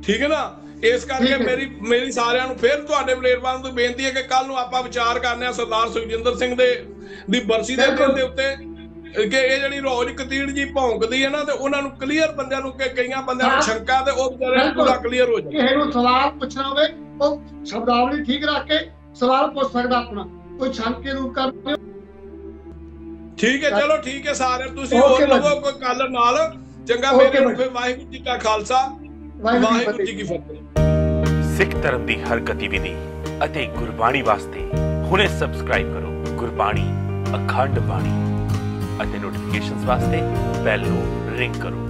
ਠੀਕ
ਹੈ ਨਾ। ਇਸ ਕਰਕੇ ਮੇਰੀ ਸਾਰਿਆਂ ਨੂੰ ਫਿਰ ਤੁਹਾਡੇ ਪਲੇਟਫਾਰਮ ਤੋਂ ਬੇਨਤੀ ਹੈ ਕਿ ਕੱਲ ਨੂੰ ਆਪਾਂ ਵਿਚਾਰ ਕਰਨੇ ਆ ਸਰਦਾਰ ਸੁਖਜਿੰਦਰ ਸਿੰਘ ਦੀ ਬਰਸੀ ਦੇ ਦਿਨ ਦੇ ਉੱਤੇ ਕਿ ਇਹ ਜਿਹੜੀ ਰੋਜ਼ ਕਤੀੜ ਜੀ ਭੌਂਕਦੀ ਹੈ ਨਾ, ਤੇ ਉਹਨਾਂ ਨੂੰ ਕਲੀਅਰ ਬੰਦਿਆਂ ਨੂੰ ਕਈਆਂ ਬੰਦਿਆਂ ਨੂੰ ਸ਼ੰਕਾ ਤੇ ਉਹ ਵਿਚਾਰੇ ਪੂਰਾ ਕਲੀਅਰ ਹੋ ਜਾਏ।
ਕਿਸੇ ਨੂੰ ਸਵਾਲ ਪੁੱਛਣਾ ਹੋਵੇ ਉਹ ਸ਼ਬਦਾਵਲੀ ਠੀਕ ਰੱਖ ਕੇ ਸਵਾਲ ਪੁੱਛ ਸਕਦਾ ਆਪਣਾ, ਕੋਈ ਸ਼ੰਕੇ ਦੂਰ ਕਰ।
ਠੀਕ ਹੈ, ਚਲੋ ਠੀਕ ਹੈ ਸਾਰੇ ਤੁਸੀਂ ਹੋਰ ਲਵੋ ਕੋਈ ਗੱਲ ਨਾਲ। ਚੰਗਾ, ਮੇਰੇ ਨੂੰ ਫਿਰ ਵਾਹਿਗੁਰੂ ਜੀ ਕਾ ਖਾਲਸਾ, ਵਾਹਿਗੁਰੂ ਜੀ ਕੀ ਫਤਿਹ।
ਸਿੱਖ ਧਰਮ ਦੀ ਹਰ ਗਤੀਵਿਧੀ ਅਤੇ ਗੁਰਬਾਣੀ ਵਾਸਤੇ ਹੁਣੇ ਸਬਸਕ੍ਰਾਈਬ ਕਰੋ ਗੁਰਬਾਣੀ ਅਖੰਡ ਬਾਣੀ ਅਤੇ ਨੋਟੀਫਿਕੇਸ਼ਨਸ ਵਾਸਤੇ ਬੈਲ ਨੂੰ ਰਿੰਗ ਕਰੋ।